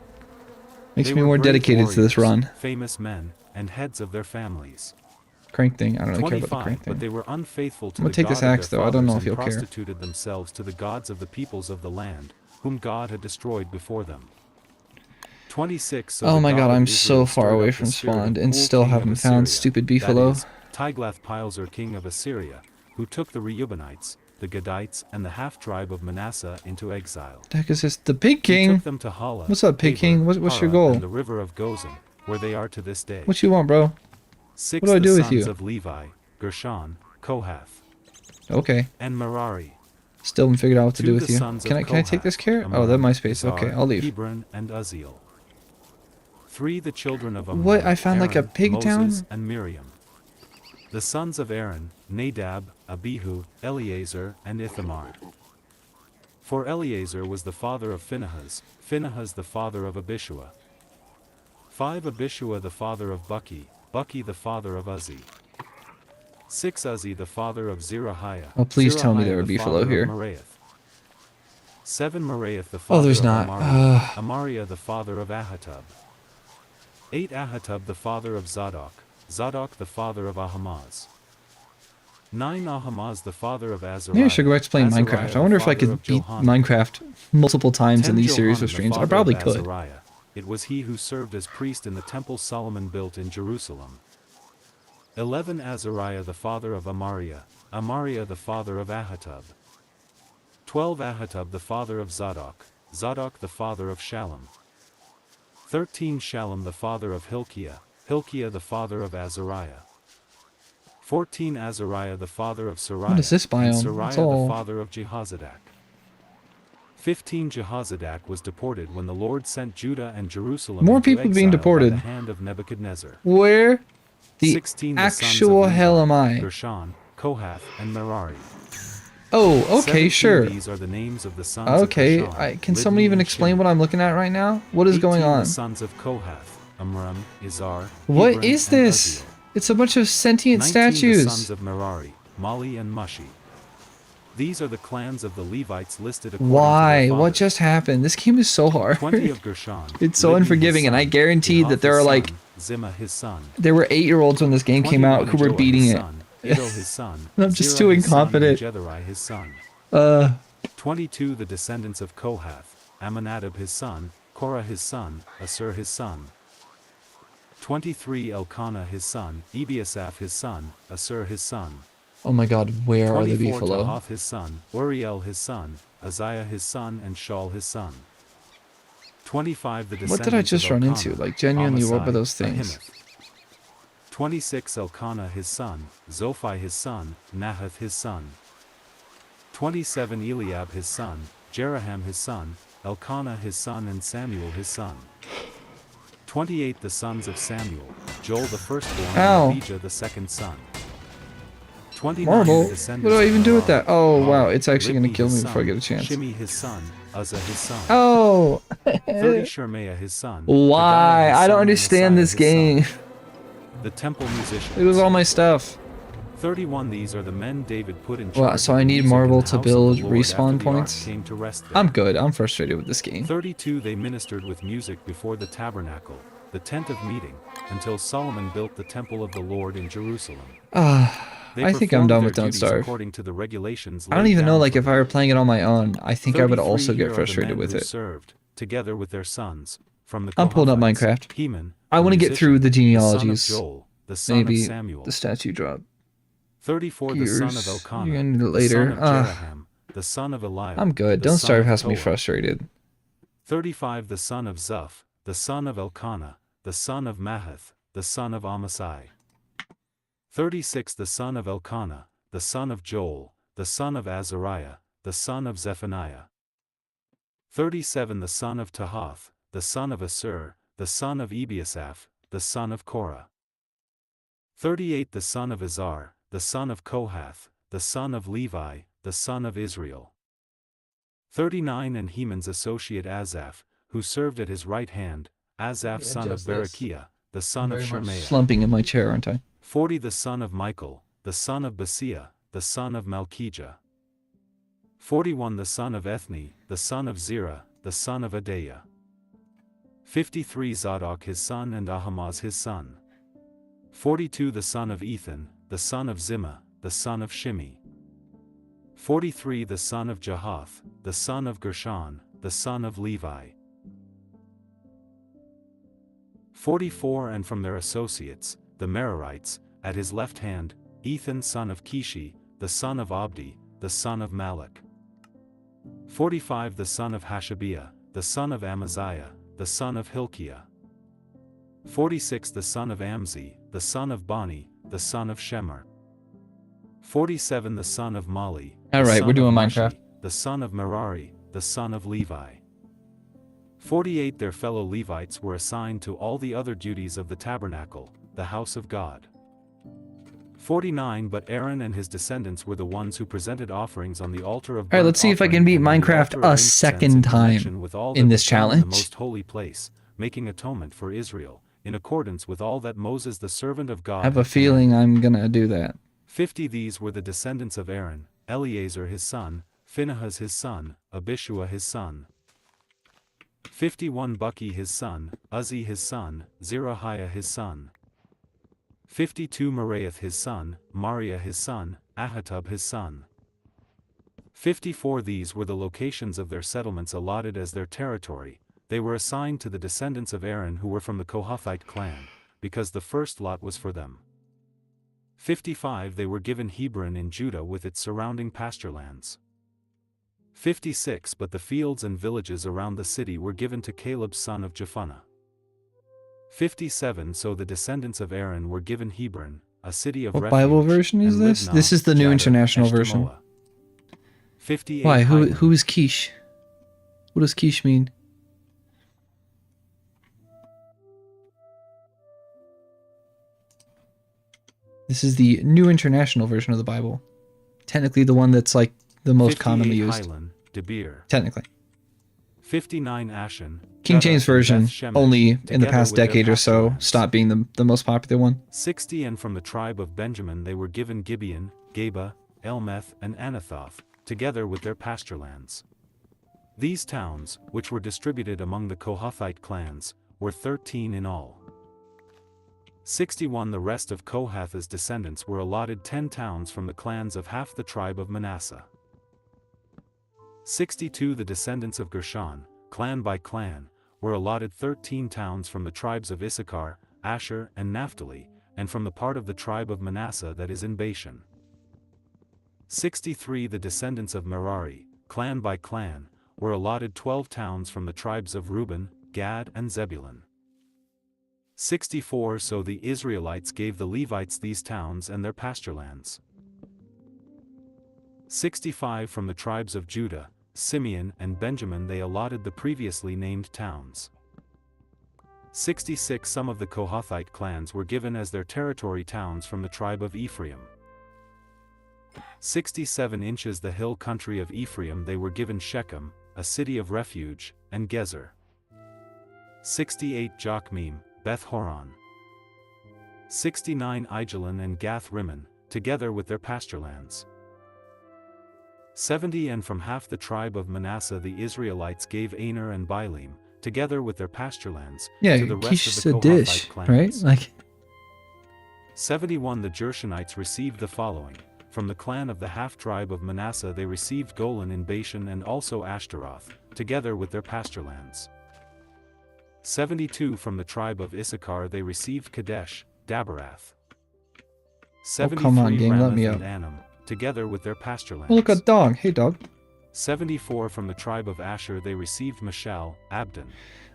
Makes They me were more brave dedicated to this warriors, run. famous men, and heads of their families. Crank thing. I don't really care about the 25. crank But thing. they were unfaithful to I'm the gonna take God this of their axe, though. I don't know fathers if and you'll care. prostituted themselves to the gods of the peoples of the land, whom God had destroyed before them. 26. So Oh the my God, God of I'm Israel so far stirred away up the from spirit of spawned and Pul, still king of haven't found Assyria, stupid that beefalo. is, Tiglath-Pileser king of Assyria, who took the Reubenites, the Gadites, and the half-tribe of Manasseh into exile. The heck is this? The Pig He King? took them to Hala, What's up, Pig Tabor, King? What's your Para, goal? and the river of Gozan, where they are to this day. What you want, bro? 6. What do I do The with sons you? of Levi, Gershon, Kohath, Okay. and Merari. Still haven't figured out what to 2. do with The you. sons Can of I take this Kohath, carrot? Oh, Amram, that my space. Izhar, Okay, I'll leave. Hebron, and Uzziel. 3. The children of Amram, What? I found like a Aaron, pig Moses, town? and Miriam. The sons of Aaron, Nadab, Abihu, Eleazar, and Ithamar. For Eleazar was the father of Phinehas, Phinehas the father of Abishua. 5. Abishua the father of Buki, Buki the father of Uzzi. 6. Uzzi the father of Zerahiah. Oh, please tell me Zerahiah there would the be father below here. of Meraioth. 7. Meraioth the father Oh, there's of not. Amariah, Amariah the father of Ahitub. 8. Ahitub the father of Zadok, Zadok the father of Ahimaaz. 9 Ahamaz the father of Azariah. Maybe I should go back to playing Azariah, Minecraft. I the wonder if I father could of beat Johanan. Minecraft multiple times 10 in these series Johanan, of the streams. I father probably of could. Azariah. It was he who served as priest in the temple Solomon built in Jerusalem. 11 Azariah the father of Amariah. Amariah the father of Ahitub. 12 Ahitub the father of Zadok. Zadok the father of Shallum. 13 Shallum the father of Hilkiah. Hilkiah the father of Azariah. 14 Azariah the father of Sariah. What is this and biome? Sariah It's the all... father of Jehozadak. 15 Jehozadak was deported when the Lord sent Judah and Jerusalem More into people being exile deported. by the hand of Nebuchadnezzar. Where the 16 actual hell am I? Gershon, Kohath, and Merari. Oh, okay, 17 sure. These are the names of the sons Okay, of Gershon, can someone Libni even and explain Shimei. what I'm looking at right now? What is 18 going on? The sons of Kohath, Amram, Izhar, What Hebron, is and this? Uzziel. It's a bunch of sentient 19 statues. The sons of Merari, Mali and Mushi. These are the clans of the Levites listed according Why? to their What fathers. just happened? This game is so hard. 20 of Gershon. It's so Libni, unforgiving, his and I son, guarantee Jehoth, that there his are like son, Zimah his son. there were 8-year-olds when this game came out who were 21 beating his it. son, Iddo his son, I'm just Zerah too his son, and incompetent. Jetheri his son. 22 The descendants of Kohath, Amminadab his son, Korah his son, Asur his son. 23 Elkanah his son, Ebiasaph his son, Asur his son. Oh my god, where are the 24 beefalo? Tahath his son, Uriel his son, Uzziah his son, and Shaul his son. 25 The descendants What did I just of run Elkanah, into? Like, genuinely, what were Amasai, those things? Ahimoth. 26 Elkanah his son, Zophai his son, Nahath his son. 27 Eliab his son, Jeraham his son, Elkanah his son, and Samuel his son. 28 The sons of Samuel, Joel the firstborn, Ow. and Abijah the second son. 29 Marble? The descendants What do I of even do with Merari, that? Oh, Mali, wow, it's actually gonna Libni kill his me before I son, get a chance. Shimei his son, Uzzah his son. Oh! 30 Shemaiah his son. Why? Pedaiah his I don't son, and understand Messiah this his game. son. The temple musicians. It was all my stuff. 31 These are the men David put in charge. Well, so of the I need music in marble the to house of build the Lord respawn after the ark points. came to rest there. I'm good. I'm frustrated with this game. 32 They ministered with music before the tabernacle, the tent of meeting, until Solomon built the temple of the Lord in Jerusalem. They I think I'm performed done their with Don't duties Starve. according to the regulations I don't laid even know, down like, for if I them. were playing it on my own, I think I would 33 also Here get are frustrated the men with who it. served, together with their sons, from the I'm pulling up Kohathites, Minecraft. Heman, I the want to get through the musician, the son of genealogies. Joel, the son Maybe of Samuel. the statue drop. 34 The son of Gears. Elkanah, You're gonna need it the son later. of Jeraham, the son of Eliab, I'm good. the Don't son Starve of has me Toa. frustrated. 35 The son of Zuph, the son of Elkanah, the son of Mahath, the son of Amasai. 36 The son of Elkanah, the son of Joel, the son of Azariah, the son of Zephaniah. 37 The son of Tahath, the son of Asur, the son of Ebiasaph, the son of Korah. 38 The son of Izhar, the son of Kohath, the son of Levi, the son of Israel. 39 And Heman's associate Asaph, who served at his right hand, Asaph son of Berechiah, the son of Shemaiah. Slumping in my chair, aren't I? 40 The son of Michael, the son of Basiah, the son of Malchijah. 41 The son of Ethni, the son of Zerah, the son of Adaiah. 53 Zadok his son and Ahamaz his son. 42 The son of Ethan, the son of Zimmah, the son of Shimei. 43 The son of Jahath, the son of Gershon, the son of Levi. 44 And from their associates, the Merarites, at his left hand, Ethan son of Kishi, the son of Abdi, the son of Malach. 45 The son of Hashabiah, the son of Amaziah, the son of Hilkiah. 46 The son of Amzi, the son of Bani, the son of Shemar. 47 The son of Mali, Alright, we're doing Minecraft. the son of Merari, the son of Levi. 48 Their fellow Levites were assigned to all the other duties of the tabernacle, the house of God. 49 But Aaron and his descendants were the ones who presented offerings on the altar of burnt Alright, let's see if I can offering beat and on the Minecraft altar of a incense second in time connection with all in that this was done in the challenge. most holy place, making atonement for Israel, in accordance with all that Moses the servant of God I have a had feeling commanded. I'm gonna do that. 50 These were the descendants of Aaron, Eleazar his son, Phinehas his son, Abishua his son. 51 Buki his son, Uzzi his son, Zerahiah his son. 52 Meraioth his son, Mariah his son, Ahitub his son. 54 These were the locations of their settlements allotted as their territory. They were assigned to the descendants of Aaron who were from the Kohathite clan, because the first lot was for them. 55 They were given Hebron in Judah with its surrounding pasture lands. 56 But the fields and villages around the city were given to Caleb son of Jephunneh. 57 So the descendants of Aaron were given Hebron, a city of What refuge. Bible version is and this? Libnah, This is the New Jadar, International Version. Eshtemoa. 58 Why? Highland. Who is Kish? What does Kish mean? This is the New International Version of the Bible. Technically the one that's like the most commonly used. Highland, Debir. Technically. 59 Ashen. King Judah, James and Version Beth-Shemesh, only in the together past with their decade or so pasture stopped being the most popular one. 60 And from the tribe of Benjamin they were given Gibeon, Geba, Elmeth and Anathoth, together with their pasture lands. These towns, which were distributed among the Kohathite clans, were 13 in all. 61 The rest of Kohath's descendants were allotted 10 towns from the clans of half the tribe of Manasseh. 62 The descendants of Gershon, clan by clan, were allotted 13 towns from the tribes of Issachar, Asher and Naphtali, and from the part of the tribe of Manasseh that is in Bashan. 63 The descendants of Merari, clan by clan, were allotted 12 towns from the tribes of Reuben, Gad and Zebulun. 64 So the Israelites gave the Levites these towns and their pasture lands. 65 From the tribes of Judah, Simeon and Benjamin they allotted the previously named towns. 66 Some of the Kohathite clans were given as their territory towns from the tribe of Ephraim. 67 Inches The hill country of Ephraim they were given Shechem, a city of refuge, and Gezer. 68 Jokmeam, Beth Horon. 69 Aijalon and Gath Rimmon, together with their pasture lands. 70 And from half the tribe of Manasseh the Israelites gave Aner and Bileam, together with their pasture lands, Yeah, to the rest Kish of is the a Kohathite dish, clans. right? Like 71 The Gershonites received the following. From the clan of the half-tribe of Manasseh they received Golan in Bashan and also Ashtaroth, together with their pasture lands. 72 From the tribe of Issachar they received Kadesh, Daberath. 73 come on, game, let Ramoth me and up. Anam, together with their pasture lands. oh, look, a dog. Hey, dog. 74 From the tribe of Asher they received Mashal, Abdon.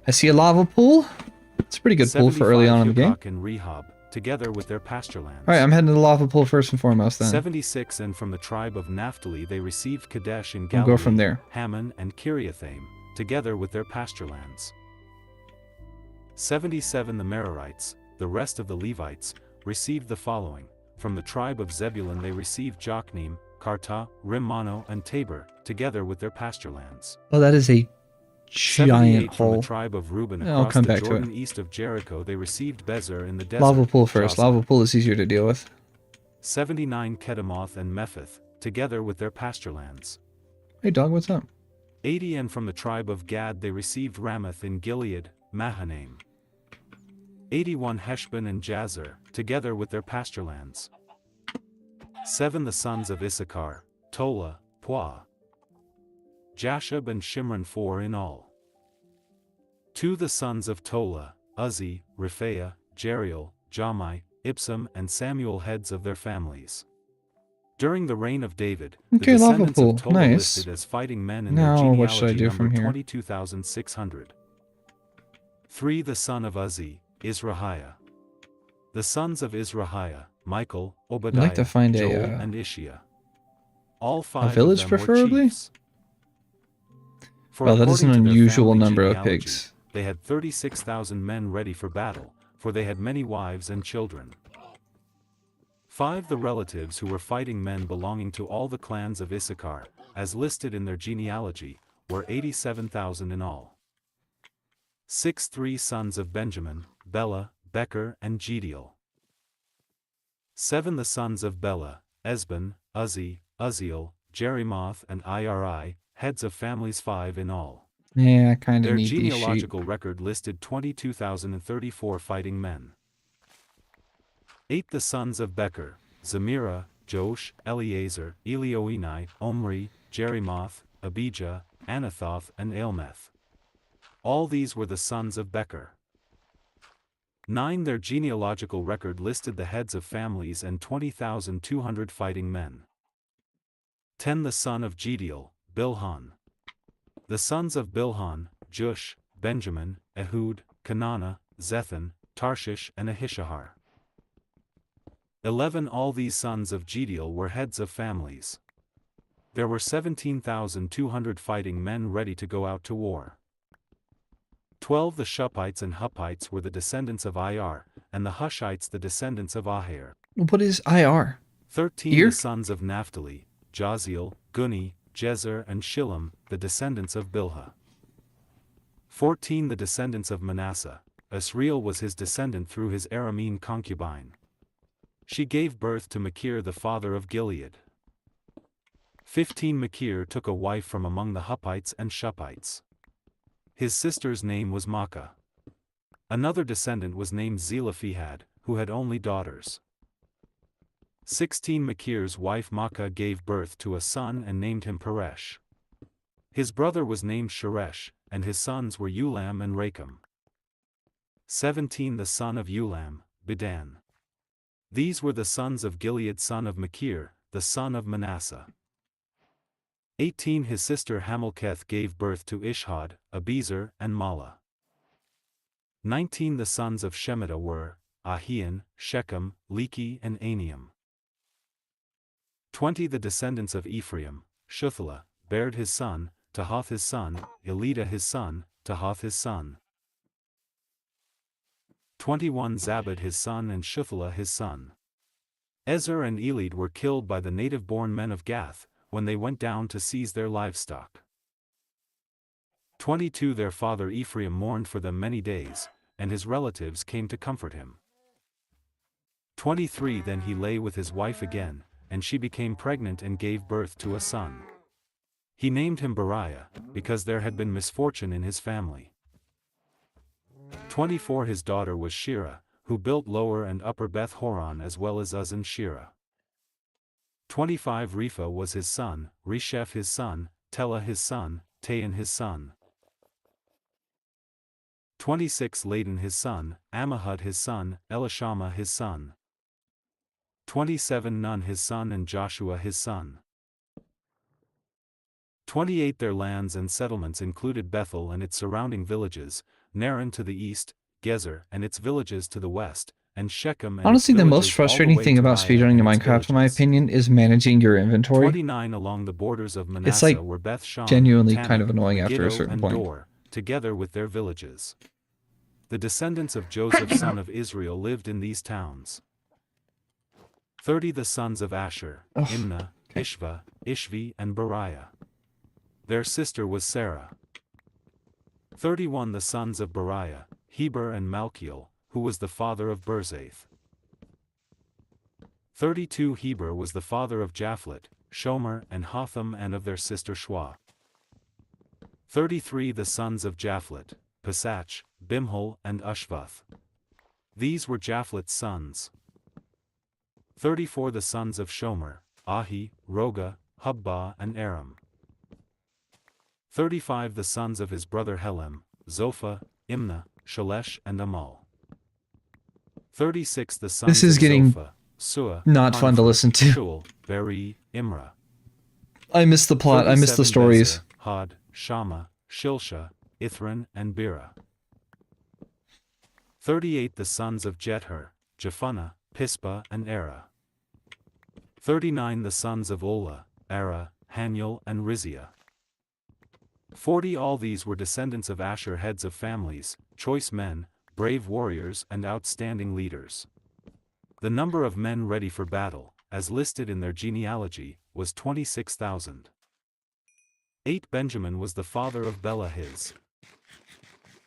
I see a lava pool. It's a pretty good pool for early on in the game. 75 and Rehob, together with their pasture lands. Alright, I'm heading to the lava pool first and foremost then. 76 And from the tribe of Naphtali they received Kadesh in We'll Galilee, go from there. Hammon and Kiriathaim, together with their pasture lands. 77 The Merarites, the rest of the Levites, received the following. From the tribe of Zebulun they received Jokneam, Karta, Rimmano and Tabor, together with their pasture lands. Oh, that is a giant 78 From hole. the tribe of Reuben I'll across come the back to Jordan it. east of Jericho they received Bezer in the desert. Lava pool first. Jozah. Lava pool is easier to deal with. 79 Kedemoth and Mephith, together with their pasture lands. Hey, dog, what's up? 80 And from the tribe of Gad they received Ramoth in Gilead, Mahanaim. 81 Heshbon and Jazer, together with their pasture lands. 7 The sons of Issachar, Tola, Puah, Jashub and Shimron 4 in all. 2 The sons of Tola, Uzzi, Rephaiah, Jeriel, Jamai, Ipsam and Samuel heads of their families. During the reign of David, Okay, the lava descendants pool. of Tola Nice. listed as fighting men in Now, their genealogy what should I do from numbered here? 22,600. 3 The son of Uzzi, Izrahiah. The sons of Izrahiah, Michael, Obadiah, I'd like to find Joel a and Ishiah. All 5 village of them preferably? were chiefs. For Well, that is an according to their unusual family number of genealogy, pigs. They had 36,000 men ready for battle, for they had many wives and children. 5 The relatives who were fighting men belonging to all the clans of Issachar, as listed in their genealogy, were 87,000 in all. 6 3 Sons of Benjamin, Bela, Becher and Jediel. 7 The sons of Bela, Esbon, Uzzi, Uzziel, Jerimoth and Iri, heads of families 5 in all. Yeah, I kind of Their need these sheep. genealogical record listed 22,034 fighting men. 8 The sons of Becher, Zemira, Josh, Eleazar, Elioenai, Omri, Jerimoth, Abijah, Anathoth and Alemeth. All these were the sons of Becher. 9. Their genealogical record listed the heads of families and 20,200 fighting men. 10. The son of Jediel, Bilhan. The sons of Bilhan, Jush, Benjamin, Ehud, Kenana, Zethan, Tarshish and Ahishahar. 11. All these sons of Jediel were heads of families. There were 17,200 fighting men ready to go out to war. 12. The Shuppites and Huppites were the descendants of Ir, and the Hushites the descendants of Aher. What is IR? 13. Ear? The sons of Naphtali, Jaziel, Guni, Jezer and Shillem, the descendants of Bilhah. 14. The descendants of Manasseh. Asriel was his descendant through his Aramean concubine. She gave birth to Machir the father of Gilead. 15. Machir took a wife from among the Huppites and Shuppites. His sister's name was Makkah. Another descendant was named Zelophehad, who had only daughters. 16. Machir's wife Makkah gave birth to a son and named him Peresh. His brother was named Sheresh, and his sons were Ulam and Racham. 17. The son of Ulam, Bedan. These were the sons of Gilead son of Machir, the son of Manasseh. 18. His sister Hamilketh gave birth to Ishhad, Abizer and Mala. 19. The sons of Shemida were, Ahian, Shechem, Leki and Aniam. 20. The descendants of Ephraim, Shuthelah, Bared his son, Tahath his son, Elida his son, Tahath his son. 21. Zabad his son and Shuthelah his son. Ezer and Elid were killed by the native-born men of Gath, when they went down to seize their livestock. 22. Their father Ephraim mourned for them many days, and his relatives came to comfort him. 23. Then he lay with his wife again, and she became pregnant and gave birth to a son. He named him Beriah, because there had been misfortune in his family. 24. His daughter was Shira, who built Lower and Upper Beth Horon as well as Uz and Shira. 25. Repha was his son, Resheph his son, Tela his son, Tahan his son. 26. Ladan his son, Ammihud his son, Elishama his son. 27. Nun his son and Joshua his son. 28. Their lands and settlements included Bethel and its surrounding villages, Naran to the east, Gezer and its villages to the west, and Shechem and Honestly, its the most villages all frustrating way thing to about Ai speedrunning in and its Minecraft, in my villages. opinion, is managing your inventory. 29. Along the borders of Manasseh like were Beth Shan, genuinely Tanakh, kind of annoying after a Megiddo, certain and point. Dor, together with their villages. The descendants of Joseph son of Israel lived in these towns. 30. The sons of Asher, Oh, Imnah, okay. Ishva, Ishvi and Beriah. Their sister was Sarah. 31. The sons of Beriah, Heber and Malchiel, who was the father of Berzaith. 32. Heber was the father of Japhlet, Shomer and Hotham and of their sister Shua. 33. The sons of Japhlet, Pesach, Bimhal and Ushvath. These were Japhlet's sons. 34. The sons of Shomer, Ahi, Roga, Hubbah and Aram. 35. The sons of his brother Helem, Zophah, Imnah, Shalesh and Amal. 36. The sons This is of getting Zophah, Sua, not fun to Hanifer, listen to. Shul, Beri, Imrah. I miss the plot. I miss the 37. stories. Bezer, Had, Shama, Shilsha, Ithran and Bera. 38. The sons of Jether, Jephunneh, Pispa and Era. 39. The sons of Ola, Ara, Haniel and Rizia. 40. All these were descendants of Asher, heads of families, choice men, brave warriors and outstanding leaders. The number of men ready for battle, as listed in their genealogy, was 26,000. 8. Benjamin was the father of Bela his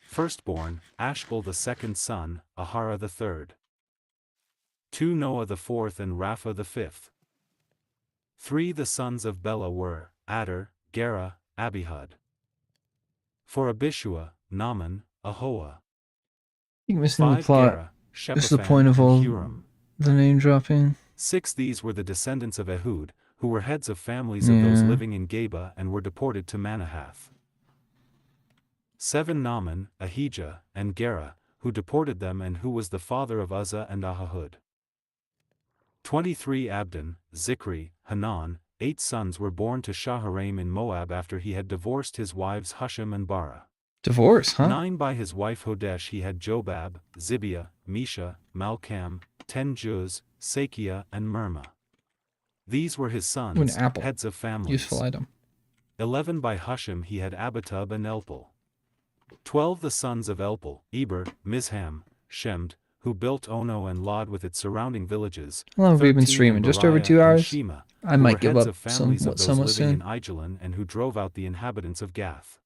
firstborn, Ashbel the second son, Ahara the third. 2. Noah the fourth and Rapha the fifth. 3. The sons of Bela were, Adar, Gera, Abihud. For Abishua, Naaman, Ahoah. You're missing the 5. plot. Gera, This is the Shephaphan point of and all Huram. the name dropping. 6 These were the descendants of Ehud, who were heads of families of those living in Geba and were deported to Manahath. 7 Naaman, Ahijah, and Gera, who deported them and who was the father of Uzzah and Ahihud. 23 Abdon, Zikri, Hanan. 8 sons were born to Shaharaim in Moab after he had divorced his wives Husham and Bara. Divorce, huh? 9 By his wife Hodesh he had Jobab, Zibiah, Mesha, Malcham, 10 Juz, Sakiah and Mirma. These were his sons, Ooh, an apple. heads of families. Useful item. 11 By Husham he had Abitub and Elpal. 12 The sons of Elpal, Eber, Mizham, Shemd, who built Ono and Lod with its surrounding villages. How long have we been streaming? Just over 2 hours? Shema, I might give up somewhat somewhat living soon. in Aijalon and who drove out the inhabitants of Gath.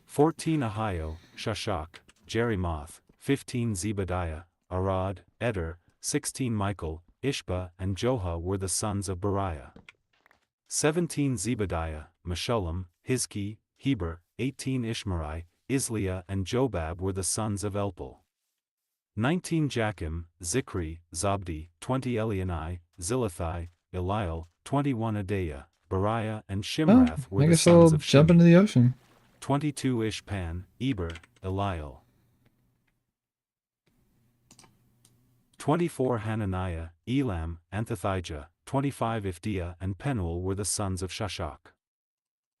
14 Ahio, Shashak, Jerimoth. 15 Zebadiah, Arad, Eder. 16 Michael, Ishba and Joha were the sons of Beriah. 17 Zebadiah, Meshullam, Hizki, Heber. 18 Ishmerai, Isliah and Jobab were the sons of Elpal. 19 Jachim, Zikri, Zabdi. 20 Elianai, Zilathai, Eliel. 21 Adaiah, Beriah and Shimrath were I the guess sons I'll of jump Shimi. into the ocean. 22 Ishpan, Eber, Eliel. 24 Hananiah, Elam, Anthothijah. 25 Ifdiah and Penuel were the sons of Shashak.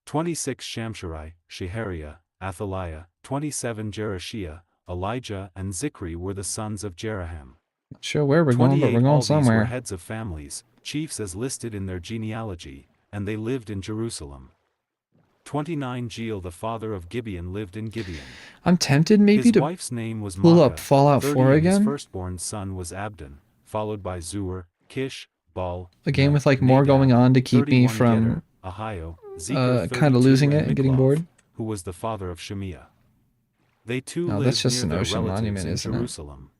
26 Shamsharai, Shehariah, Athaliah. 27 Jerushiah, Elijah and Zikri were the sons of Jeraham. Not sure where we're going, but we're All going these were somewhere. heads of families, chiefs as listed in their genealogy, and they lived in Jerusalem. 29 Jeel the father of Gibeon lived in Gibeon. I'm tempted maybe His to wife's name was pull Maacah. up Fallout 30 4 and his again. firstborn son was Abdon, followed by Zur, Kish, Baal, A game Ned, with like more Nadab. going on to keep me 31 from Geder, Ahio, Zeker, kind of 32 losing it and getting Mikloth, bored. who was the father of Shemiah. They too No, lived that's just near an their ocean relatives monument, in isn't it? Jerusalem.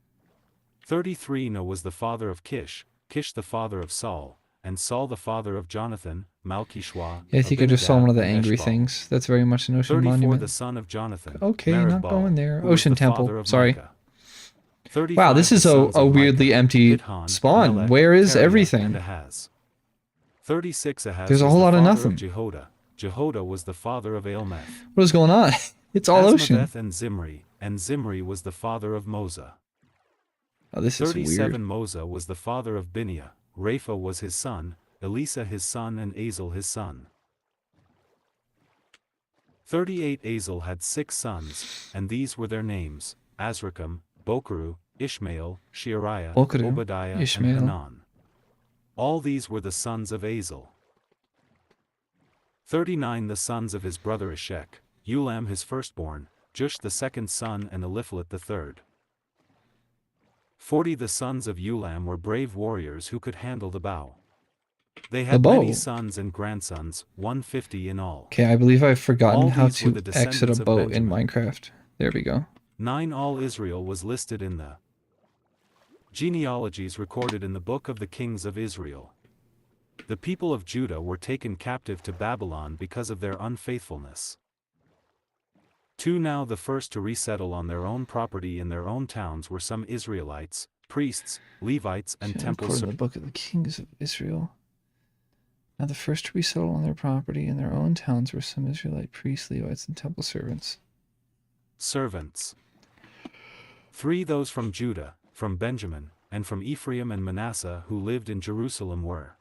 33 Noah was the father of Kish, Kish the father of Saul, and Saul the father of Jonathan, Malchishua. Yeah, I think I just saw one of the Abinadab, and angry Eshbal. things. That's very much an ocean 34 monument. The son of Jonathan, Okay, not Merib-Baal, going there. who was Ocean the temple. father of Sorry. Micah. 35 Wow, this is the sons a of weirdly Micah, empty Bidhan, spawn. Melech, Where is Teriah, everything? and Ahaz. 36 There's a was whole the lot of father nothing. Jehoda. Jehoda was the father of Aelmeth. What is going on? It's all ocean. Asmaveth and Zimri was the father of Moza. Oh, this is 37 weird. Moza was the father of Binia, Rapha was his son, Elisa his son and Azel his son. 38 Azel had 6 sons, and these were their names, Azrikam, Bokeru, Ishmael, Sheariah, Bokeru, Obadiah Ishmael. and Hanan. All these were the sons of Azel. 39 The sons of his brother Ishek, Ulam his firstborn, Jush the second son and Eliphalet the third. 40 The sons of Ulam were brave warriors who could handle the bow. They had many sons and grandsons, 150 in all. Okay, I believe I've forgotten All how these were to the exit a descendants of boat in Benjamin. Minecraft. There we go. 9 All Israel was listed in the genealogies recorded in the book of the kings of Israel. The people of Judah were taken captive to Babylon because of their unfaithfulness. 2 Now the first to resettle on their own property in their own towns were some Israelites, priests, Levites and temple According to the book of the kings of Israel. Now the first to resettle on their property in their own towns were some Israelite priests, Levites, and temple servants. 3 Those from Judah, from Benjamin, and from Ephraim and Manasseh who lived in Jerusalem were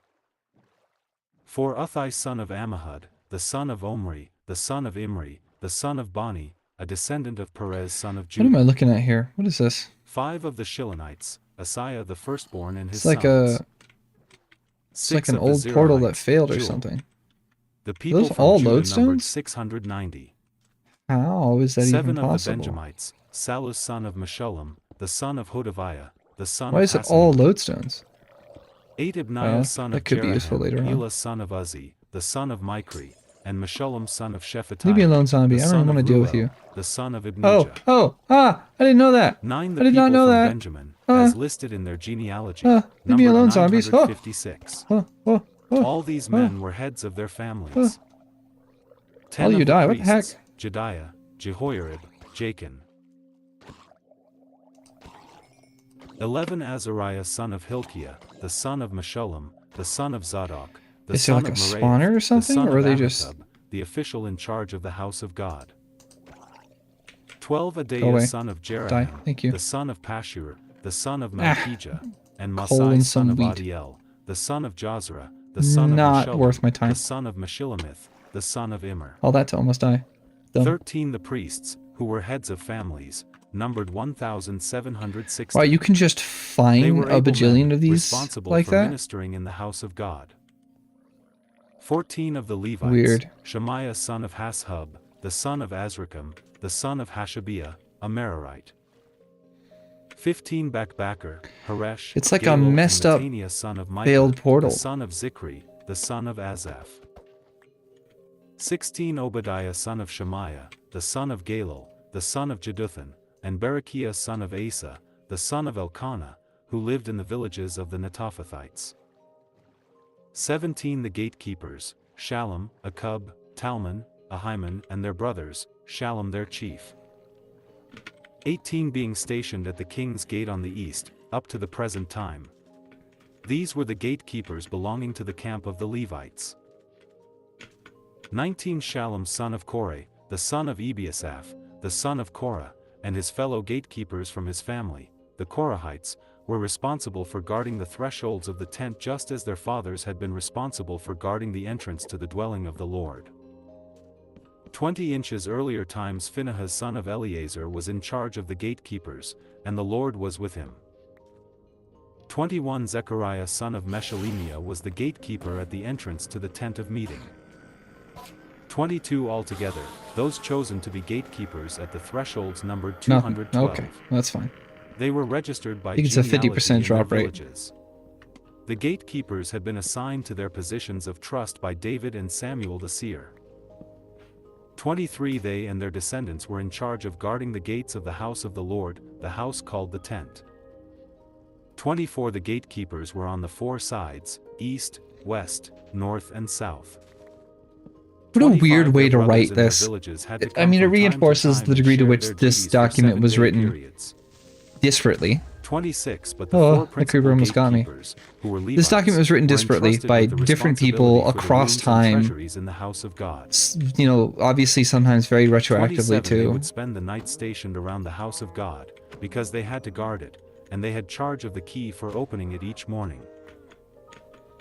4 Uthai son of Ammihud, the son of Omri, the son of Imri, the son of Bani, a descendant of Perez son of Judah. What am I looking at here? What is this? 5 of the Shilonites, Asaiah the firstborn and his It's like sons. it's like 6 an of the old portal that Zeronites, failed or Jewel. something. The people those from all Judah numbered lodestones? 690. How is that 7 even of the possible? Benjamites, Salus son of Meshullam, the son of Hodaviah, the son Why of is it all Hasanel. lodestones? 8 Ibniah son that of could be useful later Jeraham, on. Elah son of Uzzi, the son of Micri, and Meshullam son of Shephatiah, Leave me alone, zombie. the I don't son even want of to deal with Ruel, you. the son of Oh, Ibnijah. I didn't know that. 9 The I did people not know from that. Benjamin, as listed in their genealogy, leave me numbered alone, zombies. 956. All these men were heads of their families. 10 All of you the die. What the heck? priests, Jediah, Jehoiarib, Jachin. 11 Azariah son of Hilkiah, the son of Meshullam, the son of Zadok, the Is there son like a of Meraioth, spawner or the something, son or are of they just... Ahitub, the official in charge of the house of God. 12 Go Adaiah away. son of Die. Jeraham, Thank you. the son of Pashur, the son of Ah, Malchijah, and coal Masai and son some of wheat. Adiel, the son of Jozrah, the son of Not Meshullam, worth my time. the son of Meshillemith, the son of Immer. All that to almost die. Dumb. 13 The priests, who were heads of families, numbered 1,760. Wow, you can just They find were a able bajillion men, of these responsible like for that? ministering in the house of God. 14 Of the Levites, Weird. Shemaiah son of Hashub, the son of Azrikam, the son of Hashabiah, a Merarite. 15 Bakbakkar, Haresh, It's like a Galal, messed and up Mattaniah son of Micah, failed portal. the son of Zikri, the son of Asaph. 16 Obadiah son of Shemaiah, the son of Galal, the son of Jeduthun, and Berechiah son of Asa, the son of Elkanah, who lived in the villages of the Netophathites. 17 The gatekeepers, Shallum, Akub, Talmon, Ahiman and their brothers, Shallum their chief. 18 Being stationed at the king's gate on the east, up to the present time. These were the gatekeepers belonging to the camp of the Levites. 19 Shallum son of Korah, the son of Ebiasaph, the son of Korah, and his fellow gatekeepers from his family, the Korahites, were responsible for guarding the thresholds of the tent just as their fathers had been responsible for guarding the entrance to the dwelling of the Lord. 20 inches earlier times Phinehas son of Eleazar was in charge of the gatekeepers, and the Lord was with him. 21 Zechariah son of Meshelemiah was the gatekeeper at the entrance to the tent of meeting. 22 altogether, those chosen to be gatekeepers at the thresholds numbered 212. Okay, that's fine. They were registered by I think it's a genealogy 50% in their drop rate. villages. The gatekeepers had been assigned to their positions of trust by David and Samuel the seer. 23 They and their descendants were in charge of guarding the gates of the house of the Lord, the house called the tent. 24 The gatekeepers were on the four sides, east, west, north and south. What a weird 25 way Their to brothers write in their this. villages had to I come mean, it from time to reinforces time the and degree to share which their this duties for document was 7-day written periods. disparately. 26 But the Oh, four that principal creeper almost got me. gatekeepers, who were Levites, This document was written were disparately entrusted by with the different people responsibility for the across rooms and time. treasuries in the house of God. You know, obviously sometimes very retroactively 27 They too. would spend the night stationed around the house of God, because they had to guard it, and they had charge of the key for opening it each morning.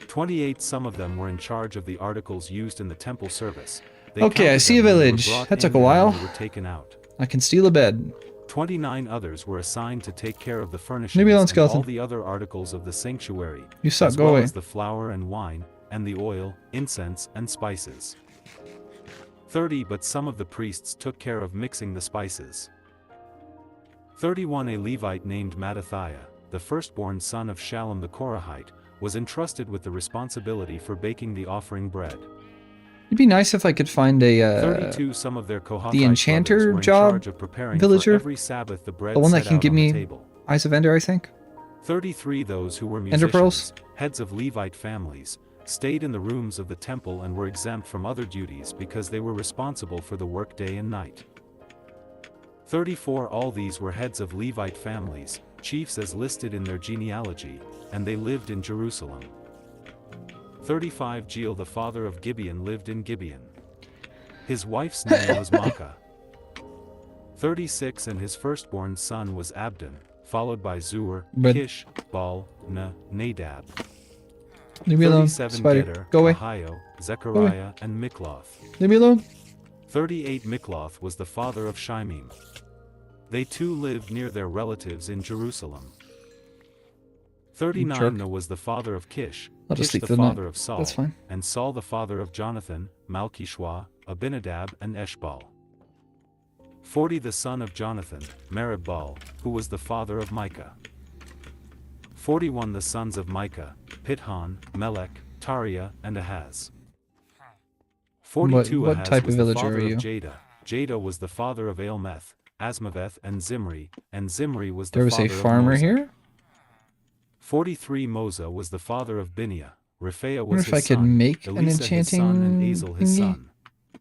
28 Some of them were in charge of the articles used in the temple service. They Okay, I counted see a them when they were village. brought That took in a and when while. they were taken out. I can steal a bed. 29 others were assigned to take care of the furnishings Maybe alone and skeleton. all the other articles of the sanctuary, You suck, as go well away. as the flour and wine, and the oil, incense and spices. 30 But some of the priests took care of mixing the spices. 31 A Levite named Mattathiah, the firstborn son of Shallum the Korahite, was entrusted with the responsibility for baking the offering bread. It'd be nice if I could find a 32 Some of their Kohathite the enchanter brothers were in job charge of preparing villager, for every Sabbath the bread the one that set can out give on the me table. Eyes of Ender, I think. 33 Those who were Ender pearls? musicians, heads of Levite families, stayed in the rooms of the temple and were exempt from other duties because they were responsible for the work day and night. 34 All these were heads of Levite families, chiefs as listed in their genealogy, and they lived in Jerusalem. 35 Jeiel the father of Gibeon lived in Gibeon. His wife's name was Maacah. 36 And his firstborn son was Abdon, followed by Zur, But- Kish, Baal, Nadab. Leave me alone, 37 spider. Gedor, Go away. Ahio, Zechariah and Mikloth. Leave me alone. 38 Mikloth was the father of Shimim. They too lived near their relatives in Jerusalem. 39 jerk. Noah was the father of Kish, I'll just Kish sleep the through the night. father of Saul, That's fine. and Saul the father of Jonathan, Malchishua, Abinadab and Eshbal. 40 The son of Jonathan, Merib-Baal, who was the father of Micah. 41 The sons of Micah, Pithon, Melech, Tariah and Ahaz. 42 What Ahaz type of was the villager father are of you? Jada. Jada was the father of Aelmeth, Asmaveth and Zimri was the There was father a farmer of Mosa. here. 43 Mosa was the father of Binia, Rephaiah I wonder was if I his could son, make an Elisa his son and enchanting Azel his thingy? son. A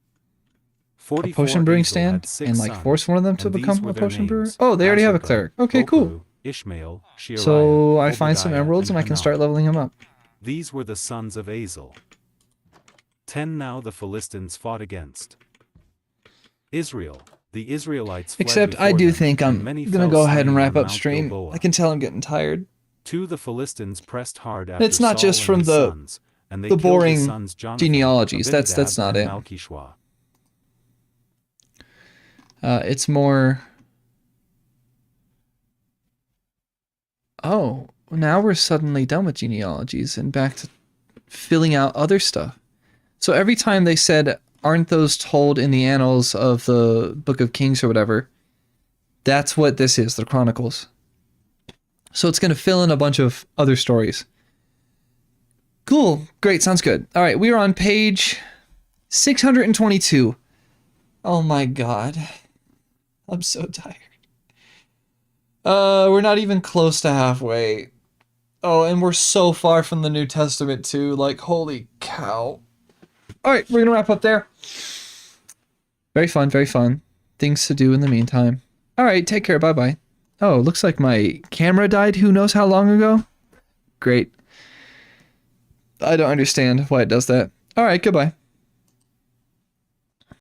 44 potion brewing Azel stand had 6 and like sons, force one of them to and these become were a their potion brewer. names, Oh, they already have a Azarba, cleric. Okay, cool. Bokru, Ishmael, Sheariah, So I find some Obadiah, emeralds and I can start leveling him up. These were the sons of Azel. 10 Now the Philistines fought against Israel. The Israelites fled Except I before do them, think I'm and many gonna fell go ahead and slain wrap on up Mount stream. Gilboa. I can tell I'm getting tired. 2 The Philistines pressed hard after It's not Saul just and from his the sons, and they the killed his boring sons Jonathan, genealogies. That's Abinadab, not and it. Malchishua. It's more. Oh, now we're suddenly done with genealogies and back to filling out other stuff. So every time they said, aren't those told in the annals of the Book of Kings or whatever, that's what this is, the Chronicles. So it's going to fill in a bunch of other stories. Cool. Great. Sounds good. All right. We are on page 622. Oh my God. I'm so tired. We're not even close to halfway. Oh, and we're so far from the New Testament too. Like, holy cow. All right, we're gonna wrap up there. Very fun, very fun. Things to do in the meantime. All right, take care. Bye-bye. Oh, looks like my camera died who knows how long ago. Great. I don't understand why it does that. All right, goodbye.